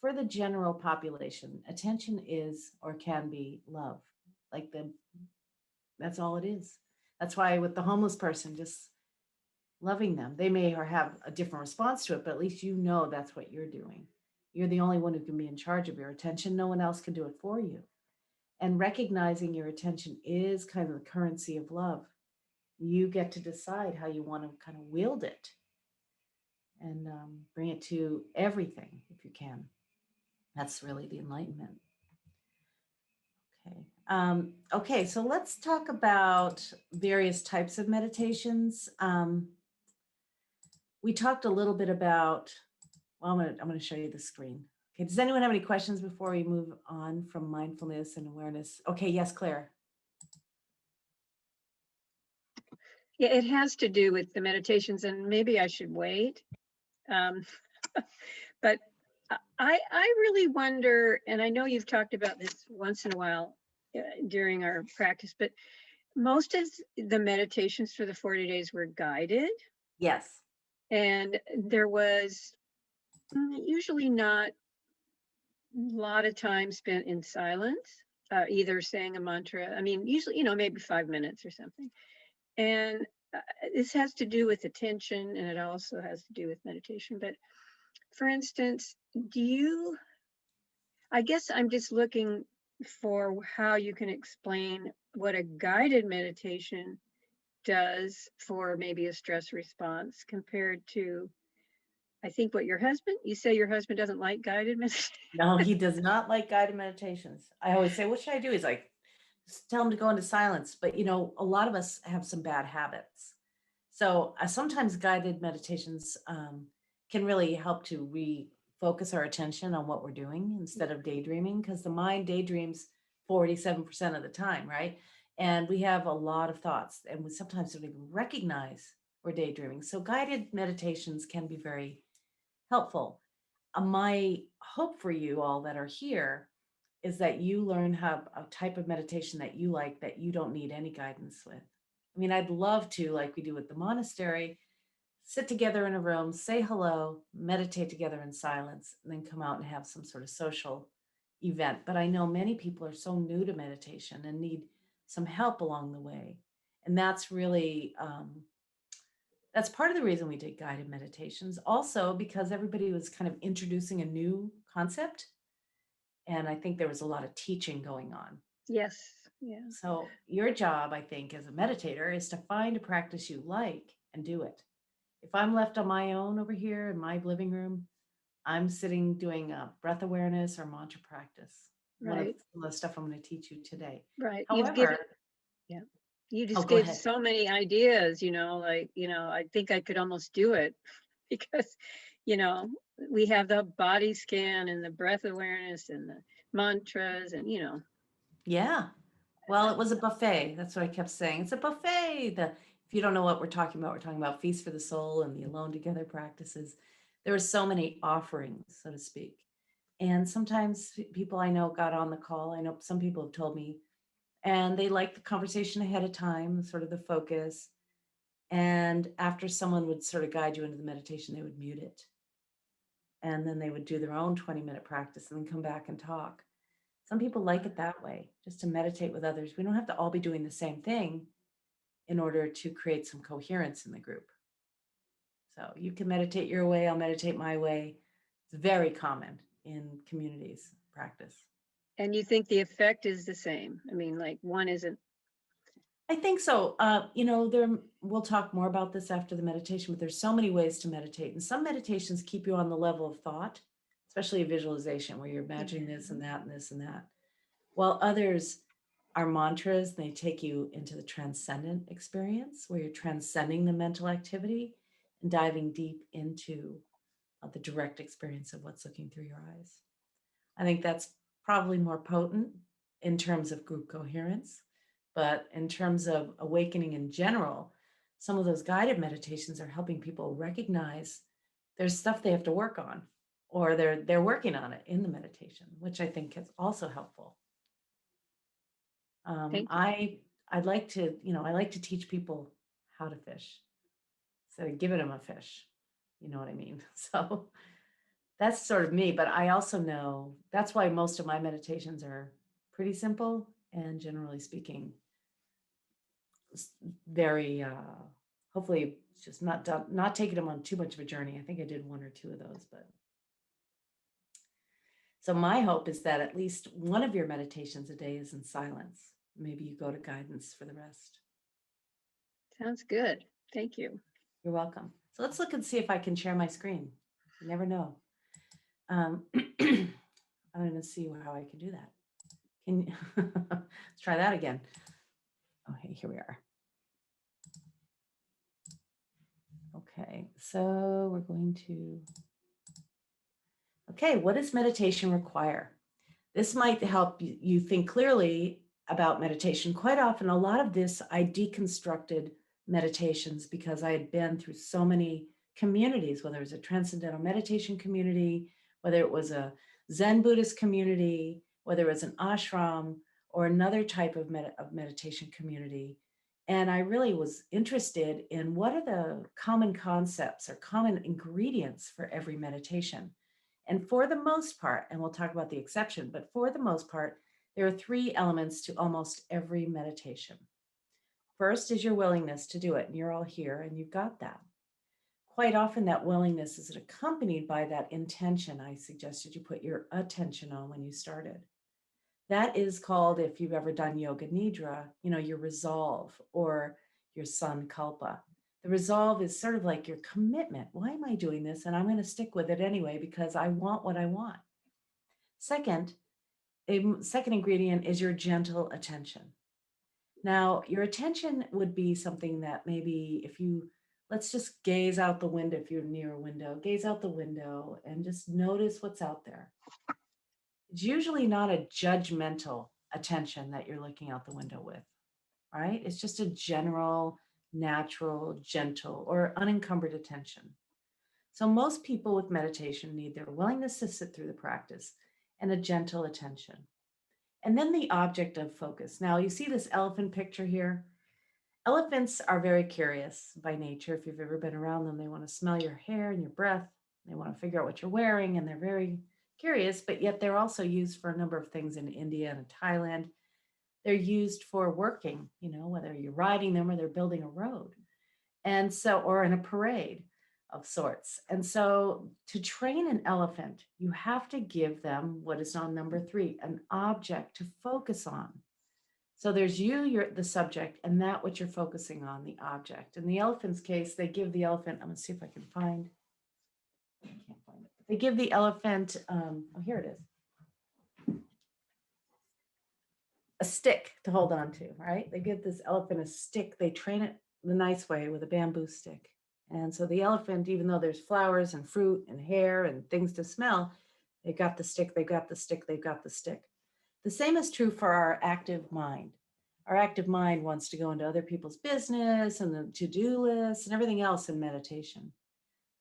for the general population, attention is or can be love. That's all it is. That's why with the homeless person, just loving them, they may or have a different response to it, but at least that's what you're doing. You're the only one who can be in charge of your attention. No one else can do it for you. And recognizing your attention is kind of the currency of love. You get to decide how you want to kind of wield it and bring it to everything if you can. That's really the enlightenment. Okay. Okay, so let's talk about various types of meditations. We talked a little bit about, well, I'm going to show you the screen. Okay, does anyone have any questions before we move on from mindfulness and awareness? Okay, yes, Claire. Yeah, it has to do with the meditations, and maybe I should wait. But I really wonder, and I know you've talked about this once in a while during our practice, but most of the meditations for the 40 days were guided. Yes. And there was usually not a lot of time spent in silence, either saying a mantra. I mean, usually, maybe 5 minutes or something. And this has to do with attention, and it also has to do with meditation. But for instance, I guess I'm just looking for how you can explain what a guided meditation does for maybe a stress response compared to, I think you say your husband doesn't like guided meditation. No, he does not like guided meditations. I always say, what should I do? He's like, just tell him to go into silence. But, a lot of us have some bad habits. So sometimes guided meditations can really help to refocus our attention on what we're doing instead of daydreaming, because the mind daydreams 47% of the time, right? And we have a lot of thoughts and we sometimes don't even recognize we're daydreaming. So guided meditations can be very helpful. My hope for you all that are here is that you learn how a type of meditation that you like, that you don't need any guidance with. I mean, I'd love to, like we do with the monastery, sit together in a room, say hello, meditate together in silence, and then come out and have some sort of social event. But I know many people are so new to meditation and need some help along the way. And that's really, that's part of the reason we did guided meditations. Also, because everybody was kind of introducing a new concept. And I think there was a lot of teaching going on. Yes. Yeah. So your job, I think, as a meditator is to find a practice you like and do it. If I'm left on my own over here in my living room, I'm sitting doing a breath awareness or mantra practice. One of Right. the stuff I'm going to teach you today. Right. However, You've given, yeah. You just go gave ahead. so many ideas, like, I think I could almost do it because, we have the body scan and the breath awareness and the mantras and, Yeah. Well, it was a buffet. That's what I kept saying. It's a buffet. If you don't know what we're talking about Feast for the Soul and the Alone Together practices. There were so many offerings, so to speak. And sometimes people I know got on the call. I know some people have told me, and they liked the conversation ahead of time, sort of the focus. And after someone would sort of guide you into the meditation, they would mute it. And then they would do their own 20-minute practice and then come back and talk. Some people like it that way, just to meditate with others. We don't have to all be doing the same thing in order to create some coherence in the group. So you can meditate your way, I'll meditate my way. It's very common in communities practice. and you think the effect is the same. I mean, like one isn't. I think so. We'll talk more about this after the meditation, but there's so many ways to meditate. And some meditations keep you on the level of thought, especially a visualization where you're imagining this and that and this and that. While others are mantras, they take you into the transcendent experience where you're transcending the mental activity and diving deep into the direct experience of what's looking through your eyes. I think that's probably more potent in terms of group coherence, but in terms of awakening in general, some of those guided meditations are helping people recognize there's stuff they have to work on, or they're working on it in the meditation, which I think is also helpful. I like to teach people how to fish instead of giving them a fish. You know what I mean? So that's sort of me, but I also know that's why most of my meditations are pretty simple and generally speaking, very, hopefully it's just not taking them on too much of a journey. I think I did one or two of those, but. So my hope is that at least one of your meditations a day is in silence. Maybe you go to guidance for the rest. Sounds good. Thank you. You're welcome. So let's look and see if I can share my screen. You never know. I'm going to see how I can do that. Let's try that again. Okay, here we are. Okay, so we're going to. Okay, what does meditation require? This might help you think clearly about meditation. Quite often, a lot of this I deconstructed meditations because I had been through so many communities, whether it was a transcendental meditation community, whether it was a Zen Buddhist community, whether it was an ashram or another type of meditation community. And I really was interested in what are the common concepts or common ingredients for every meditation. And for the most part, and we'll talk about the exception, but for the most part, there are three elements to almost every meditation. First is your willingness to do it, and you're all here and you've got that. Quite often that willingness is accompanied by that intention I suggested you put your attention on when you started. That is called, if you've ever done yoga nidra, your resolve or your sankalpa. The resolve is sort of like your commitment. Why am I doing this? And I'm going to stick with it anyway because I want what I want. Second, a second ingredient is your gentle attention. Now, your attention would be something that maybe let's just gaze out the window. If you're near a window, gaze out the window and just notice what's out there. It's usually not a judgmental attention that you're looking out the window with, right? It's just a general, natural, gentle, or unencumbered attention. So most people with meditation need their willingness to sit through the practice and a gentle attention. and then the object of focus. Now you see this elephant picture here. Elephants are very curious by nature. If you've ever been around them, they want to smell your hair and your breath. They want to figure out what you're wearing, and they're very curious, but yet they're also used for a number of things in India and Thailand. They're used for working, whether you're riding them or they're building a road. And so, or in a parade of sorts. And so to train an elephant, you have to give them what is on number 3, an object to focus on. So there's you're the subject, and that what you're focusing on, the object. In the elephant's case, they give the elephant, I'm gonna see if I can find, I can't find it. They give the elephant, oh, here it is. A stick to hold on to, right? They give this elephant a stick. They train it the nice way with a bamboo stick. And so the elephant, even though there's flowers and fruit and hair and things to smell, they got the stick, they got the stick, they've got the stick. The same is true for our active mind. Our active mind wants to go into other people's business and the to-do list and everything else in meditation.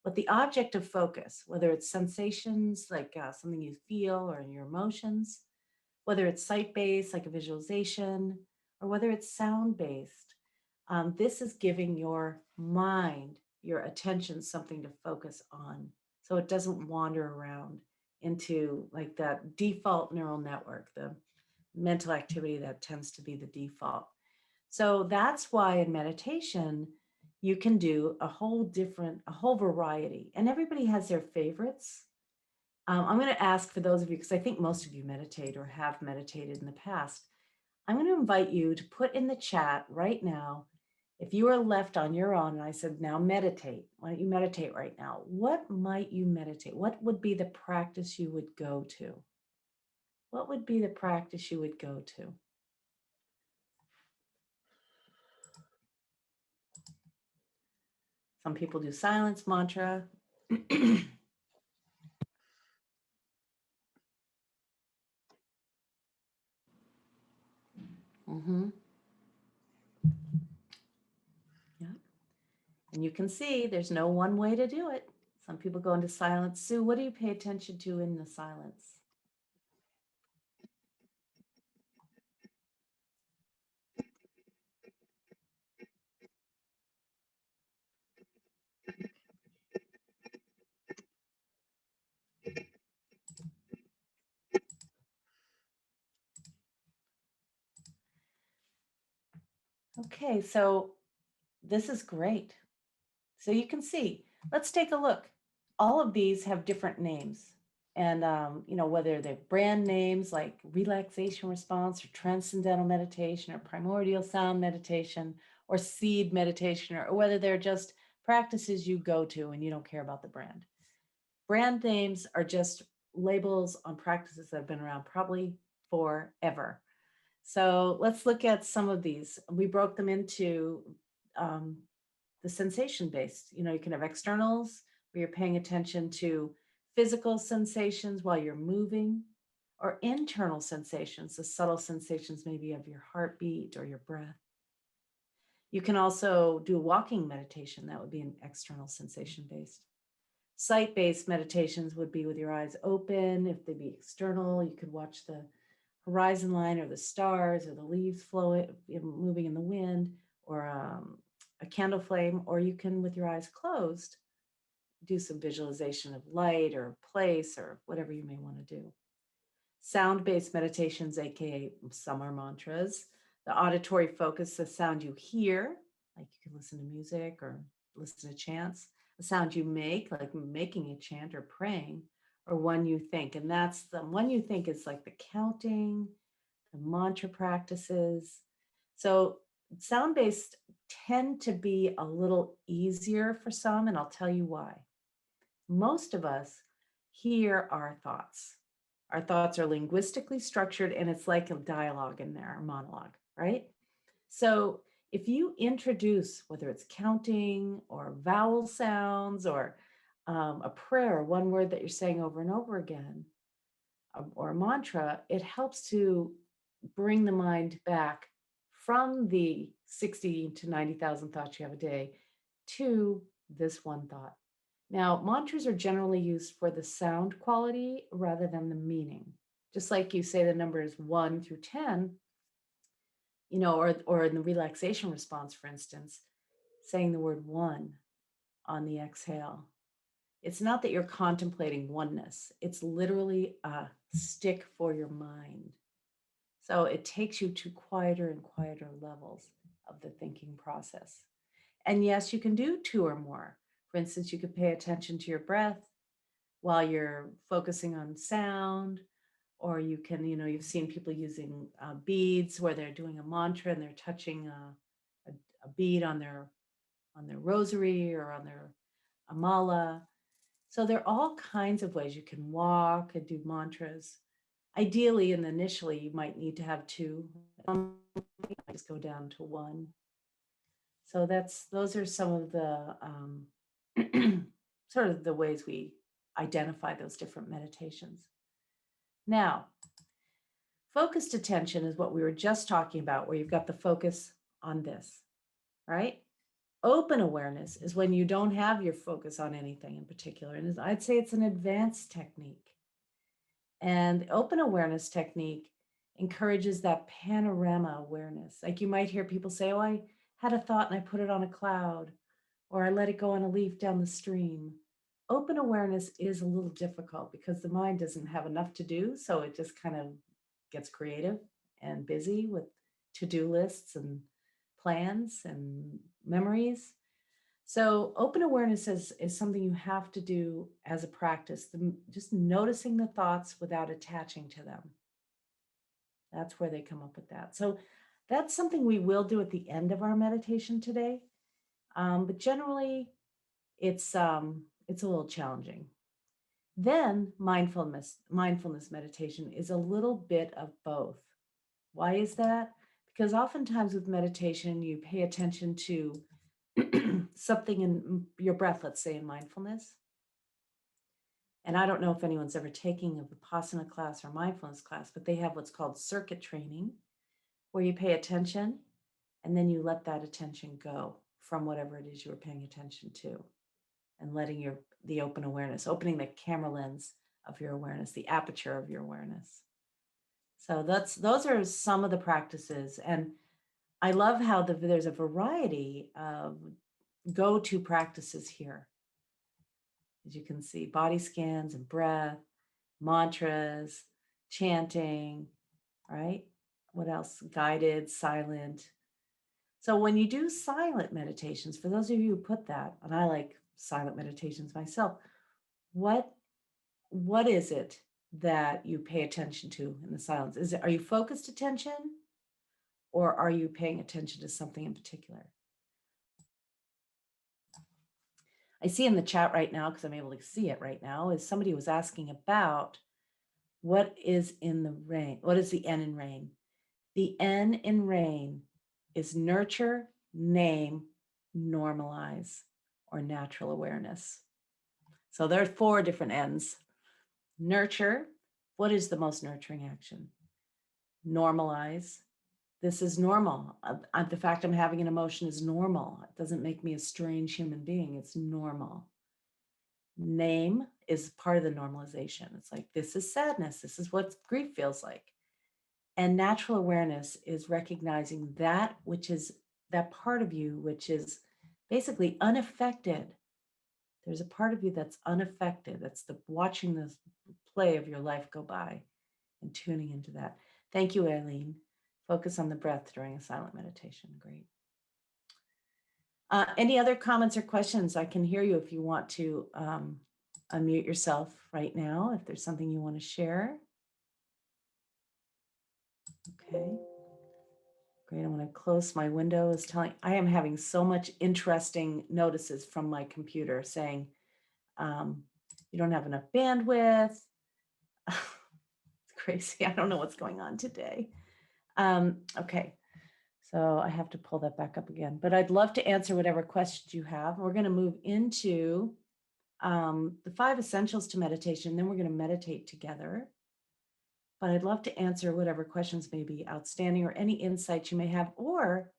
But the object of focus, whether it's sensations like something you feel or in your emotions, whether it's sight-based like a visualization, or whether it's sound-based, this is giving your mind, your attention, something to focus on so it doesn't wander around into like that default neural network, the mental activity that tends to be the default. So that's why in meditation, you can do a whole variety, and everybody has their favorites. I'm going to ask for those of you, because I think most of you meditate or have meditated in the past, I'm going to invite you to put in the chat right now, if you are left on your own, and I said, now meditate, why don't you meditate right now? What might you meditate? What would be the practice you would go to? What would be the practice you would go to? Some people do silence, mantra. Mm-hmm. Yeah. And you can see there's no one way to do it. Some people go into silence. Sue, what do you pay attention to in the silence? Okay, so this is great. So you can see, let's take a look. All of these have different names. And, whether they're brand names like relaxation response or transcendental meditation or primordial sound meditation or seed meditation, or whether they're just practices you go to and you don't care about the brand. Brand names are just labels on practices that have been around probably forever. So let's look at some of these. We broke them into the sensation based. You can have externals where you're paying attention to physical sensations while you're moving, or internal sensations, the subtle sensations maybe of your heartbeat or your breath. You can also do walking meditation. That would be an external sensation based. Sight-based meditations would be with your eyes open. If they be external, you could watch the horizon line or the stars or the leaves flowing, moving in the wind, or a candle flame, or you can, with your eyes closed, do some visualization of light or place or whatever you may want to do. Sound-based meditations, aka some are mantras. The auditory focus, the sound you hear, like you can listen to music or listen to chants. The sound you make, like making a chant or praying, or one you think. And that's the one you think is like the counting, the mantra practices. So sound-based tend to be a little easier for some, and I'll tell you why. Most of us hear our thoughts. Our thoughts are linguistically structured, and it's like a dialogue in there, a monologue, right? So if you introduce, whether it's counting or vowel sounds or a prayer, one word that you're saying over and over again, or a mantra, it helps to bring the mind back from the 60 to 90,000 thoughts you have a day to this one thought. Now, mantras are generally used for the sound quality rather than the meaning, Just like you say the number is 1 through 10, or in the relaxation response, for instance, saying the word 1 on the exhale. It's not that you're contemplating oneness. It's literally a stick for your mind. So it takes you to quieter and quieter levels of the thinking process. And yes, you can do 2 or more. For instance, you could pay attention to your breath while you're focusing on sound, or you can, you've seen people using beads where they're doing a mantra and they're touching a bead on their rosary or on their amala. So there are all kinds of ways you can walk and do mantras. Ideally, and initially, you might need to have 2. Just go down to 1. So those are some of the sort of the ways we identify those different meditations. Now, focused attention is what we were just talking about, where you've got the focus on this, right? Open awareness is when you don't have your focus on anything in particular. And I'd say it's an advanced technique. And open awareness technique encourages that panorama awareness. Like you might hear people say, oh, I had a thought and I put it on a cloud, or I let it go on a leaf down the stream. Open awareness is a little difficult because the mind doesn't have enough to do. So it just kind of gets creative and busy with to-do lists and plans and memories. So open awareness is something you have to do as a practice, just noticing the thoughts without attaching to them. That's where they come up with that. So that's something we will do at the end of our meditation today. But generally, it's a little challenging. Then mindfulness meditation is a little bit of both. Why is that? Because oftentimes with meditation, you pay attention to something in your breath, let's say in mindfulness. And I don't know if anyone's ever taken a Vipassana class or mindfulness class, but they have what's called circuit training, where you pay attention and then you let that attention go from whatever it is you were paying attention to, and letting the open awareness, opening the camera lens of your awareness, the aperture of your awareness. So those are some of the practices. And I love how there's a variety of go-to practices here. As you can see, body scans and breath, mantras, chanting, right? What else? Guided, silent. So when you do silent meditations, for those of you who put that, and I like silent meditations myself, what is it that you pay attention to in the silence? Are you focused attention, or are you paying attention to something in particular? I see in the chat right now, because I'm able to see it right now, is somebody was asking about what is in the rain. What is the N in rain? The N in rain is nurture, name, normalize, or natural awareness. So there are 4 different N's. Nurture, what is the most nurturing action? Normalize, this is normal. The fact I'm having an emotion is normal. It doesn't make me a strange human being. It's normal. Name is part of the normalization. It's like, this is sadness. This is what grief feels like. And natural awareness is recognizing that which is that part of you, which is basically unaffected. There's a part of you that's unaffected. That's watching the play of your life go by and tuning into that. Thank you, Eileen. Focus on the breath during a silent meditation. Great. Any other comments or questions? I can hear you if you want to unmute yourself right now, if there's something you want to share. Okay. Great. I'm going to close my window. I am having so much interesting notices from my computer saying, you don't have enough bandwidth. It's crazy. I don't know what's going on today. Okay. So I have to pull that back up again, but I'd love to answer whatever questions you have. We're going to move into the 5 essentials to meditation. Then we're going to meditate together. But I'd love to answer whatever questions may be outstanding or any insights you may have. Or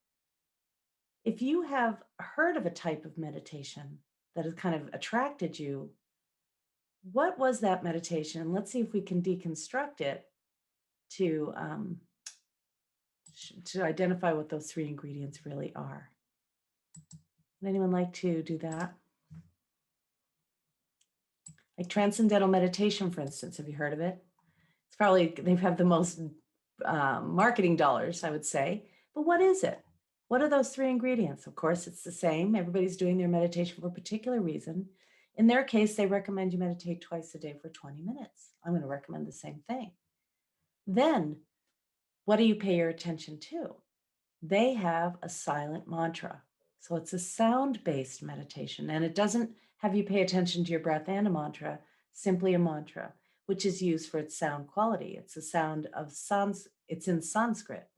if you have heard of a type of meditation that has kind of attracted you, what was that meditation? Let's see if we can deconstruct it to identify what those 3 ingredients really are. Would anyone like to do that? Like transcendental meditation, for instance, have you heard of it? It's probably, they have the most marketing dollars, I would say. But what is it? What are those 3 ingredients? Of course, it's the same. Everybody's doing their meditation for a particular reason. In their case, they recommend you meditate twice a day for 20 minutes. I'm going to recommend the same thing. Then, what do you pay your attention to? They have a silent mantra. So it's a sound-based meditation, and it doesn't have you pay attention to your breath and a mantra, simply a mantra, which is used for its sound quality. It's a sound of it's in Sanskrit,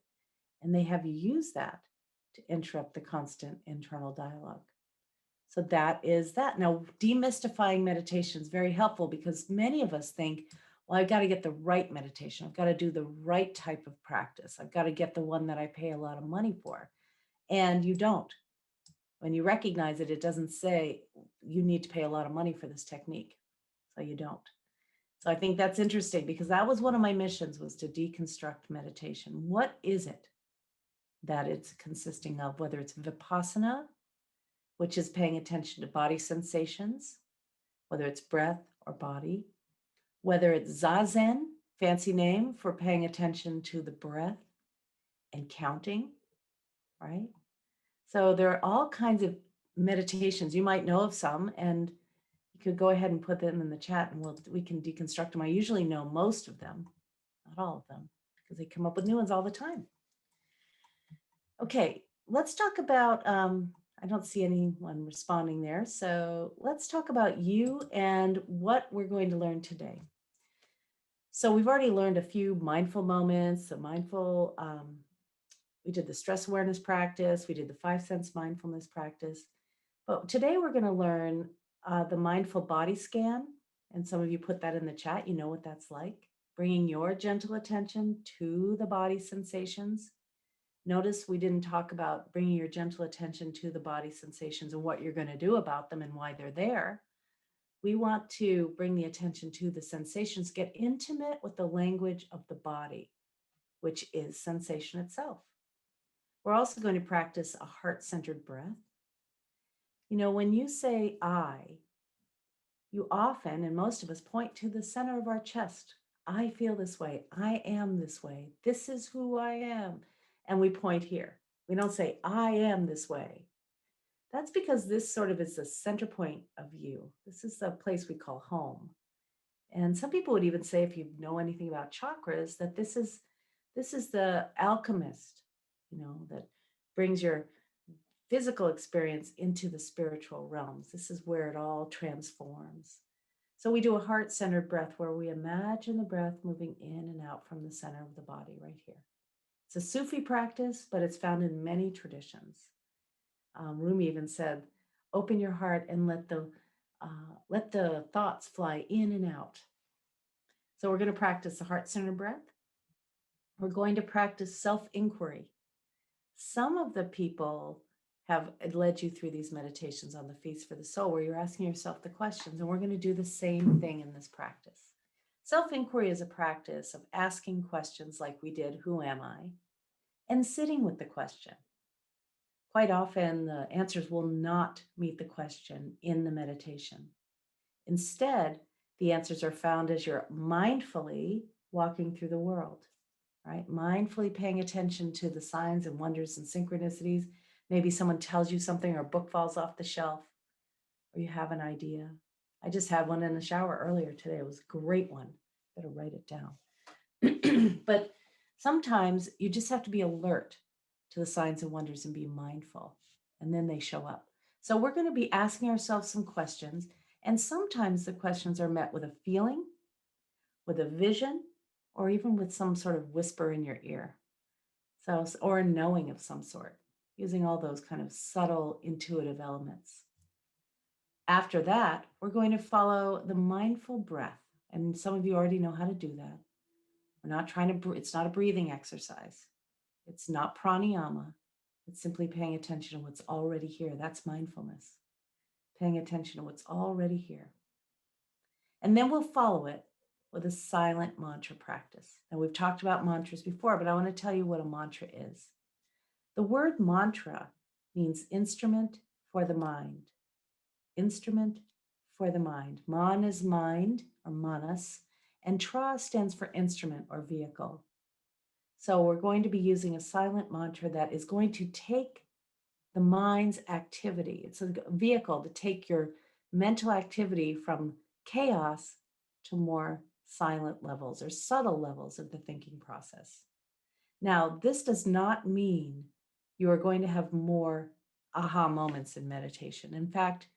and they have you use that to interrupt the constant internal dialogue. So that is that. Now, demystifying meditation is very helpful because many of us think, well, I've got to get the right meditation. I've got to do the right type of practice. I've got to get the one that I pay a lot of money for. And you don't. When you recognize it, it doesn't say you need to pay a lot of money for this technique. So you don't. So I think that's interesting because that was one of my missions, was to deconstruct meditation. What is it that it's consisting of, whether it's Vipassana, which is paying attention to body sensations, whether it's breath or body, whether it's Zazen, fancy name for paying attention to the breath and counting, right? So there are all kinds of meditations. You might know of some, and you could go ahead and put them in the chat and we can deconstruct them. I usually know most of them, not all of them, because they come up with new ones all the time. Okay, let's talk about, I don't see anyone responding there. So let's talk about you and what we're going to learn today. So we've already learned a few mindful moments, we did the stress awareness practice, we did the 5 sense mindfulness practice. But today we're going to learn the mindful body scan. And some of you put that in the chat, you know what that's like. Bringing your gentle attention to the body sensations. Notice we didn't talk about bringing your gentle attention to the body sensations and what you're going to do about them and why they're there. We want to bring the attention to the sensations, get intimate with the language of the body, which is sensation itself. We're also going to practice a heart-centered breath. You know, when you say I, you often, and most of us, point to the center of our chest. I feel this way. I am this way. This is who I am. And we point here. We don't say, I am this way. That's because this sort of is the center point of you. This is the place we call home. And some people would even say, if you know anything about chakras, that this is the alchemist, you know, that brings your physical experience into the spiritual realms. This is where it all transforms. So we do a heart-centered breath where we imagine the breath moving in and out from the center of the body right here. It's a Sufi practice, but it's found in many traditions. Rumi even said, open your heart and let the thoughts fly in and out. So we're going to practice the heart-centered breath. We're going to practice self-inquiry. Some of the people have led you through these meditations on the Feast for the Soul, where you're asking yourself the questions, and we're going to do the same thing in this practice. Self-inquiry is a practice of asking questions like we did, who am I? And sitting with the question. Quite often, the answers will not meet the question in the meditation. Instead, the answers are found as you're mindfully walking through the world, right? Mindfully paying attention to the signs and wonders and synchronicities. Maybe someone tells you something or a book falls off the shelf or you have an idea. I just had one in the shower earlier today. It was a great one. Better write it down. But sometimes you just have to be alert to the signs and wonders and be mindful, and then they show up. So we're going to be asking ourselves some questions, and sometimes the questions are met with a feeling, with a vision, or even with some sort of whisper in your ear. So, or a knowing of some sort, using all those kind of subtle intuitive elements. After that, we're going to follow the mindful breath. And some of you already know how to do that. We're not trying to, it's not a breathing exercise. It's not pranayama. It's simply paying attention to what's already here. That's mindfulness. Paying attention to what's already here. And then we'll follow it with a silent mantra practice. Now, we've talked about mantras before, but I want to tell you what a mantra is. The word mantra means instrument for the mind. Instrument for the mind. Man is mind, or manas, and tra stands for instrument or vehicle. So we're going to be using a silent mantra that is going to take the mind's activity. It's a vehicle to take your mental activity from chaos to more silent levels or subtle levels of the thinking process. Now, this does not mean you are going to have more aha moments in meditation. In fact,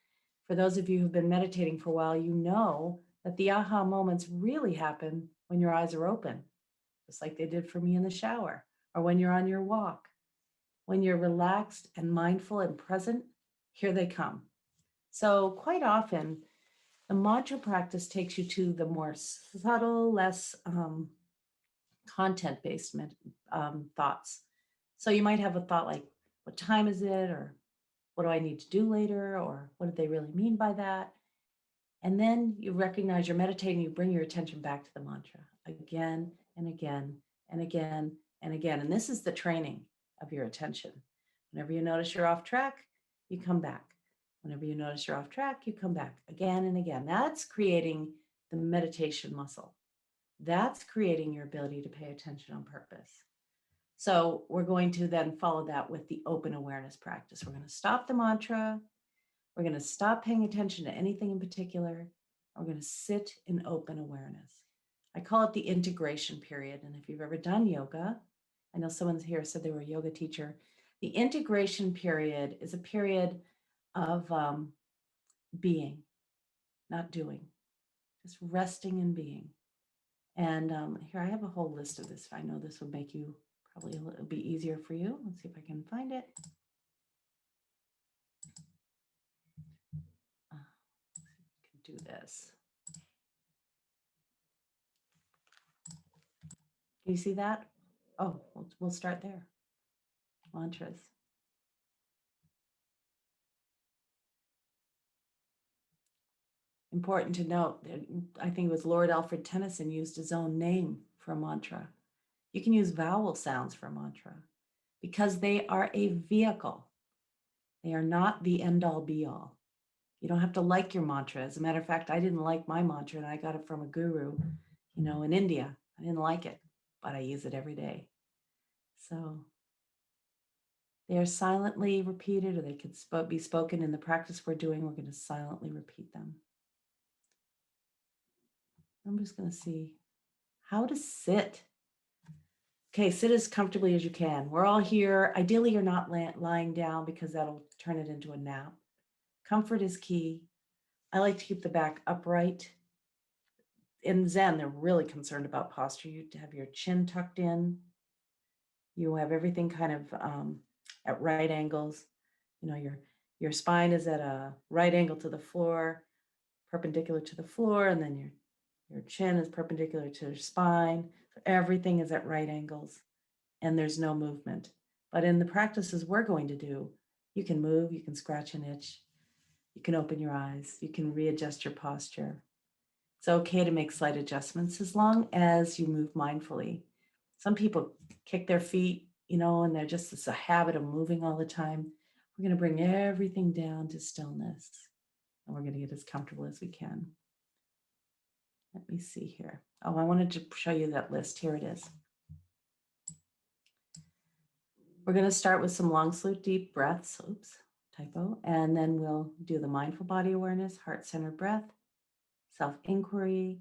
for those of you who've been meditating for a while, you know that the aha moments really happen when your eyes are open, just like they did for me in the shower, or when you're on your walk. When you're relaxed and mindful and present, here they come. So quite often, the mantra practice takes you to the more subtle, less content-based thoughts. So you might have a thought like, what time is it? Or what do I need to do later? Or what did they really mean by that? And then you recognize you're meditating, you bring your attention back to the mantra again and again and again and again. And this is the training of your attention. Whenever you notice you're off track, you come back. Whenever you notice you're off track, you come back again and again. That's creating the meditation muscle. That's creating your ability to pay attention on purpose. So we're going to then follow that with the open awareness practice. We're going to stop the mantra. We're going to stop paying attention to anything in particular. We're going to sit in open awareness. I call it the integration period. And if you've ever done yoga, I know someone here said they were a yoga teacher. The integration period is a period of being, not doing, just resting and being. And here I have a whole list of this. I know this would make you probably a little bit easier for you. Let's see if I can find it. Do this. Can you see that? Oh, we'll start there. Mantras. Important to note that I think it was Lord Alfred Tennyson used his own name for a mantra. You can use vowel sounds for a mantra because they are a vehicle. They are not the end all be all. You don't have to like your mantra. As a matter of fact, I didn't like my mantra and I got it from a guru, in India. I didn't like it, but I use it every day. So they are silently repeated, or they could be spoken in the practice we're doing. We're going to silently repeat them. I'm just going to see how to sit. Okay, sit as comfortably as you can. We're all here. Ideally, you're not lying down because that'll turn it into a nap. Comfort is key. I like to keep the back upright. In Zen, they're really concerned about posture. You have your chin tucked in. You have everything kind of at right angles. Your spine is at a right angle to the floor, perpendicular to the floor, and then your chin is perpendicular to your spine. So everything is at right angles, and there's no movement. But in the practices we're going to do, you can move, you can scratch an itch, you can open your eyes, you can readjust your posture. It's okay to make slight adjustments as long as you move mindfully. Some people kick their feet, and it's a habit of moving all the time. We're going to bring everything down to stillness, and we're going to get as comfortable as we can. Let me see here. Oh, I wanted to show you that list. Here it is. We're going to start with some long, slow, deep breaths. Oops, typo. And then we'll do the mindful body awareness, heart-centered breath, self-inquiry,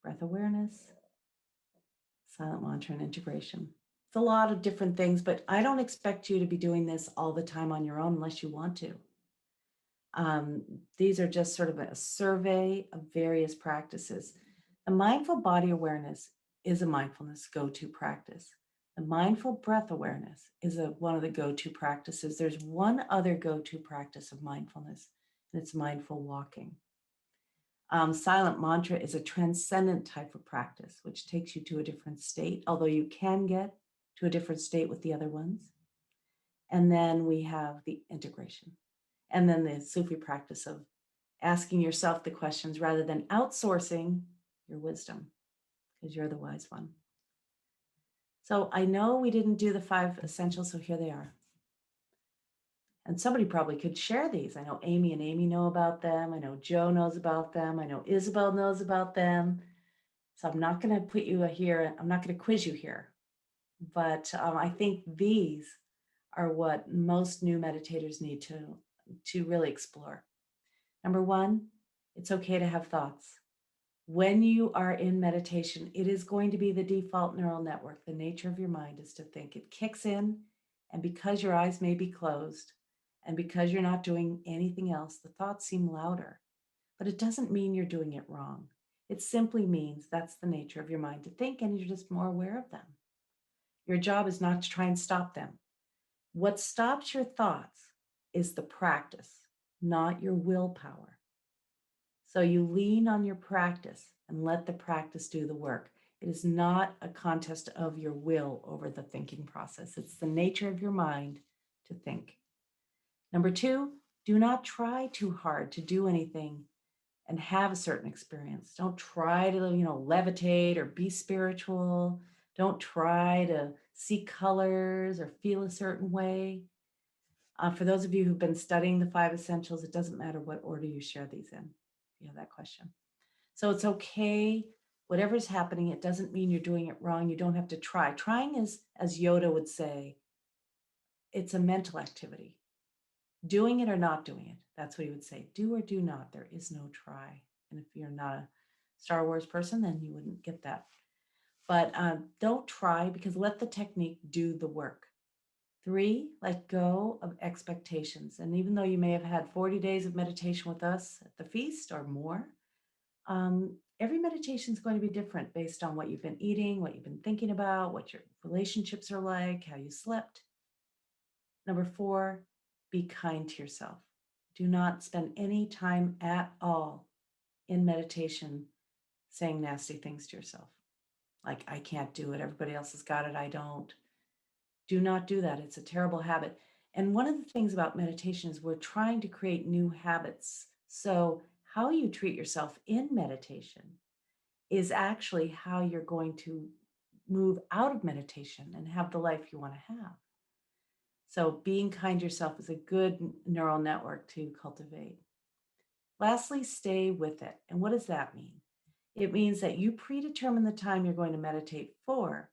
breath awareness, silent mantra, and integration. It's a lot of different things, but I don't expect you to be doing this all the time on your own unless you want to. These are just sort of a survey of various practices. The mindful body awareness is a mindfulness go-to practice. The mindful breath awareness is one of the go-to practices. There's one other go-to practice of mindfulness, and it's mindful walking. Silent mantra is a transcendent type of practice, which takes you to a different state, although you can get to a different state with the other ones. And then we have the integration. And then the Sufi practice of asking yourself the questions rather than outsourcing your wisdom. because you're the wise one. So I know we didn't do the 5 essentials, so here they are. And somebody probably could share these. I know Amy and Amy know about them. I know Joe knows about them. I know Isabel knows about them. So I'm not going to put you here. I'm not going to quiz you here. But I think these are what most new meditators need to really explore. Number 1, it's okay to have thoughts. When you are in meditation, it is going to be the default neural network. The nature of your mind is to think. It kicks in, and because your eyes may be closed, and because you're not doing anything else, the thoughts seem louder. But it doesn't mean you're doing it wrong. It simply means that's the nature of your mind to think, and you're just more aware of them. Your job is not to try and stop them. What stops your thoughts is the practice, not your willpower. So you lean on your practice and let the practice do the work. It is not a contest of your will over the thinking process. It's the nature of your mind to think. Number 2, do not try too hard to do anything and have a certain experience. Don't try to, levitate or be spiritual. Don't try to see colors or feel a certain way. For those of you who've been studying the 5 essentials, it doesn't matter what order you share these in. You have that question. So it's okay, whatever's happening, it doesn't mean you're doing it wrong. You don't have to try. Trying is, as Yoda would say, it's a mental activity. Doing it or not doing it, that's what he would say. Do or do not, there is no try. And if you're not a Star Wars person, then you wouldn't get that. But don't try, because let the technique do the work. 3, let go of expectations. And even though you may have had 40 days of meditation with us at the feast or more, every meditation is going to be different based on what you've been eating, what you've been thinking about, what your relationships are like, how you slept. Number 4, be kind to yourself. Do not spend any time at all in meditation saying nasty things to yourself. Like, I can't do it. Everybody else has got it. I don't. Do not do that. It's a terrible habit. And one of the things about meditation is we're trying to create new habits. So how you treat yourself in meditation is actually how you're going to move out of meditation and have the life you want to have. So being kind to yourself is a good neural network to cultivate. Lastly, stay with it. And what does that mean? It means that you predetermine the time you're going to meditate for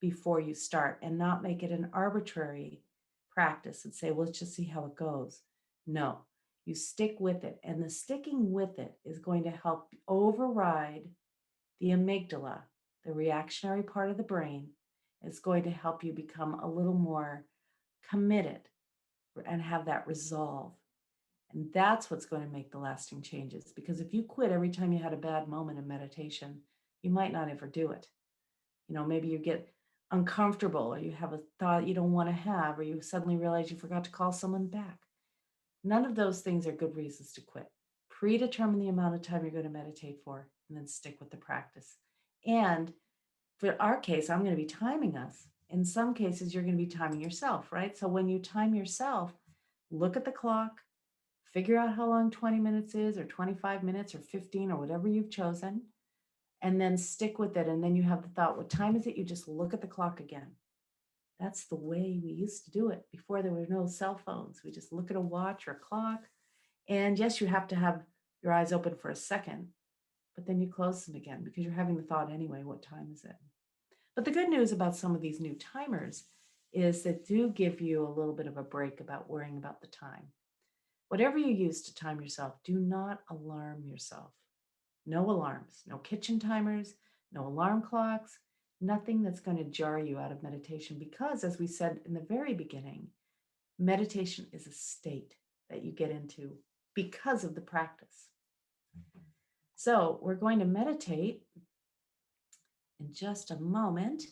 before you start, and not make it an arbitrary practice and say, well, let's just see how it goes. No, you stick with it. And the sticking with it is going to help override the amygdala, the reactionary part of the brain. Is going to help you become a little more committed and have that resolve. And that's what's going to make the lasting changes. Because if you quit every time you had a bad moment in meditation, you might not ever do it. Maybe you get uncomfortable, or you have a thought you don't want to have, or you suddenly realize you forgot to call someone back. None of those things are good reasons to quit. Predetermine the amount of time you're going to meditate for, and then stick with the practice. And for our case, I'm going to be timing us. In some cases, you're going to be timing yourself, right? So when you time yourself, look at the clock, figure out how long 20 minutes is, or 25 minutes, or 15, or whatever you've chosen, and then stick with it. And then you have the thought, what time is it? You just look at the clock again. That's the way we used to do it before there were no cell phones. We just look at a watch or a clock. And yes, you have to have your eyes open for a second, but then you close them again because you're having the thought anyway, what time is it? But the good news about some of these new timers is that do give you a little bit of a break about worrying about the time. Whatever you use to time yourself, do not alarm yourself. No alarms, no kitchen timers, no alarm clocks, nothing that's going to jar you out of meditation. Because, as we said in the very beginning, meditation is a state that you get into because of the practice. So we're going to meditate in just a moment.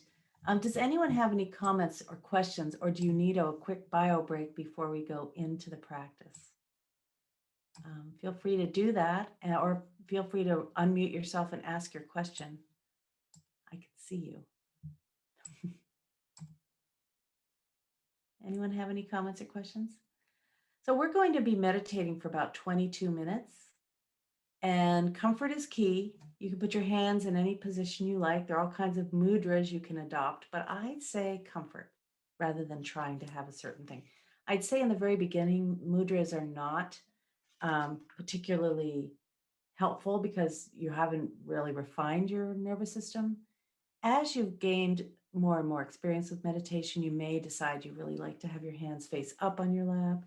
Does anyone have any comments or questions, or do you need a quick bio break before we go into the practice? Feel free to do that, or feel free to unmute yourself and ask your question. I can see you. Anyone have any comments or questions? So we're going to be meditating for about 22 minutes. And comfort is key. You can put your hands in any position you like. There are all kinds of mudras you can adopt, but I'd say comfort rather than trying to have a certain thing. I'd say in the very beginning, mudras are not particularly helpful because you haven't really refined your nervous system. As you've gained more and more experience with meditation, you may decide you really like to have your hands face up on your lap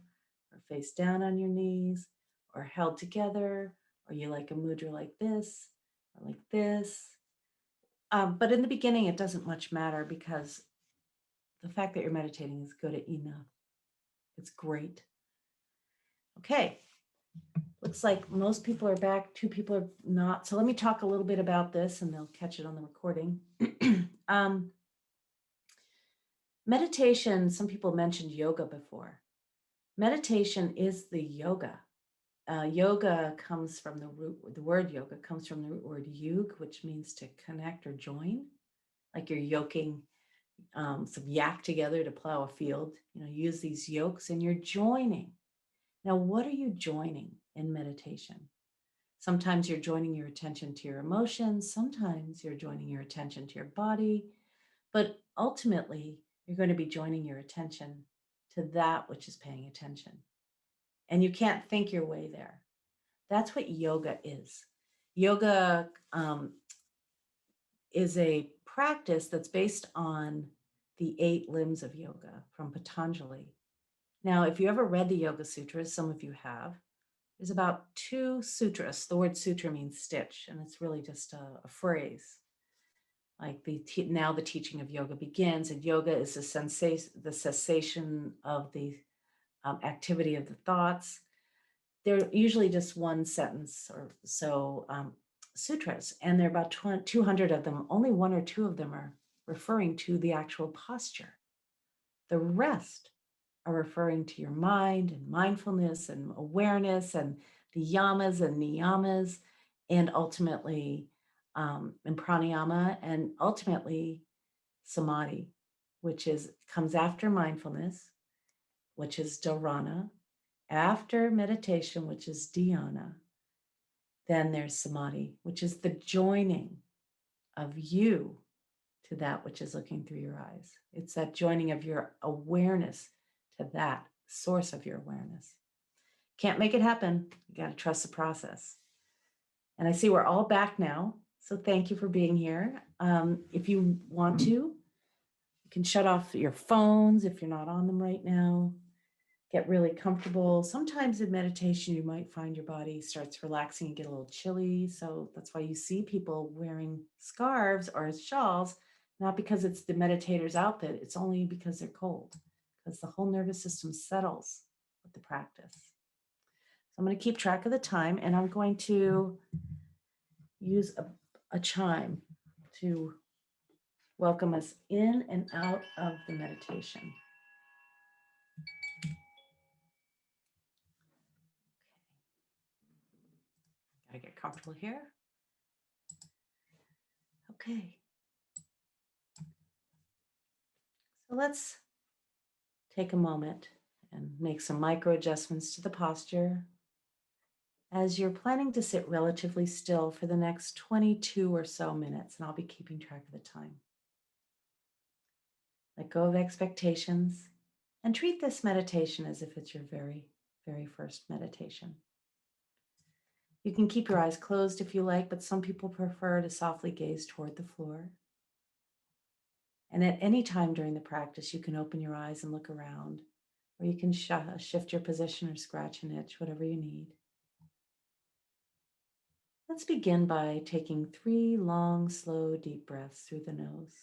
or face down on your knees or held together, or you like a mudra like this or like this. But in the beginning, it doesn't much matter because the fact that you're meditating is good enough. It's great. Okay. Looks like most people are back. 2 people are not. So let me talk a little bit about this and they'll catch it on the recording. Meditation, some people mentioned yoga before. Meditation is the yoga. Yoga comes from the word yoga comes from the root word yug, which means to connect or join. Like you're yoking some yak together to plow a field. Use these yokes and you're joining. Now, what are you joining in meditation? Sometimes you're joining your attention to your emotions. Sometimes you're joining your attention to your body. But ultimately, you're going to be joining your attention to that which is paying attention. And you can't think your way there. That's what yoga is. Yoga is a practice that's based on the 8 limbs of yoga from Patanjali. Now, if you ever read the Yoga Sutras, some of you have, there's about 2 sutras. The word sutra means stitch, and it's really just a phrase. Like now the teaching of yoga begins, and yoga is the cessation of the activity of the thoughts. They're usually just one sentence or so sutras, and there are about 200 of them. Only 1 or 2 of them are referring to the actual posture. The rest are referring to your mind and mindfulness and awareness and the yamas and niyamas, and ultimately and pranayama, and ultimately samadhi, which comes after mindfulness, which is dharana, after meditation, which is dhyana. Then there's samadhi, which is the joining of you to that which is looking through your eyes. It's that joining of your awareness to that source of your awareness. Can't make it happen. You got to trust the process. And I see we're all back now. So thank you for being here. If you want to, you can shut off your phones if you're not on them right now. Get really comfortable. Sometimes in meditation, you might find your body starts relaxing and get a little chilly. So that's why you see people wearing scarves or shawls, not because it's the meditator's outfit. It's only because they're cold, because the whole nervous system settles with the practice. So I'm going to keep track of the time, and I'm going to use a chime to welcome us in and out of the meditation. Gotta get comfortable here. Okay. So let's take a moment and make some micro adjustments to the posture as you're planning to sit relatively still for the next 22 or so minutes, and I'll be keeping track of the time. Let go of expectations and treat this meditation as if it's your very, very first meditation. You can keep your eyes closed if you like, but some people prefer to softly gaze toward the floor. And at any time during the practice, you can open your eyes and look around, or you can shift your position or scratch an itch, whatever you need. Let's begin by taking 3 long, slow, deep breaths through the nose.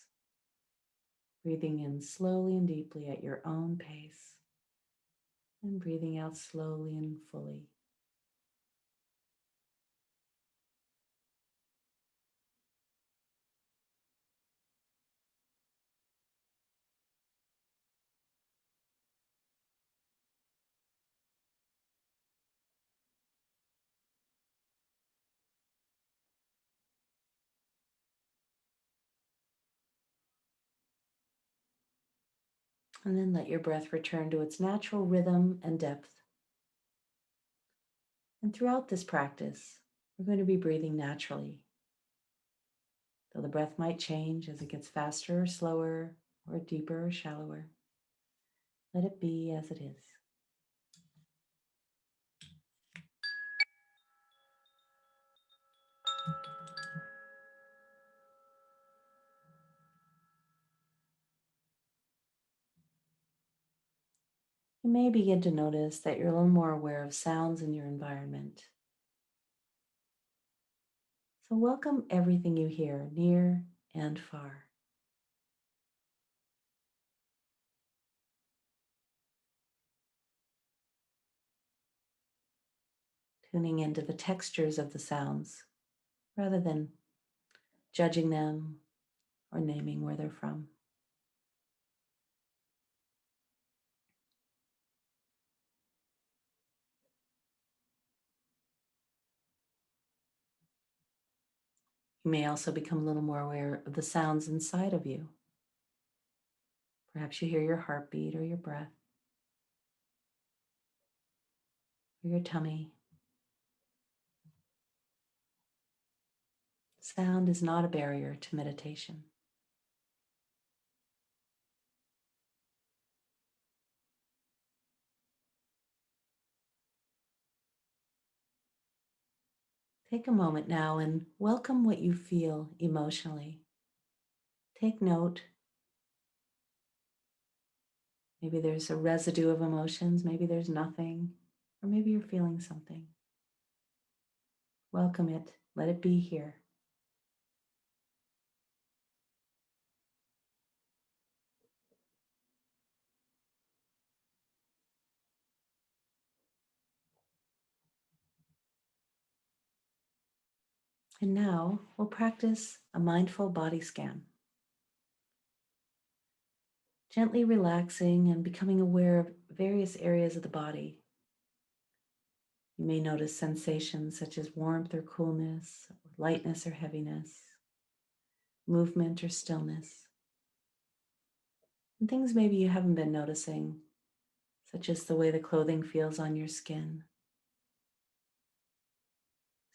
Breathing in slowly and deeply at your own pace, and breathing out slowly and fully. And then let your breath return to its natural rhythm and depth. And throughout this practice, We're going to be breathing naturally, though the breath might change as it gets faster or slower, or deeper or shallower. Let it be as it is. You may begin to notice that you're a little more aware of sounds in your environment. So welcome everything you hear, near and far. Tuning into the textures of the sounds rather than judging them or naming where they're from. You may also become a little more aware of the sounds inside of you. Perhaps you hear your heartbeat or your breath or your tummy. Sound is not a barrier to meditation. Take a moment now and welcome what you feel emotionally. Take note. Maybe there's a residue of emotions, maybe there's nothing, or maybe you're feeling something. Welcome it, let it be here. And now we'll practice a mindful body scan. Gently relaxing and becoming aware of various areas of the body. You may notice sensations such as warmth or coolness, or lightness or heaviness, movement or stillness. And things maybe you haven't been noticing, such as the way the clothing feels on your skin.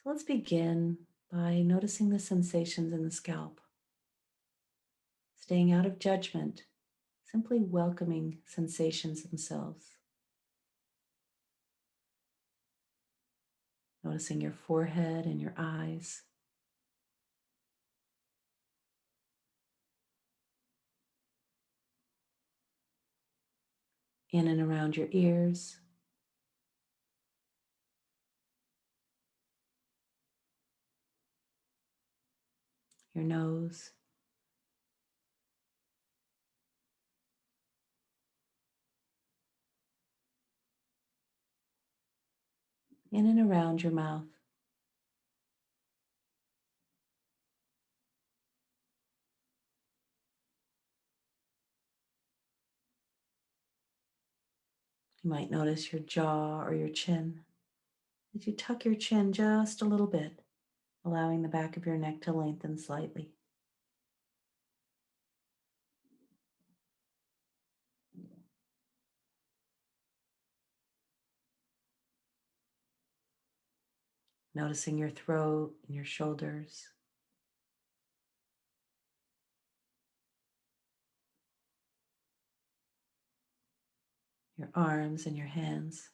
So let's begin by noticing the sensations in the scalp. Staying out of judgment, simply welcoming sensations themselves. Noticing your forehead and your eyes. In and around your ears. Your nose. In and around your mouth. You might notice your jaw or your chin. As you tuck your chin just a little bit, allowing the back of your neck to lengthen slightly. Noticing your throat and your shoulders. Your arms and your hands.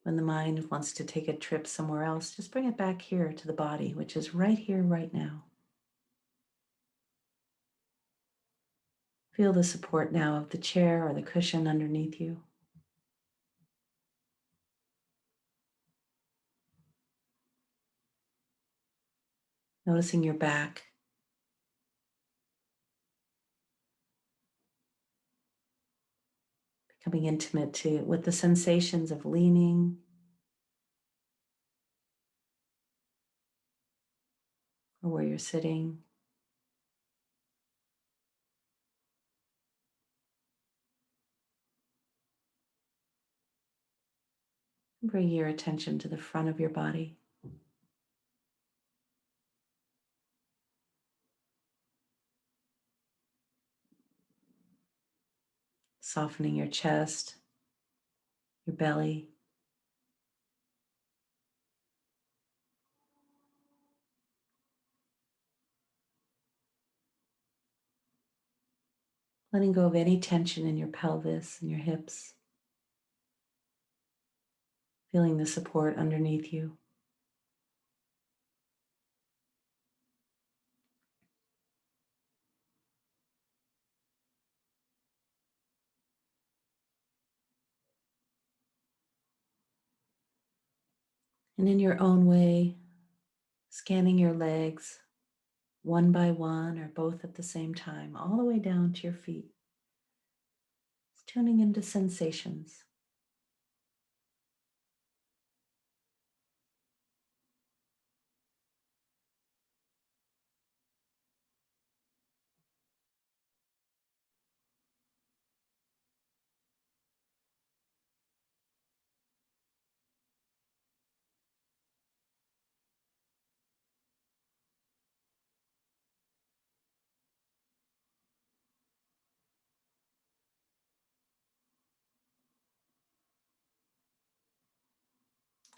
When the mind wants to take a trip somewhere else, just bring it back here to the body, which is right here, right now. Feel the support now of the chair or the cushion underneath you. Noticing your back. Becoming intimate with the sensations of leaning or where you're sitting. Bring your attention to the front of your body. softening your chest, your belly. Letting go of any tension in your pelvis and your hips. Feeling the support underneath you. And in your own way, scanning your legs one by one or both at the same time, all the way down to your feet. Just tuning into sensations.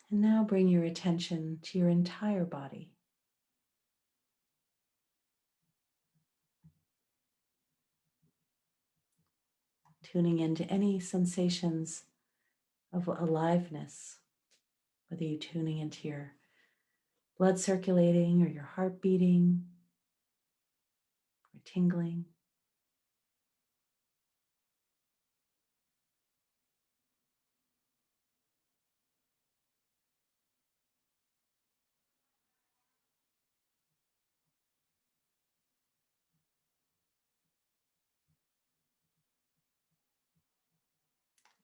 And now bring your attention to your entire body. Tuning into any sensations of aliveness, whether you're tuning into your blood circulating or your heart beating or tingling.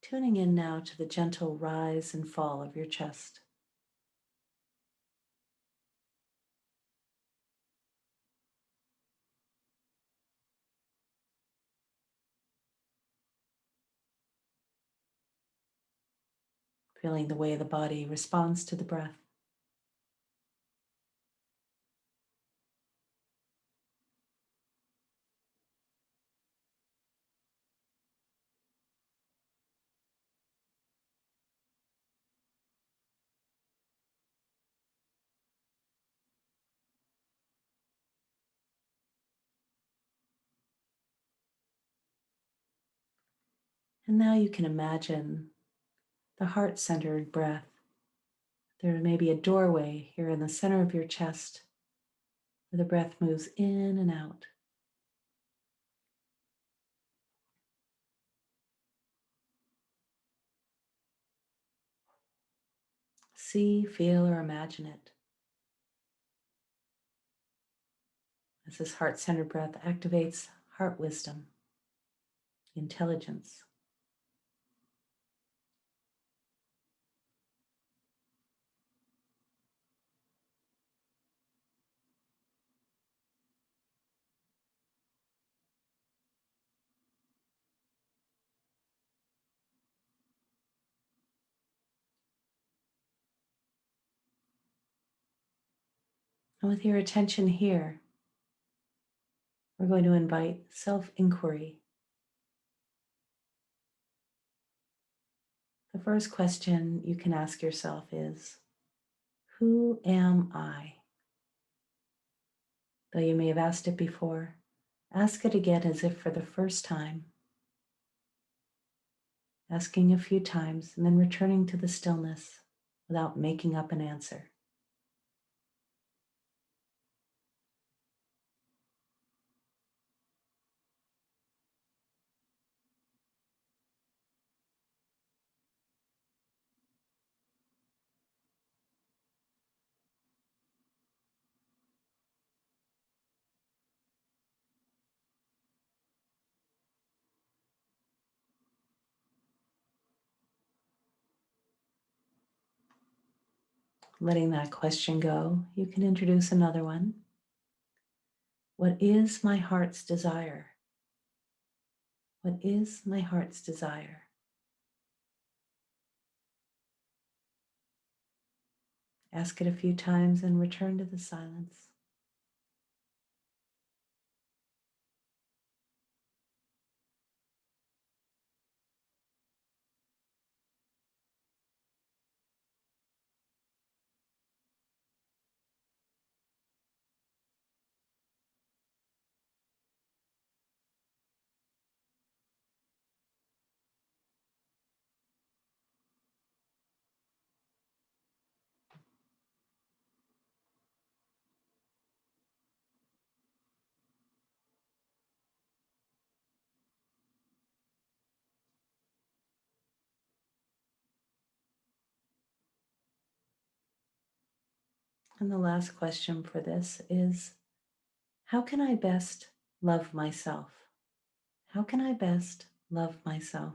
Tuning in now to the gentle rise and fall of your chest. Feeling the way the body responds to the breath. And now you can imagine the heart-centered breath. There may be a doorway here in the center of your chest where the breath moves in and out. See, feel, or imagine it as this heart-centered breath activates heart wisdom, intelligence. And with your attention here, we're going to invite self-inquiry. The first question you can ask yourself is, who am I? Though you may have asked it before, ask it again as if for the first time. Asking a few times and then returning to the stillness without making up an answer. Letting that question go, you can introduce another one. What is my heart's desire? What is my heart's desire? Ask it a few times and return to the silence. And the last question for this is, how can I best love myself? How can I best love myself?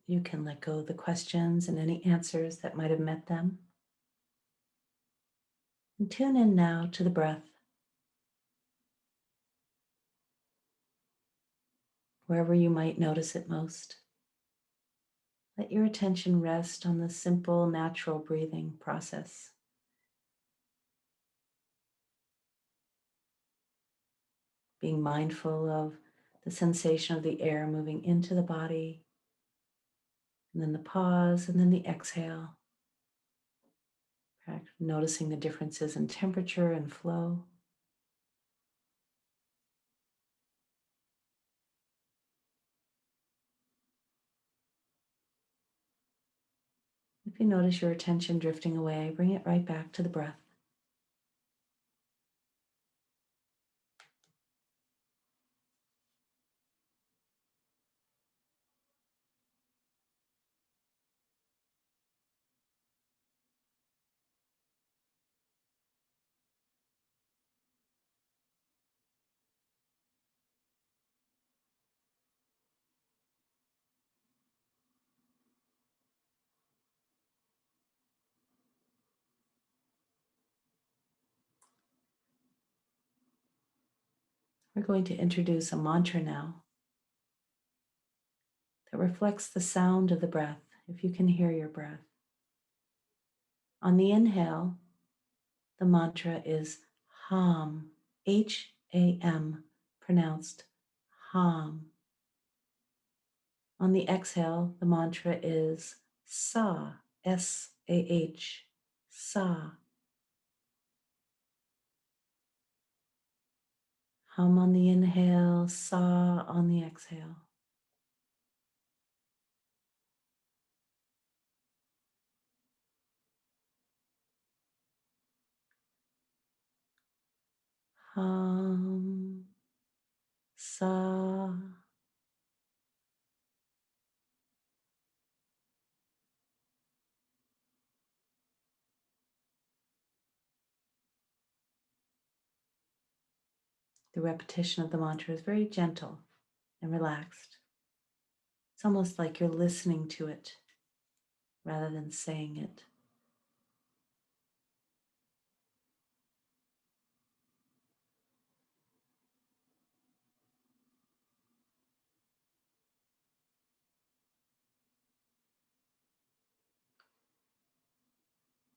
You can let go of the questions and any answers that might have met them. And tune in now to the breath. Wherever you might notice it most. Let your attention rest on the simple, natural breathing process. Being mindful of the sensation of the air moving into the body, and then the pause, and then the exhale. Noticing the differences in temperature and flow. If you notice your attention drifting away, bring it right back to the breath. We're going to introduce a mantra now that reflects the sound of the breath, if you can hear your breath. On the inhale, the mantra is HAM, H-A-M, pronounced HAM. On the exhale, the mantra is SA, S-A-H, SA. Hum on the inhale, SA on the exhale. Hum, SA. The repetition of the mantra is very gentle and relaxed. It's almost like you're listening to it rather than saying it.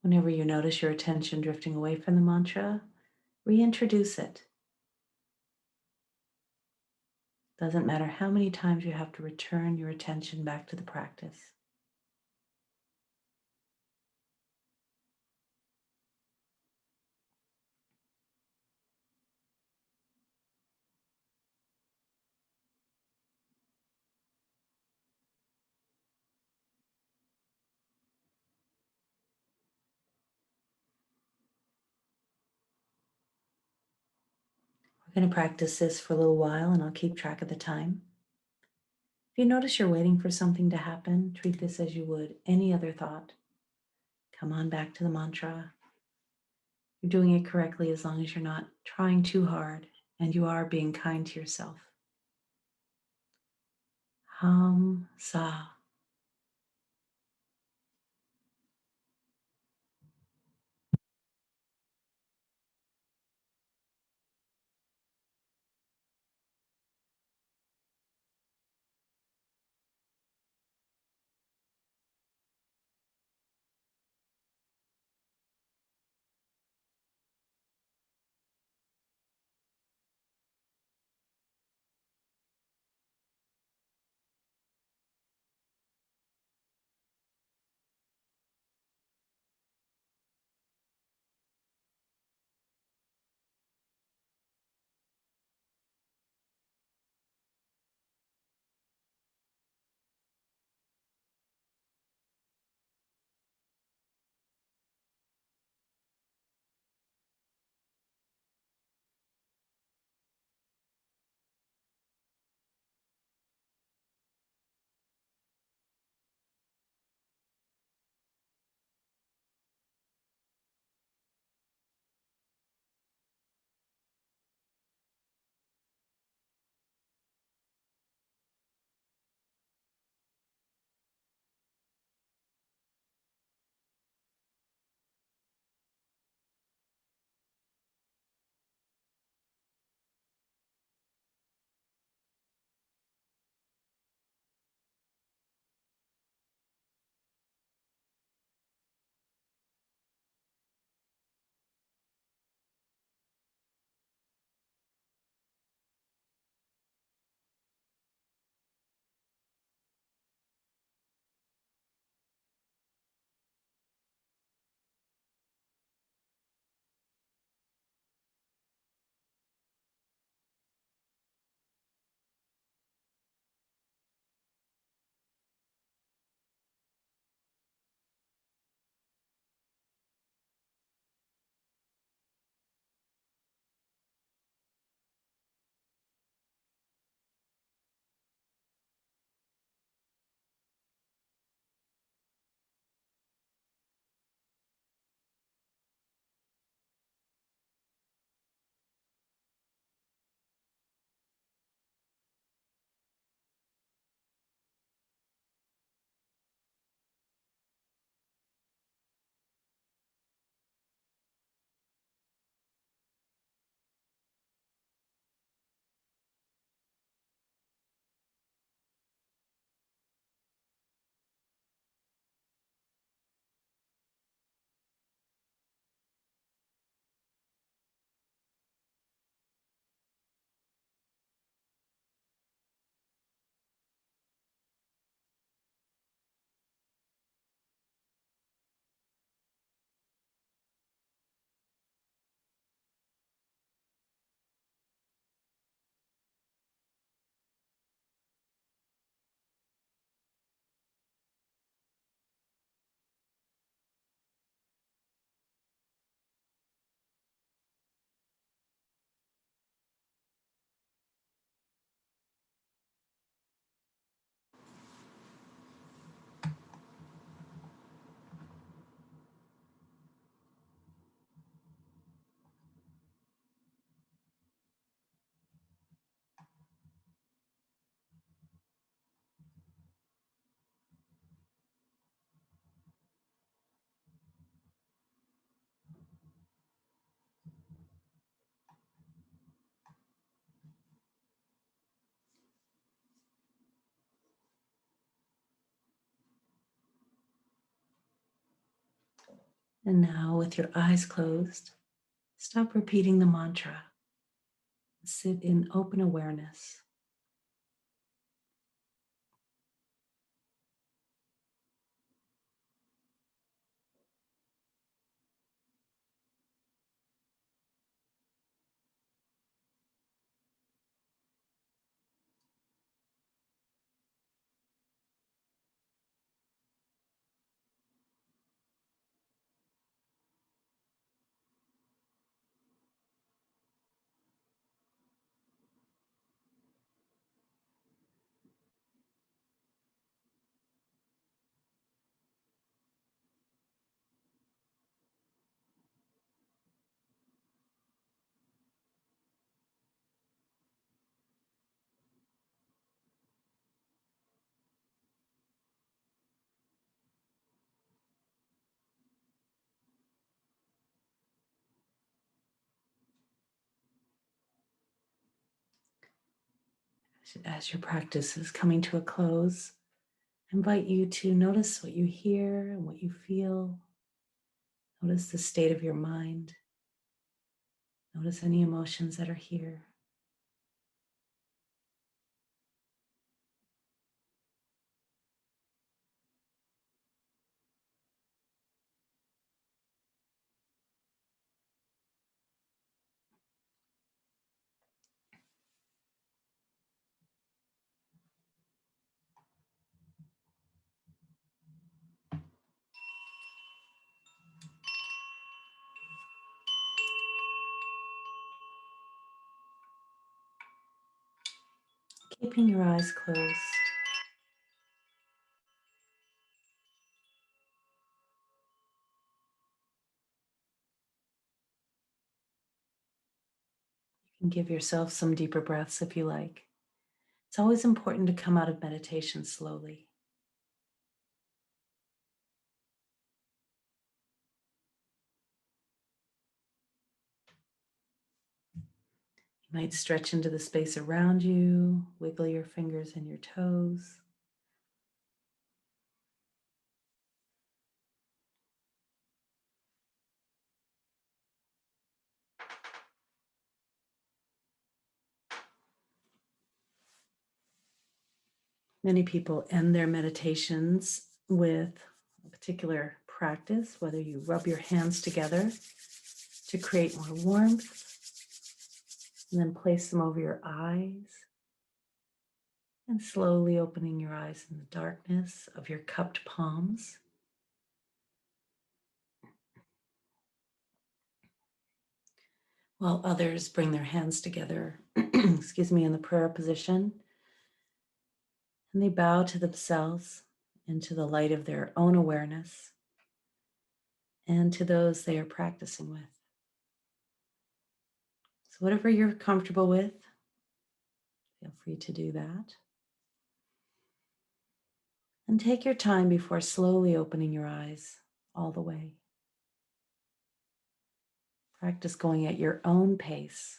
Whenever you notice your attention drifting away from the mantra, reintroduce it. Doesn't matter how many times you have to return your attention back to the practice. We're going to practice this for a little while and I'll keep track of the time. If you notice you're waiting for something to happen, treat this as you would any other thought. Come on back to the mantra. You're doing it correctly as long as you're not trying too hard and you are being kind to yourself. Hum, Sa. And now, with your eyes closed, stop repeating the mantra. Sit in open awareness. As your practice is coming to a close, I invite you to notice what you hear and what you feel. Notice the state of your mind. Notice any emotions that are here. Keeping your eyes closed. You can give yourself some deeper breaths if you like. It's always important to come out of meditation slowly. You might stretch into the space around you, wiggle your fingers and your toes. Many people end their meditations with a particular practice, whether you rub your hands together to create more warmth, and then place them over your eyes, and slowly opening your eyes in the darkness of your cupped palms. While others bring their hands together, excuse me, in the prayer position, and they bow to themselves into the light of their own awareness and to those they are practicing with. So whatever you're comfortable with, feel free to do that. And take your time before slowly opening your eyes all the way. Practice going at your own pace.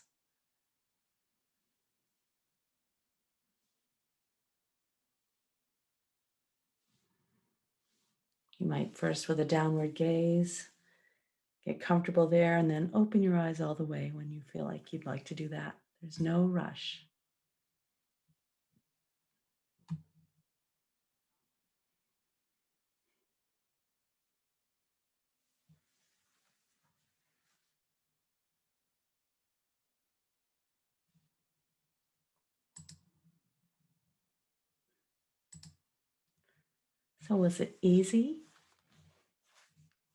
You might first, with a downward gaze, get comfortable there, and then open your eyes all the way when you feel like you'd like to do that. There's no rush. So was it easy?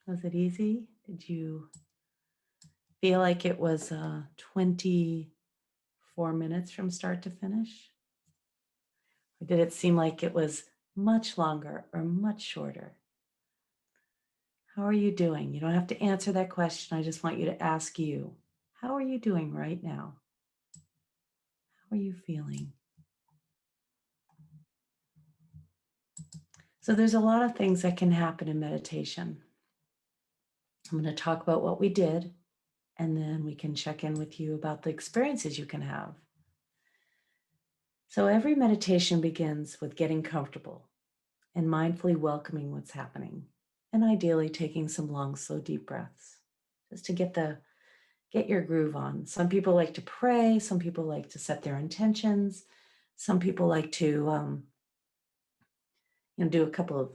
Was it easy? Did you feel like it was 24 minutes from start to finish? Or did it seem like it was much longer or much shorter? How are you doing? You don't have to answer that question. I just want you to ask you, how are you doing right now? How are you feeling? So there's a lot of things that can happen in meditation. I'm going to talk about what we did, and then we can check in with you about the experiences you can have. So every meditation begins with getting comfortable and mindfully welcoming what's happening. and ideally taking some long, slow, deep breaths just to get your groove on. Some people like to pray. Some people like to set their intentions. Some people like to do a couple of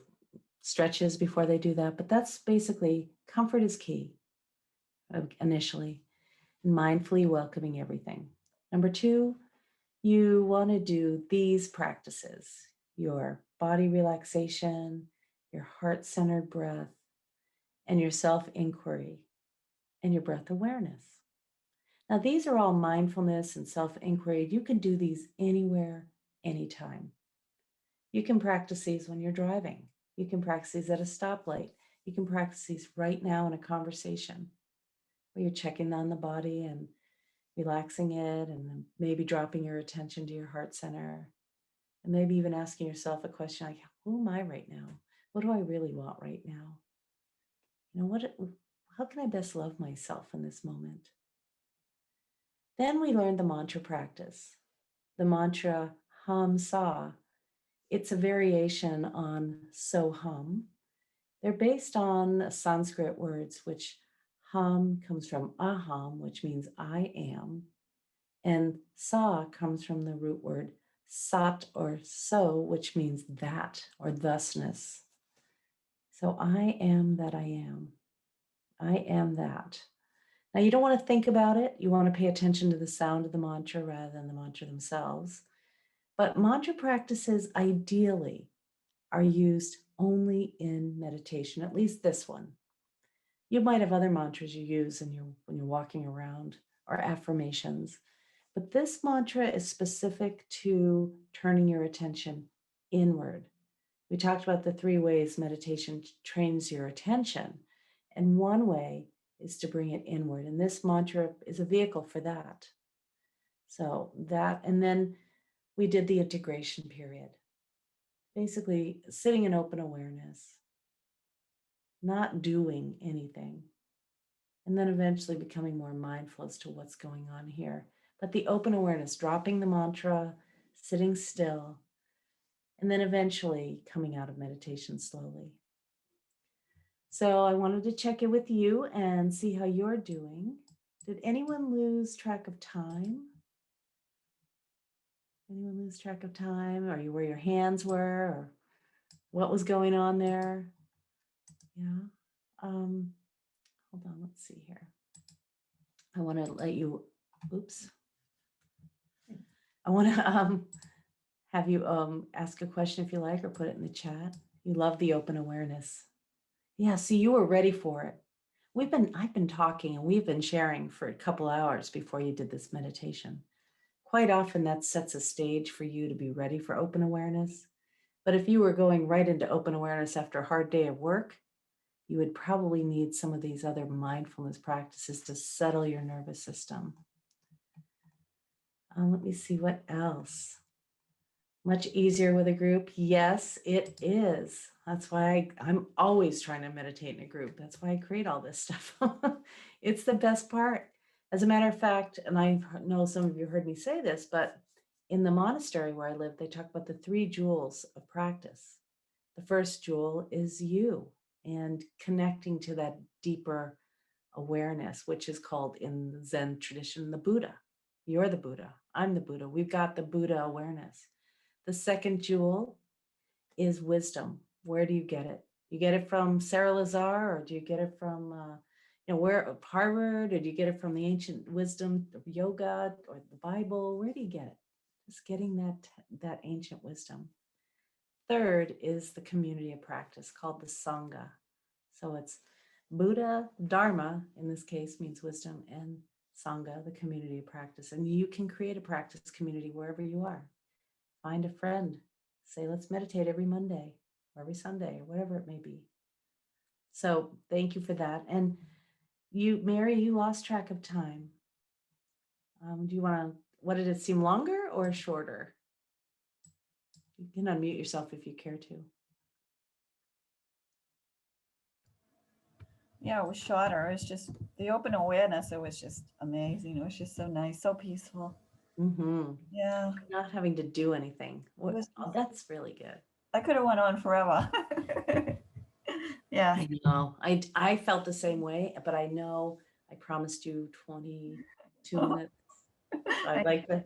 stretches before they do that. But that's basically comfort is key initially, and mindfully welcoming everything. Number 2, you want to do these practices: your body relaxation, your heart-centered breath, and your self-inquiry, and your breath awareness. Now, these are all mindfulness and self-inquiry. You can do these anywhere, anytime. You can practice these when you're driving. You can practice these at a stoplight. You can practice these right now in a conversation where you're checking on the body and relaxing it, and then maybe dropping your attention to your heart center, and maybe even asking yourself a question like, who am I right now? What do I really want right now? How can I best love myself in this moment? Then we learned the mantra practice. The mantra hum sa. It's a variation on so hum. They're based on Sanskrit words, which hum comes from aham, which means I am. And sa comes from the root word sat or so, which means that or thusness. So I am that I am. I am that. Now, you don't want to think about it. You want to pay attention to the sound of the mantra rather than the mantra themselves. But mantra practices ideally are used only in meditation, at least this one. You might have other mantras you use when you're walking around, or affirmations, but this mantra is specific to turning your attention inward. We talked about the 3 ways meditation trains your attention, and one way is to bring it inward, and this mantra is a vehicle for that. So that, and then we did the integration period. Basically, sitting in open awareness, not doing anything, and then eventually becoming more mindful as to what's going on here. But the open awareness, dropping the mantra, sitting still, and then eventually coming out of meditation slowly. So I wanted to check in with you and see how you're doing. Did anyone lose track of time? Anyone lose track of time? Or where your hands were, or what was going on there? Yeah. Hold on, let's see here. I want to let you, oops. I want to have you ask a question if you like, or put it in the chat. You love the open awareness. Yeah, see, you were ready for it. I've been talking and we've been sharing for a couple hours before you did this meditation. Quite often that sets a stage for you to be ready for open awareness. But if you were going right into open awareness after a hard day of work, you would probably need some of these other mindfulness practices to settle your nervous system. Let me see what else. Much easier with a group? Yes, it is. That's why I'm always trying to meditate in a group. That's why I create all this stuff. It's the best part. As a matter of fact, and I know some of you heard me say this, but in the monastery where I live, they talk about the 3 jewels of practice. The first jewel is you, and connecting to that deeper awareness, which is called in the Zen tradition, the Buddha. You're the Buddha. I'm the Buddha. We've got the Buddha awareness. The second jewel is wisdom. Where do you get it? You get it from Sarah Lazar, or do you get it from, where, Harvard, or do you get it from the ancient wisdom of yoga or the Bible? Where do you get it? Just getting that ancient wisdom. Third is the community of practice called the Sangha. So it's Buddha, Dharma, in this case, means wisdom, and Sangha, the community of practice. And you can create a practice community wherever you are. Find a friend, say, let's meditate every Monday or every Sunday or whatever it may be. So thank you for that. And you, Mary, you lost track of time. Do you want to, what did it seem longer or shorter? You can unmute yourself if you care to. Yeah, it was shorter. It was just the open awareness. It was just amazing. It was just so nice, so peaceful. Mm-hmm. Yeah. Not having to do anything. That's really good. I could have went on forever. Yeah. I know. I felt the same way, but I know I promised you 22 minutes. So I'd like to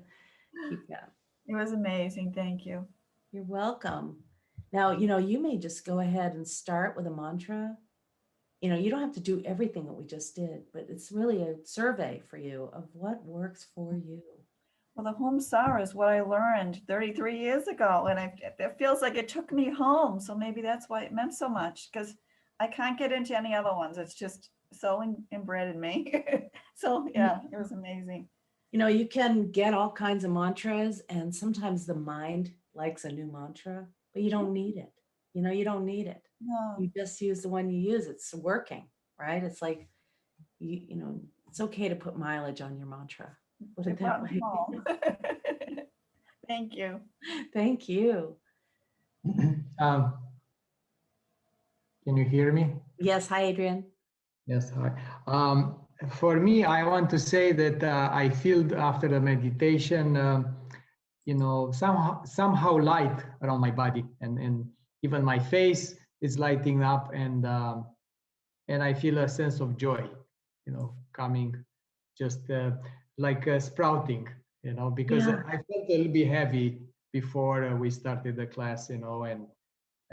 keep that. It was amazing. Thank you. You're welcome. Now, you may just go ahead and start with a mantra. You don't have to do everything that we just did, but it's really a survey for you of what works for you. Well, the home Sarah is what I learned 33 years ago, and it feels like it took me home. So maybe that's why it meant so much, because I can't get into any other ones. It's just so inbred in me. So yeah, it was amazing. You can get all kinds of mantras, and sometimes the mind likes a new mantra, but you don't need it. You don't need it. No. You just use the one you use. It's working, right? It's like, it's okay to put mileage on your mantra. Put it that way. Thank you. Thank you. Can you hear me? Yes. Hi, Adrian. Yes. Hi. For me, I want to say that I feel after the meditation, somehow light around my body, and even my face is lighting up, and I feel a sense of joy, coming, just like sprouting, because Yeah. I felt a little bit heavy before we started the class, and I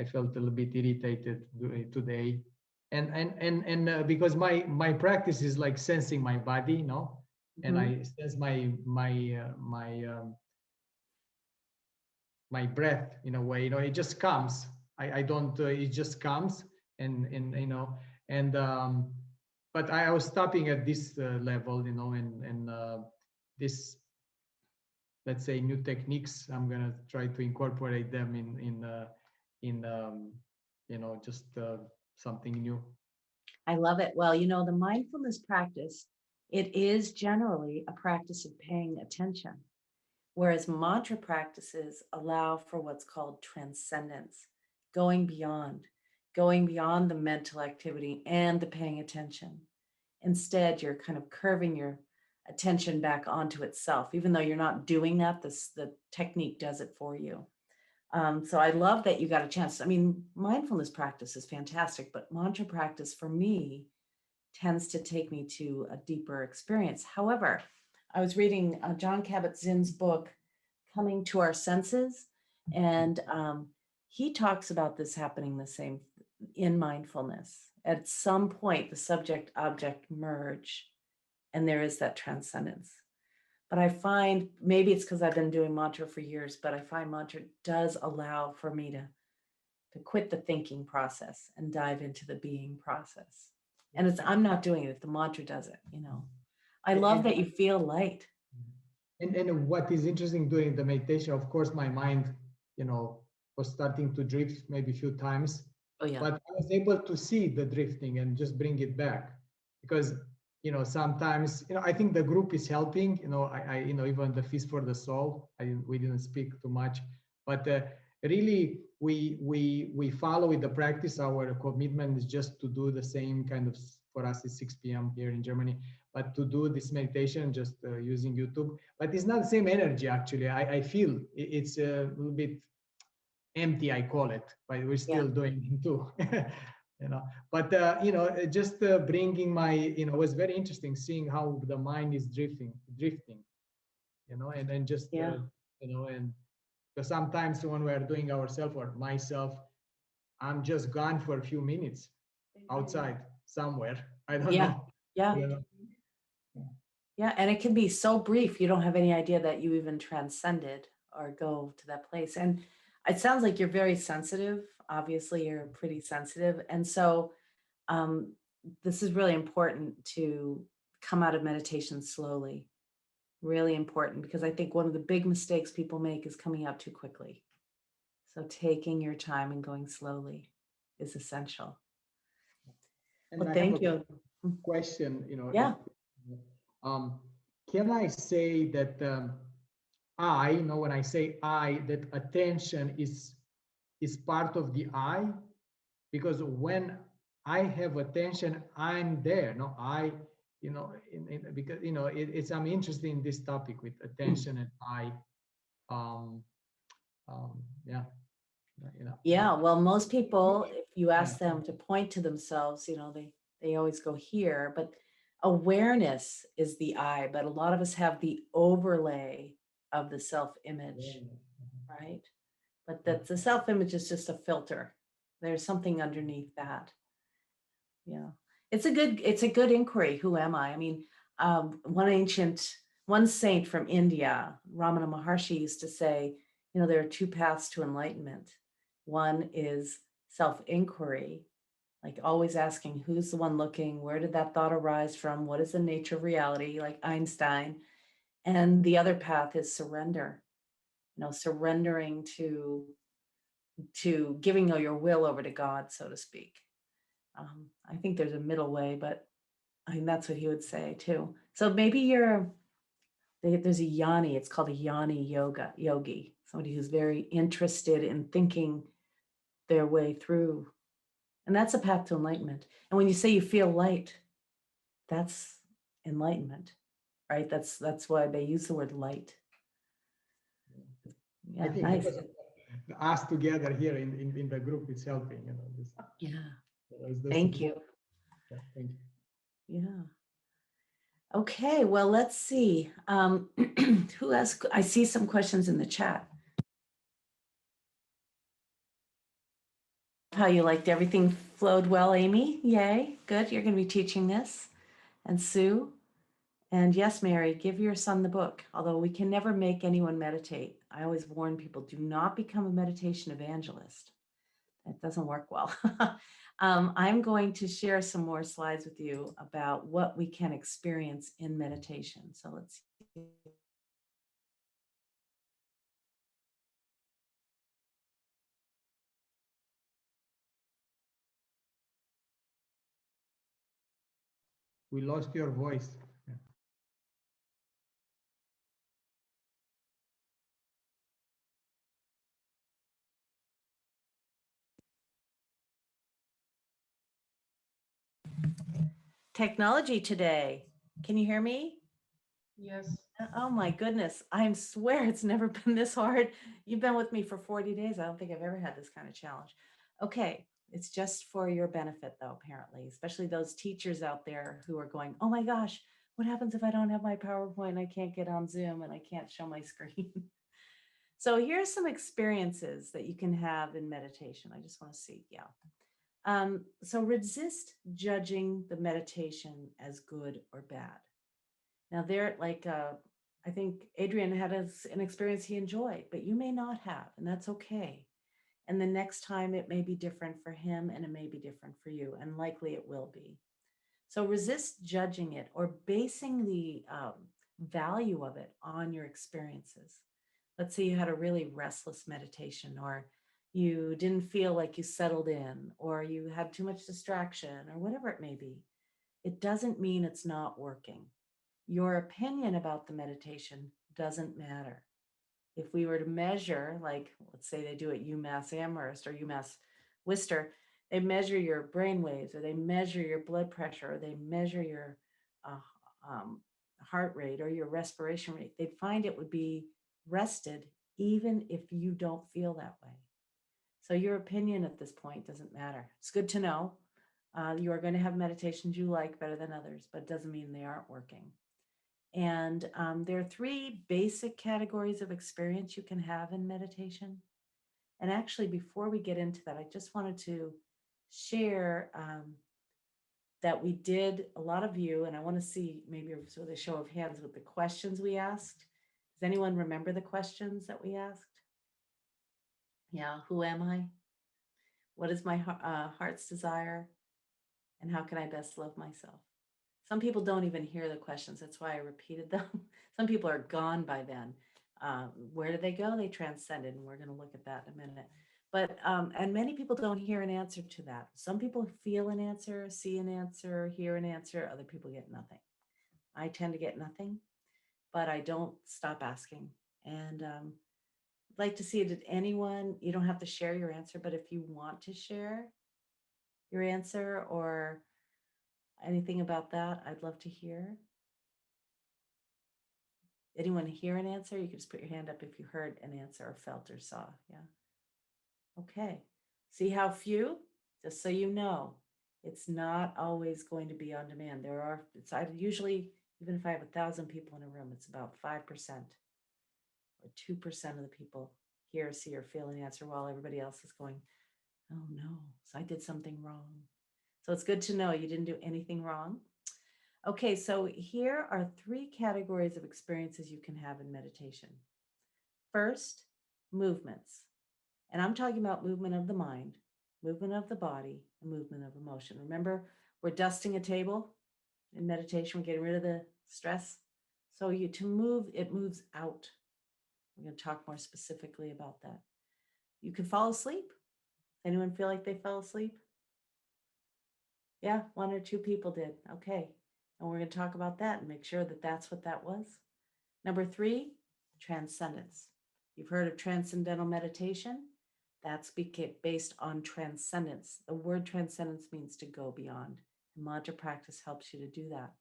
felt a little bit irritated today, and because my practice is like sensing my body, and I sense my breath in a way, it just comes. I don't. It just comes, and but I was stopping at this level, and this, let's say, new techniques. I'm gonna try to incorporate them in just something new. I love it. Well, the mindfulness practice, it is generally a practice of paying attention, whereas mantra practices allow for what's called transcendence, going beyond the mental activity and the paying attention. Instead, you're kind of curving your attention back onto itself, even though you're not doing that. The technique does it for you. So I love that you got a chance. I mean, mindfulness practice is fantastic, but mantra practice for me tends to take me to a deeper experience. However, I was reading John Kabat-Zinn's book, Coming to Our Senses, and he talks about this happening the same in mindfulness. At some point, the subject-object merge, and there is that transcendence. But I find, maybe it's because I've been doing mantra for years, but I find mantra does allow for me to quit the thinking process and dive into the being process. And I'm not doing it, the mantra does it, I love that you feel light. And what is interesting during the meditation, of course, my mind, was starting to drift maybe a few times. Oh, yeah. But I was able to see the drifting and just bring it back, because sometimes I think the group is helping. I even the Feast for the Soul. We didn't speak too much, but really we follow with the practice. Our commitment is just to do the same kind of. For us, it's 6 p.m. here in Germany, but to do this meditation just using YouTube. But it's not the same energy actually. I feel it's a little bit empty, I call it, but we're still doing it too. But just bringing my, it was very interesting seeing how the mind is drifting, and then just and because sometimes when we're doing ourselves or myself, I'm just gone for a few minutes outside somewhere. I don't know. Yeah. Yeah, and it can be so brief, you don't have any idea that you even transcended or go to that place. And it sounds like you're very sensitive. Obviously, you're pretty sensitive. And so this is really important to come out of meditation slowly. Really important, because I think one of the big mistakes people make is coming out too quickly. So taking your time and going slowly is essential. And well, thank you. Question, Yeah. Can I say that when I say I, that attention is part of the I? Because when I have attention, I'm there. Because I'm interested in this topic with attention and I. Yeah. You know. Yeah, well, most people, if you ask them to point to themselves, they always go here, but awareness is the I, but a lot of us have the overlay of the self-image, right? But that the self-image is just a filter. There's something underneath that. Yeah. It's a good inquiry. Who am I? I mean, one saint from India, Ramana Maharshi, used to say, there are two paths to enlightenment. One is self-inquiry, like always asking, who's the one looking? Where did that thought arise from? What is the nature of reality? Like Einstein. And the other path is surrender, surrendering to giving your will over to God, so to speak. I think there's a middle way, but I mean, that's what he would say too. So maybe there's a yoni, it's called a yoni yogi, somebody who's very interested in thinking their way through. And that's a path to enlightenment. And when you say you feel light, that's enlightenment, right? That's why they use the word light. Yeah, I think nice. us together here in the group is helping, this. Yeah. Thank you. Yeah, thank you. Yeah. Okay, well, let's see. Who else? I see some questions in the chat. How you liked everything flowed well, Amy? Yay, good. You're going to be teaching this. And Sue? And yes, Mary, give your son the book. Although we can never make anyone meditate. I always warn people, do not become a meditation evangelist. It doesn't work well. I'm going to share some more slides with you about what we can experience in meditation. So let's see. We lost your voice. Yeah. Technology today. Can you hear me? Yes. Oh my goodness. I swear it's never been this hard. You've been with me for 40 days. I don't think I've ever had this kind of challenge. Okay. It's just for your benefit though, apparently, especially those teachers out there who are going, oh my gosh, what happens if I don't have my PowerPoint and I can't get on Zoom and I can't show my screen? So here's some experiences that you can have in meditation. I just want to see. Yeah. So resist judging the meditation as good or bad. Now I think Adrian had an experience he enjoyed, but you may not have, and that's okay. And the next time it may be different for him and it may be different for you, and likely it will be. So resist judging it or basing the value of it on your experiences. Let's say you had a really restless meditation, or you didn't feel like you settled in, or you had too much distraction, or whatever it may be. It doesn't mean it's not working. Your opinion about the meditation doesn't matter. If we were to measure, like let's say they do at UMass Amherst or UMass Worcester, they measure your brain waves, or they measure your blood pressure, or they measure your heart rate or your respiration rate, they'd find it would be rested even if you don't feel that way. So your opinion at this point doesn't matter. It's good to know. You are going to have meditations you like better than others, but it doesn't mean they aren't working. And there are three basic categories of experience you can have in meditation. And actually, before we get into that, I just wanted to share that we did, a lot of you, and I want to see maybe with a show of hands with the questions we asked. Does anyone remember the questions that we asked? Yeah, who am I? What is my heart's desire? And how can I best love myself? Some people don't even hear the questions. That's why I repeated them. Some people are gone by then. Where do they go? They transcended, and we're going to look at that in a minute. But, and many people don't hear an answer to that. Some people feel an answer, see an answer, hear an answer. Other people get nothing. I tend to get nothing, but I don't stop asking. And I'd like to see, did anyone, you don't have to share your answer, but if you want to share your answer or anything about that, I'd love to hear. Anyone hear an answer? You can just put your hand up if you heard an answer or felt or saw. Yeah. Okay. See how few? Just so you know, it's not always going to be on demand. I usually, even if I have 1,000 people in a room, it's about 5% or 2% of the people hear, see, or feel an answer while everybody else is going, oh no, so I did something wrong. So it's good to know you didn't do anything wrong. Okay, so here are 3 categories of experiences you can have in meditation. First, movements. And I'm talking about movement of the mind, movement of the body, and movement of emotion. Remember, we're dusting a table in meditation, we're getting rid of the stress. So to move, it moves out. We're going to talk more specifically about that. You can fall asleep. Anyone feel like they fell asleep? Yeah, 1 or 2 people did. Okay. And we're going to talk about that and make sure that that's what that was. Number 3, transcendence. You've heard of transcendental meditation. That's based on transcendence. The word transcendence means to go beyond. And mantra practice helps you to do that.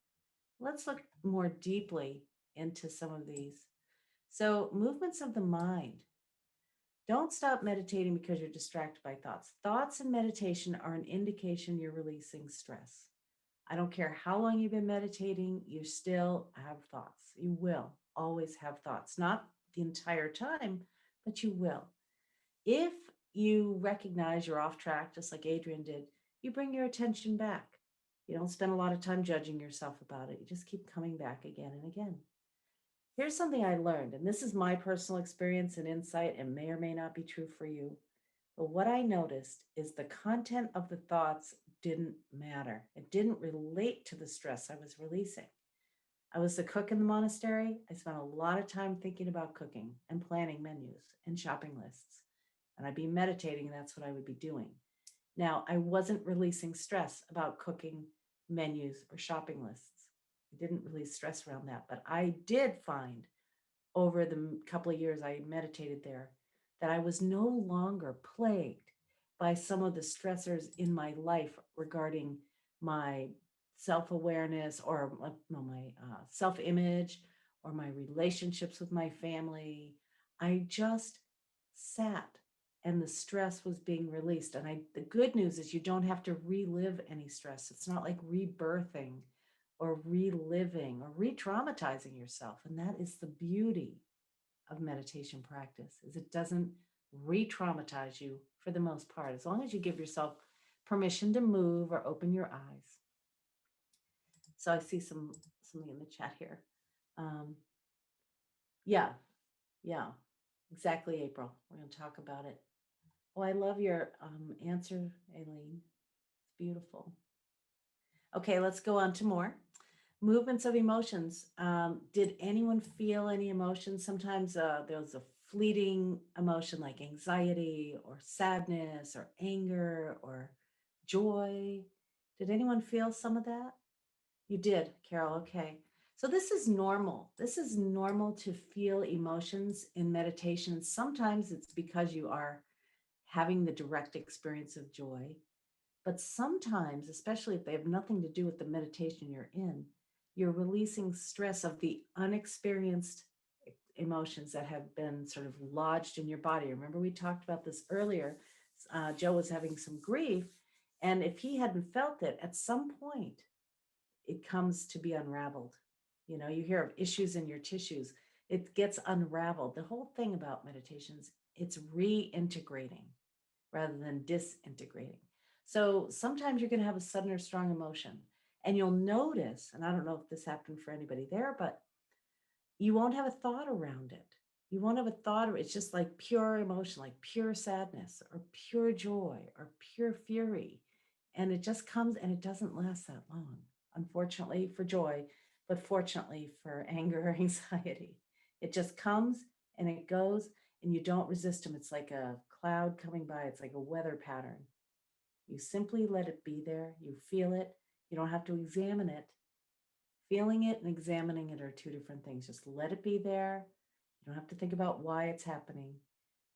Let's look more deeply into some of these. So, movements of the mind. Don't stop meditating because you're distracted by thoughts. Thoughts in meditation are an indication you're releasing stress. I don't care how long you've been meditating, you still have thoughts. You will always have thoughts, not the entire time, but you will. If you recognize you're off track, just like Adrian did, you bring your attention back. You don't spend a lot of time judging yourself about it. You just keep coming back again and again. Here's something I learned, and this is my personal experience and insight, and may or may not be true for you. But what I noticed is the content of the thoughts didn't matter. It didn't relate to the stress I was releasing. I was the cook in the monastery. I spent a lot of time thinking about cooking and planning menus and shopping lists. And I'd be meditating, and that's what I would be doing. Now, I wasn't releasing stress about cooking menus or shopping lists. I didn't release stress around that, but I did find over the couple of years I meditated there that I was no longer plagued by some of the stressors in my life regarding my self-awareness or my self-image or my relationships with my family. I just sat and the stress was being released. And the good news is you don't have to relive any stress. It's not like rebirthing or reliving or re-traumatizing yourself. And that is the beauty of meditation practice, is it doesn't re-traumatize you for the most part, as long as you give yourself permission to move or open your eyes. So I see something in the chat here. Yeah, exactly, April. We're going to talk about it. Oh, I love your answer, Aileen. It's beautiful. Okay, let's go on to more. Movements of emotions. Did anyone feel any emotions? Sometimes there's a fleeting emotion like anxiety or sadness or anger or joy. Did anyone feel some of that? You did, Carol. Okay. So this is normal. This is normal to feel emotions in meditation. Sometimes it's because you are having the direct experience of joy. But sometimes, especially if they have nothing to do with the meditation you're in, you're releasing stress of the unexperienced emotions that have been sort of lodged in your body. Remember, we talked about this earlier. Joe was having some grief, and if he hadn't felt it, at some point, it comes to be unraveled. You know, you hear of issues in your tissues. It gets unraveled. The whole thing about meditations, it's reintegrating rather than disintegrating. So sometimes you're going to have a sudden or strong emotion, and you'll notice, and I don't know if this happened for anybody there, but you won't have a thought around it. You won't have a thought, or it's just like pure emotion, like pure sadness or pure joy or pure fury. And it just comes and it doesn't last that long, unfortunately for joy, but fortunately for anger or anxiety. It just comes and it goes, and you don't resist them. It's like a cloud coming by. It's like a weather pattern. You simply let it be there. You feel it. You don't have to examine it. Feeling it and examining it are 2 different things. Just let it be there. You don't have to think about why it's happening.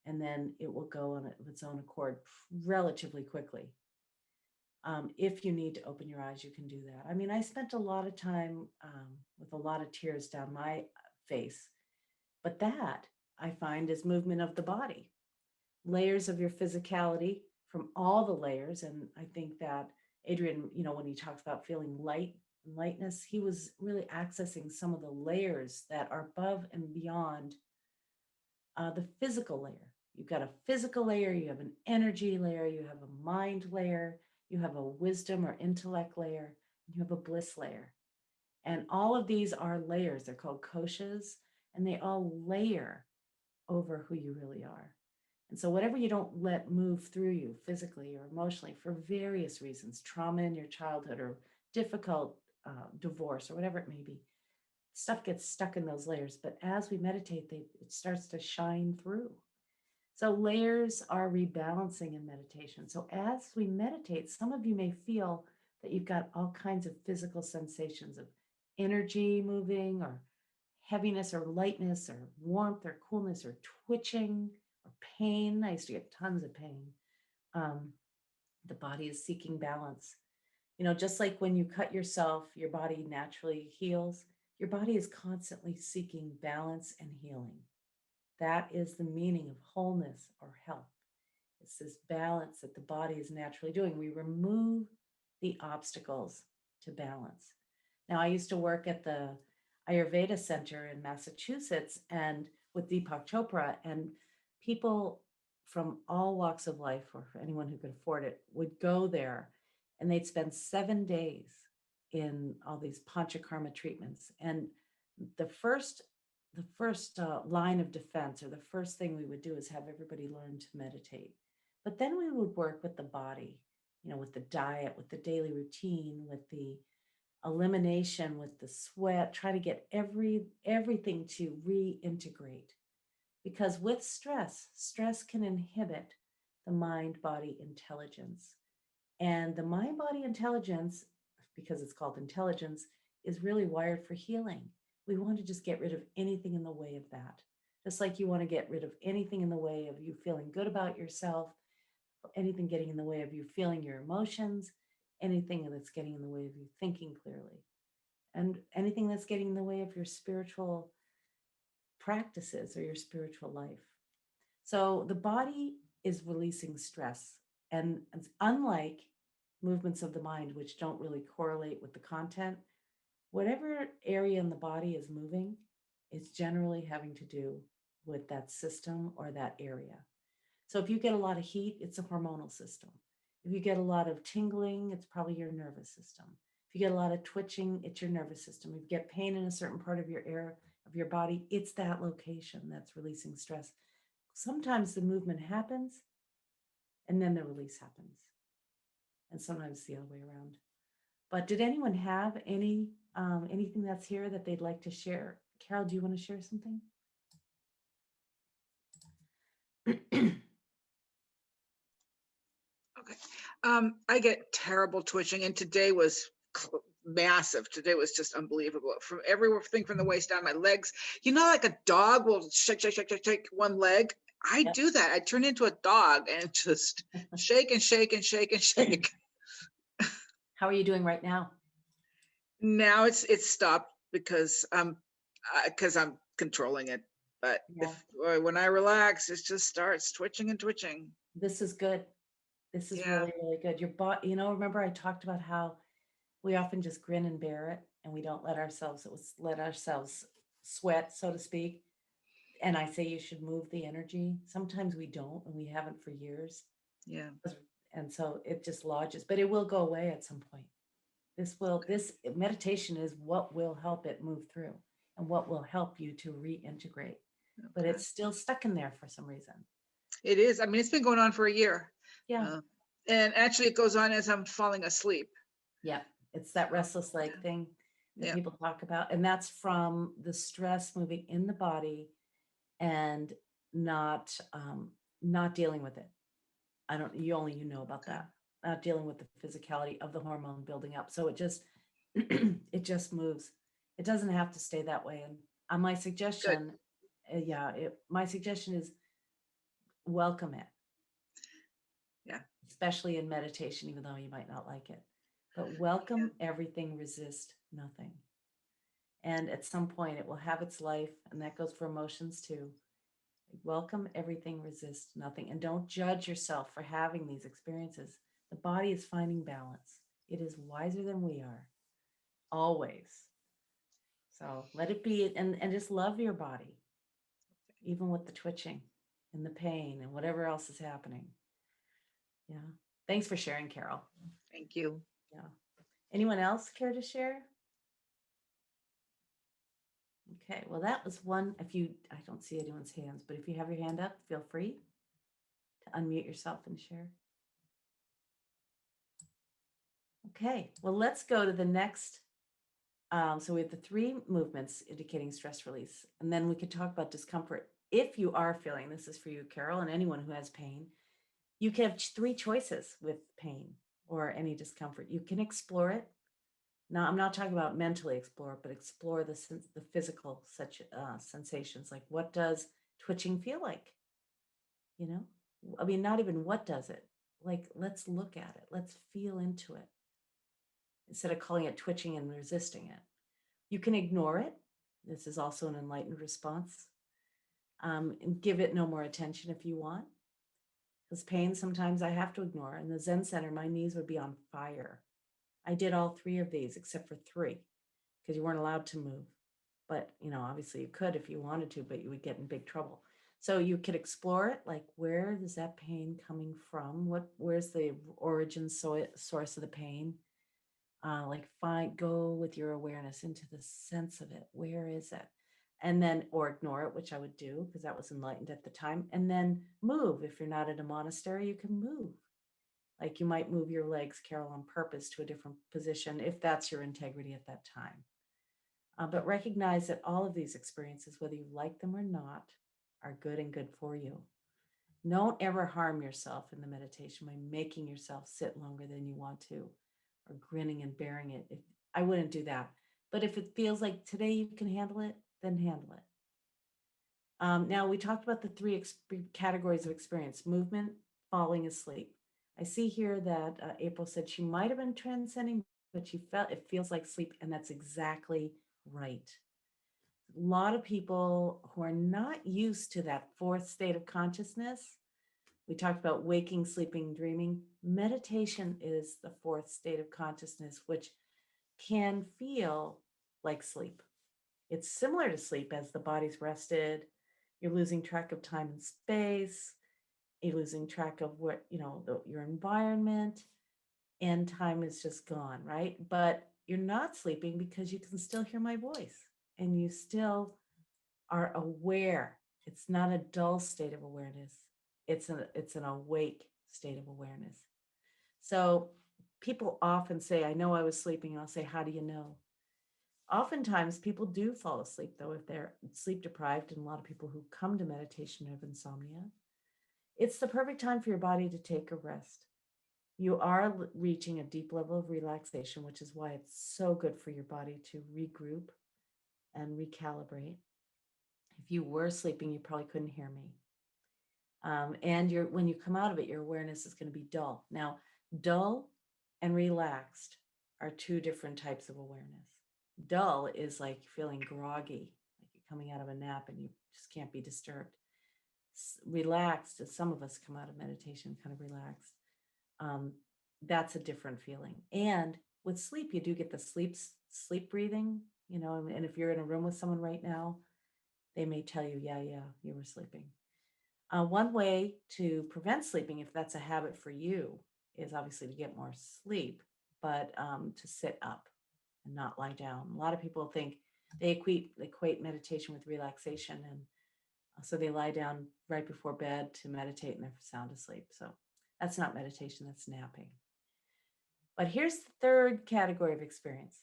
And then it will go on its own accord relatively quickly. If you need to open your eyes, you can do that. I mean, I spent a lot of time with a lot of tears down my face, but that I find is movement of the body. layers of your physicality from all the layers. And I think that Adrian, when he talks about feeling light and lightness, he was really accessing some of the layers that are above and beyond the physical layer. You've got a physical layer, you have an energy layer, you have a mind layer, you have a wisdom or intellect layer, and you have a bliss layer. And all of these are layers. They're called koshas, and they all layer over who you really are. And so whatever you don't let move through you physically or emotionally for various reasons, trauma in your childhood or difficult divorce or whatever it may be, stuff gets stuck in those layers. But as we meditate, it starts to shine through. So layers are rebalancing in meditation. So as we meditate, some of you may feel that you've got all kinds of physical sensations of energy moving or heaviness or lightness or warmth or coolness or twitching or pain. I used to get tons of pain. The body is seeking balance. Just like when you cut yourself, your body naturally heals. Your body is constantly seeking balance and healing. That is the meaning of wholeness or health. It's this balance that the body is naturally doing. We remove the obstacles to balance. Now, I used to work at the Ayurveda Center in Massachusetts and with Deepak Chopra, and people from all walks of life, or for anyone who could afford it, would go there and they'd spend 7 days in all these panchakarma treatments. And the first line of defense, or the first thing we would do, is have everybody learn to meditate. But then we would work with the body, with the diet, with the daily routine, with the elimination, with the sweat, try to get everything to reintegrate. Because with stress can inhibit the mind-body intelligence. And the mind-body intelligence, because it's called intelligence, is really wired for healing. We want to just get rid of anything in the way of that. Just like you want to get rid of anything in the way of you feeling good about yourself, anything getting in the way of you feeling your emotions, anything that's getting in the way of you thinking clearly, and anything that's getting in the way of your spiritual practices or your spiritual life. So the body is releasing stress, and it's unlike movements of the mind, which don't really correlate with the content. Whatever area in the body is moving, it's generally having to do with that system or that area. So if you get a lot of heat, it's a hormonal system. If you get a lot of tingling, it's probably your nervous system. If you get a lot of twitching, it's your nervous system. If you get pain in a certain part of your body, it's that location that's releasing stress. Sometimes the movement happens and then the release happens. And sometimes the other way around. But did anyone have anything that's here that they'd like to share? Carol, do you want to share something? Okay. I get terrible twitching, and today was massive. Today was just unbelievable. From everything from the waist down, my legs. Like a dog will shake one leg. I do that. I turn into a dog and just shake and shake and shake and shake. How are you doing right now? Now it's stopped because I'm controlling it. But when I relax, it just starts twitching and twitching. This is good. This is really, really good. Your body, remember I talked about how we often just grin and bear it, and we don't let ourselves sweat, so to speak. And I say you should move the energy. Sometimes we don't, and we haven't for years. Yeah. And so it just lodges, but it will go away at some point. This meditation is what will help it move through and what will help you to reintegrate. Okay. But it's still stuck in there for some reason. It is. I mean, it's been going on for a year. Yeah. And actually it goes on as I'm falling asleep. Yeah. It's that restless leg thing that people talk about. And that's from the stress moving in the body and not dealing with it. You know about that. Not dealing with the physicality of the hormone building up. So it just moves. It doesn't have to stay that way. And my suggestion, my suggestion is welcome it. Yeah. Especially in meditation, even though you might not like it. But welcome everything, resist nothing. And at some point it will have its life, and that goes for emotions too. Welcome everything, resist nothing, and don't judge yourself for having these experiences. The body is finding balance. It is wiser than we are, always. So let it be, and just love your body, even with the twitching and the pain and whatever else is happening. Yeah. Thanks for sharing, Carol. Thank you. Yeah. Anyone else care to share? Okay, well, that was one. I don't see anyone's hands, but if you have your hand up, feel free to unmute yourself and share. Okay, well, let's go to the next. So we have the 3 movements indicating stress release, and then we could talk about discomfort. If you are feeling, this is for you, Carol, and anyone who has pain, you can have 3 choices with pain or any discomfort. You can explore it. Now, I'm not talking about mentally explore, but explore the physical sensations. Like, what does twitching feel like? You know, I mean, not even what does it. Like, let's look at it. Let's feel into it instead of calling it twitching and resisting it. You can ignore it. This is also an enlightened response. And give it no more attention if you want. Because pain, sometimes I have to ignore. In the Zen Center, my knees would be on fire. I did all 3 of these except for 3 because you weren't allowed to move. But, obviously you could if you wanted to, but you would get in big trouble. So you could explore it, like, where is that pain coming from? Where's the origin source of the pain? Go with your awareness into the sense of it. Where is it? And then, or ignore it, which I would do because that was enlightened at the time. And then move. If you're not in a monastery, you can move. Like, you might move your legs, Carol, on purpose to a different position if that's your integrity at that time. But recognize that all of these experiences, whether you like them or not, are good and good for you. Don't ever harm yourself in the meditation by making yourself sit longer than you want to, or grinning and bearing it. I wouldn't do that. But if it feels like today you can handle it, then handle it. Now, we talked about the 3 categories of experience: movement, falling asleep. I see here that April said she might have been transcending, but it feels like sleep, and that's exactly right. A lot of people who are not used to that 4th state of consciousness, we talked about waking, sleeping, dreaming. Meditation is the 4th state of consciousness, which can feel like sleep. It's similar to sleep as the body's rested. You're losing track of time and space. You're losing track of what, your environment, and time is just gone, right? But you're not sleeping because you can still hear my voice and you still are aware. It's not a dull state of awareness. It's an awake state of awareness. So people often say, I know I was sleeping, and I'll say, how do you know? Oftentimes people do fall asleep, though, if they're sleep deprived, and a lot of people who come to meditation have insomnia. It's the perfect time for your body to take a rest. You are reaching a deep level of relaxation, which is why it's so good for your body to regroup and recalibrate. If you were sleeping, you probably couldn't hear me. And when you come out of it, your awareness is going to be dull. Now, dull and relaxed are 2 different types of awareness. Dull is like feeling groggy, like you're coming out of a nap and you just can't be disturbed. Relaxed, as some of us come out of meditation kind of relaxed, that's a different feeling. And with sleep, you do get the sleep breathing, and if you're in a room with someone right now, they may tell you, yeah, you were sleeping. One way to prevent sleeping, if that's a habit for you, is obviously to get more sleep, but to sit up and not lie down. A lot of people think they equate meditation with relaxation, and so they lie down right before bed to meditate and they're sound asleep. So that's not meditation, that's napping. But here's the 3rd category of experience: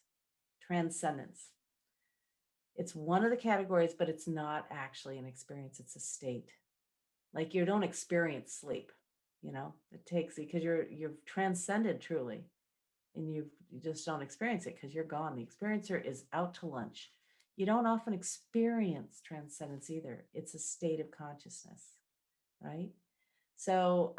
transcendence. It's one of the categories, but it's not actually an experience, it's a state. Like, you don't experience sleep, it takes, because you've transcended truly, and you just don't experience it because you're gone. The experiencer is out to lunch. You don't often experience transcendence either. It's a state of consciousness, right? So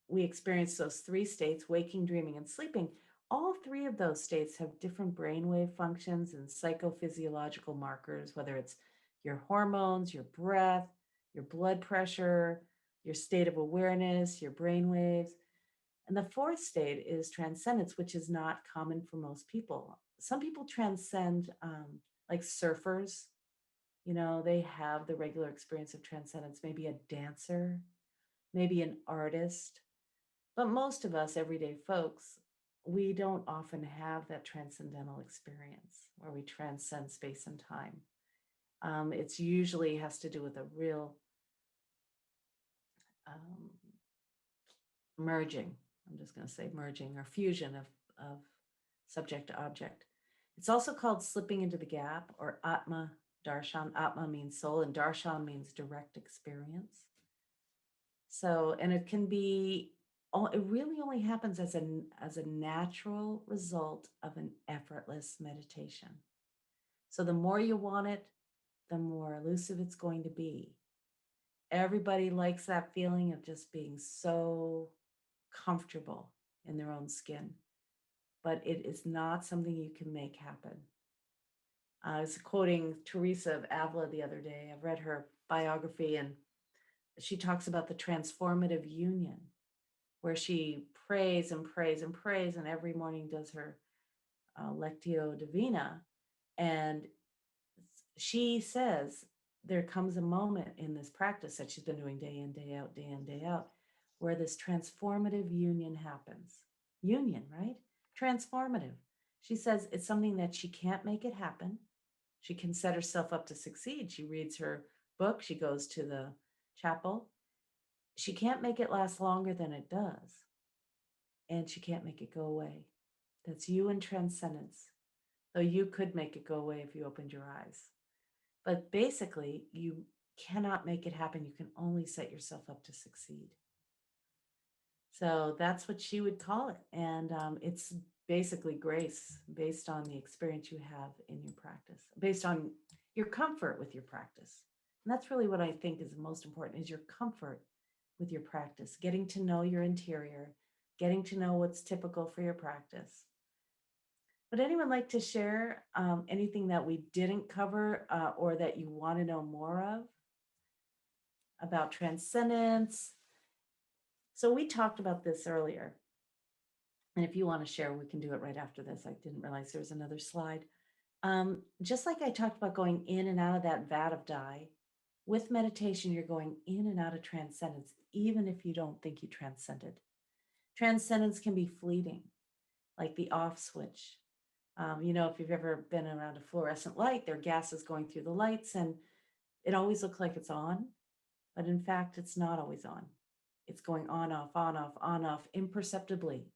we experience those 3 states: waking, dreaming, and sleeping. All 3 of those states have different brainwave functions and psychophysiological markers, whether it's your hormones, your breath, your blood pressure, your state of awareness, your brain waves. And the fourth state is transcendence, which is not common for most people. Some people transcend, like surfers, they have the regular experience of transcendence, maybe a dancer, maybe an artist. But most of us, everyday folks, we don't often have that transcendental experience where we transcend space and time. It's usually has to do with a real merging. I'm just going to say merging or fusion of subject to object. It's also called slipping into the gap, or Atma Darshan. Atma means soul and Darshan means direct experience. So, and it can be, it really only happens as a natural result of an effortless meditation. So the more you want it, the more elusive it's going to be. Everybody likes that feeling of just being so comfortable in their own skin, but it is not something you can make happen. I was quoting Teresa of Avila the other day. I've read her biography, and she talks about the transformative union, where she prays and prays and prays, and every morning does her Lectio Divina. And she says there comes a moment in this practice that she's been doing day in, day out, day in, day out, where this transformative union happens. Union, right? Transformative. She says it's something that she can't make it happen. She can set herself up to succeed. She reads her book. She goes to the chapel. She can't make it last longer than it does. And she can't make it go away. That's you in transcendence. Though you could make it go away if you opened your eyes. But basically, you cannot make it happen. You can only set yourself up to succeed. So that's what she would call it. And it's basically grace based on the experience you have in your practice, based on your comfort with your practice. And that's really what I think is the most important, is your comfort with your practice, getting to know your interior, getting to know what's typical for your practice. Would anyone like to share anything that we didn't cover or that you want to know more of about transcendence? So we talked about this earlier. And if you want to share, we can do it right after this. I didn't realize there was another slide. Just like I talked about going in and out of that vat of dye, with meditation, you're going in and out of transcendence, even if you don't think you transcended. Transcendence can be fleeting, like the off switch. If you've ever been around a fluorescent light, there are gases going through the lights, and it always looks like it's on, but in fact, it's not always on. It's going on, off, imperceptibly.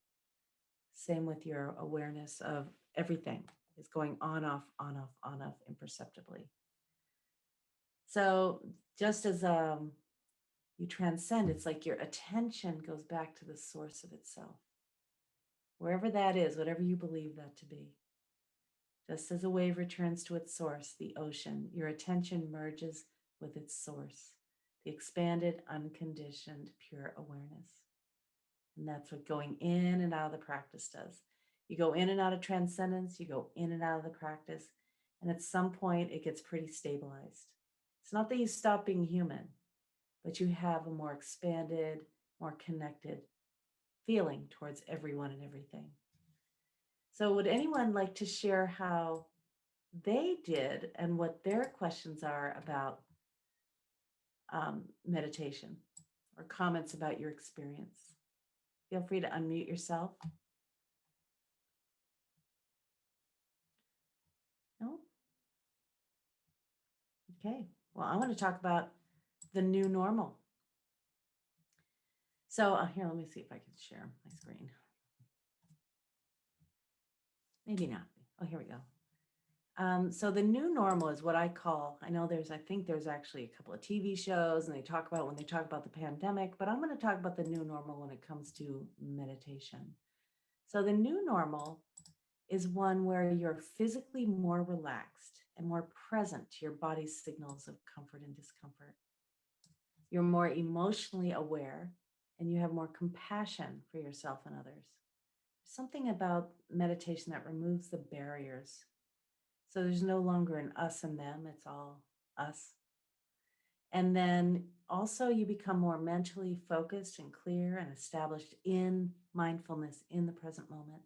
Same with your awareness of everything. It's going on, off, imperceptibly. So just as you transcend, it's like your attention goes back to the source of itself. Wherever that is, whatever you believe that to be. Just as a wave returns to its source, the ocean, your attention merges with its source, the expanded, unconditioned, pure awareness. And that's what going in and out of the practice does. You go in and out of transcendence, you go in and out of the practice, and at some point it gets pretty stabilized. It's not that you stop being human, but you have a more expanded, more connected feeling towards everyone and everything. So would anyone like to share how they did and what their questions are about meditation or comments about your experience? Feel free to unmute yourself. No? Okay, well, I want to talk about the new normal. So here, let me see if I can share my screen. Maybe not. Oh, here we go. So the new normal is what I call, I think there's actually a couple of TV shows and they talk about when they talk about the pandemic, but I'm going to talk about the new normal when it comes to meditation. So the new normal is one where you're physically more relaxed and more present to your body's signals of comfort and discomfort. You're more emotionally aware and you have more compassion for yourself and others. There's something about meditation that removes the barriers. So there's no longer an us and them, it's all us. And then also you become more mentally focused and clear and established in mindfulness in the present moment.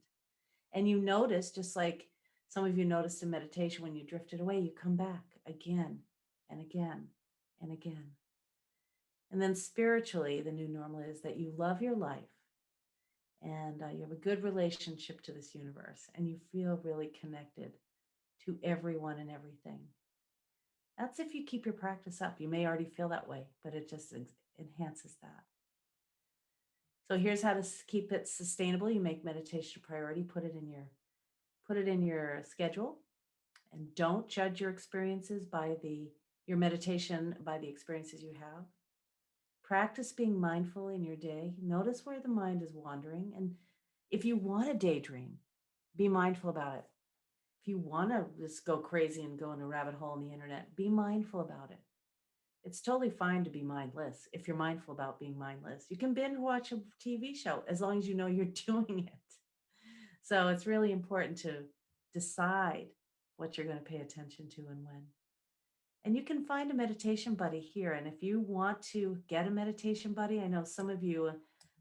And you notice, just like some of you noticed in meditation, when you drifted away, you come back again and again and again. And then spiritually, the new normal is that you love your life and you have a good relationship to this universe and you feel really connected to everyone and everything. That's if you keep your practice up. You may already feel that way, but it just enhances that. So here's how to keep it sustainable. You make meditation a priority, put it in your schedule, and don't judge your experiences by your meditation by the experiences you have. Practice being mindful in your day. Notice where the mind is wandering. And if you want to daydream, be mindful about it. If you want to just go crazy and go in a rabbit hole on the internet, be mindful about it. It's totally fine to be mindless if you're mindful about being mindless. You can binge watch a TV show as long as you know you're doing it. So it's really important to decide what you're going to pay attention to and when. And you can find a meditation buddy here. And if you want to get a meditation buddy, I know some of you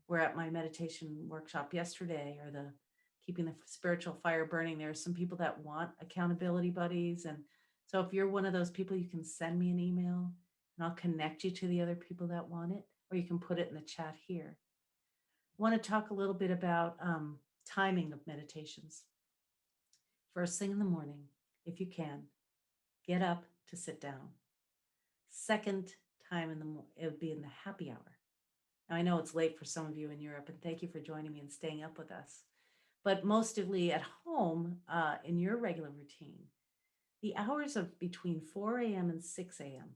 were at my meditation workshop yesterday, or the Keeping the Spiritual Fire Burning. There are some people that want accountability buddies. And so if you're one of those people, you can send me an email and I'll connect you to the other people that want it, or you can put it in the chat here. I want to talk a little bit about timing of meditations. First thing in the morning, if you can, get up to sit down. Second time in the morning, it would be in the happy hour. Now I know it's late for some of you in Europe, and thank you for joining me and staying up with us. But mostly at home, in your regular routine, the hours of between 4 a.m. and 6 a.m.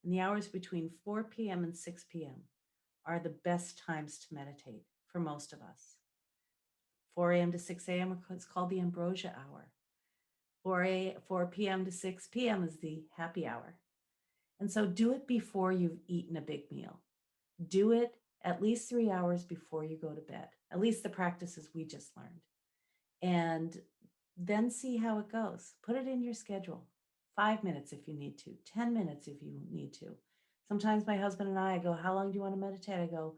and the hours between 4 p.m. and 6 p.m. are the best times to meditate for most of us. 4 a.m. to 6 a.m. is called the ambrosia hour. 4 p.m. to 6 p.m. is the happy hour. And so do it before you've eaten a big meal. Do it at least 3 hours before you go to bed, at least the practices we just learned. And then see how it goes. Put it in your schedule. 5 minutes if you need to, 10 minutes if you need to. Sometimes my husband and I go, how long do you want to meditate? I go,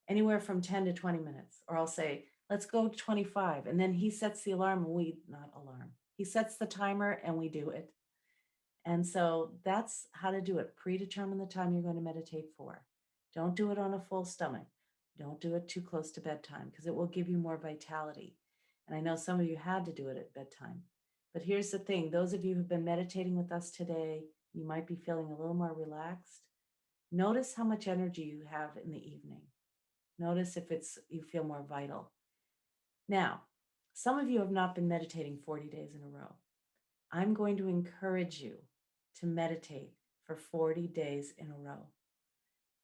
anywhere from 10 to 20 minutes. Or I'll say, let's go to 25. And then he sets the alarm, he sets the timer and we do it. And so that's how to do it. Predetermine the time you're going to meditate for. Don't do it on a full stomach. Don't do it too close to bedtime because it will give you more vitality. And I know some of you had to do it at bedtime. But here's the thing. Those of you who've been meditating with us today, you might be feeling a little more relaxed. Notice how much energy you have in the evening. Notice if you feel more vital. Now, some of you have not been meditating 40 days in a row. I'm going to encourage you to meditate for 40 days in a row.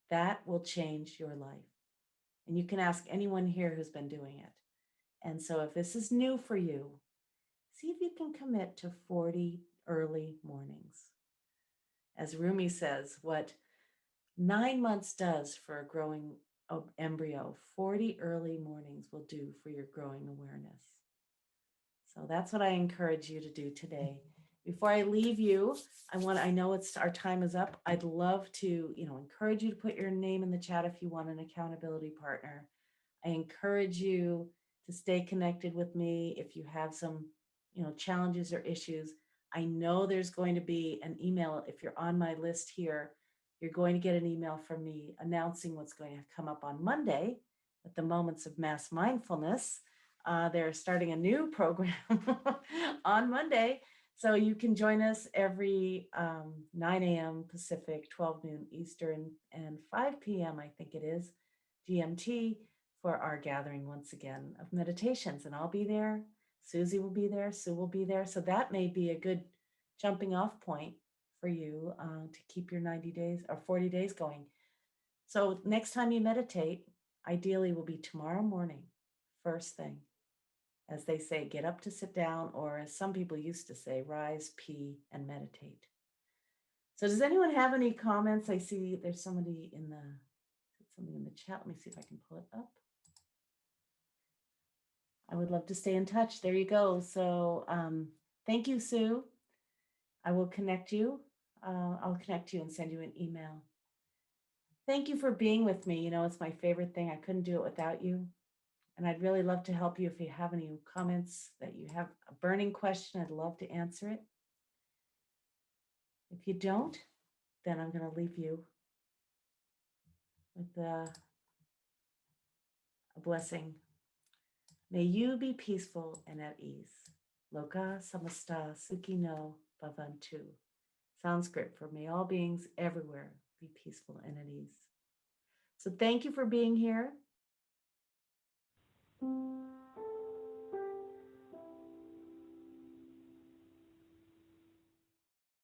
That will change your life. And you can ask anyone here who's been doing it. And so if this is new for you, see if you can commit to 40 early mornings. As Rumi says, what 9 months does for a growing embryo, 40 early mornings will do for your growing awareness. So that's what I encourage you to do today. Before I leave you, I know our time is up. I'd love to, encourage you to put your name in the chat if you want an accountability partner. I encourage you to stay connected with me if you have some, challenges or issues. I know there's going to be an email. If you're on my list here, you're going to get an email from me announcing what's going to come up on Monday at the Moments of Mass Mindfulness. They're starting a new program on Monday. So you can join us every 9 a.m. Pacific, 12 noon Eastern, and 5 p.m. I think it is GMT for our gathering once again of meditations. And I'll be there. Susie will be there. Sue will be there. So that may be a good jumping off point for you to keep your 90 days or 40 days going. So next time you meditate, ideally will be tomorrow morning, first thing. As they say, get up to sit down, or as some people used to say, rise, pee, and meditate. So does anyone have any comments? I see there's somebody in the chat. Let me see if I can pull it up. I would love to stay in touch. There you go. So thank you, Sue. I will connect you. I'll connect you and send you an email. Thank you for being with me. You know, it's my favorite thing. I couldn't do it without you. And I'd really love to help you if you have any comments, that you have a burning question, I'd love to answer it. If you don't, then I'm going to leave you with a blessing. May you be peaceful and at ease. Loka samasta sukhino bhavantu. Sanskrit for may all beings everywhere be peaceful and at ease. So thank you for being here.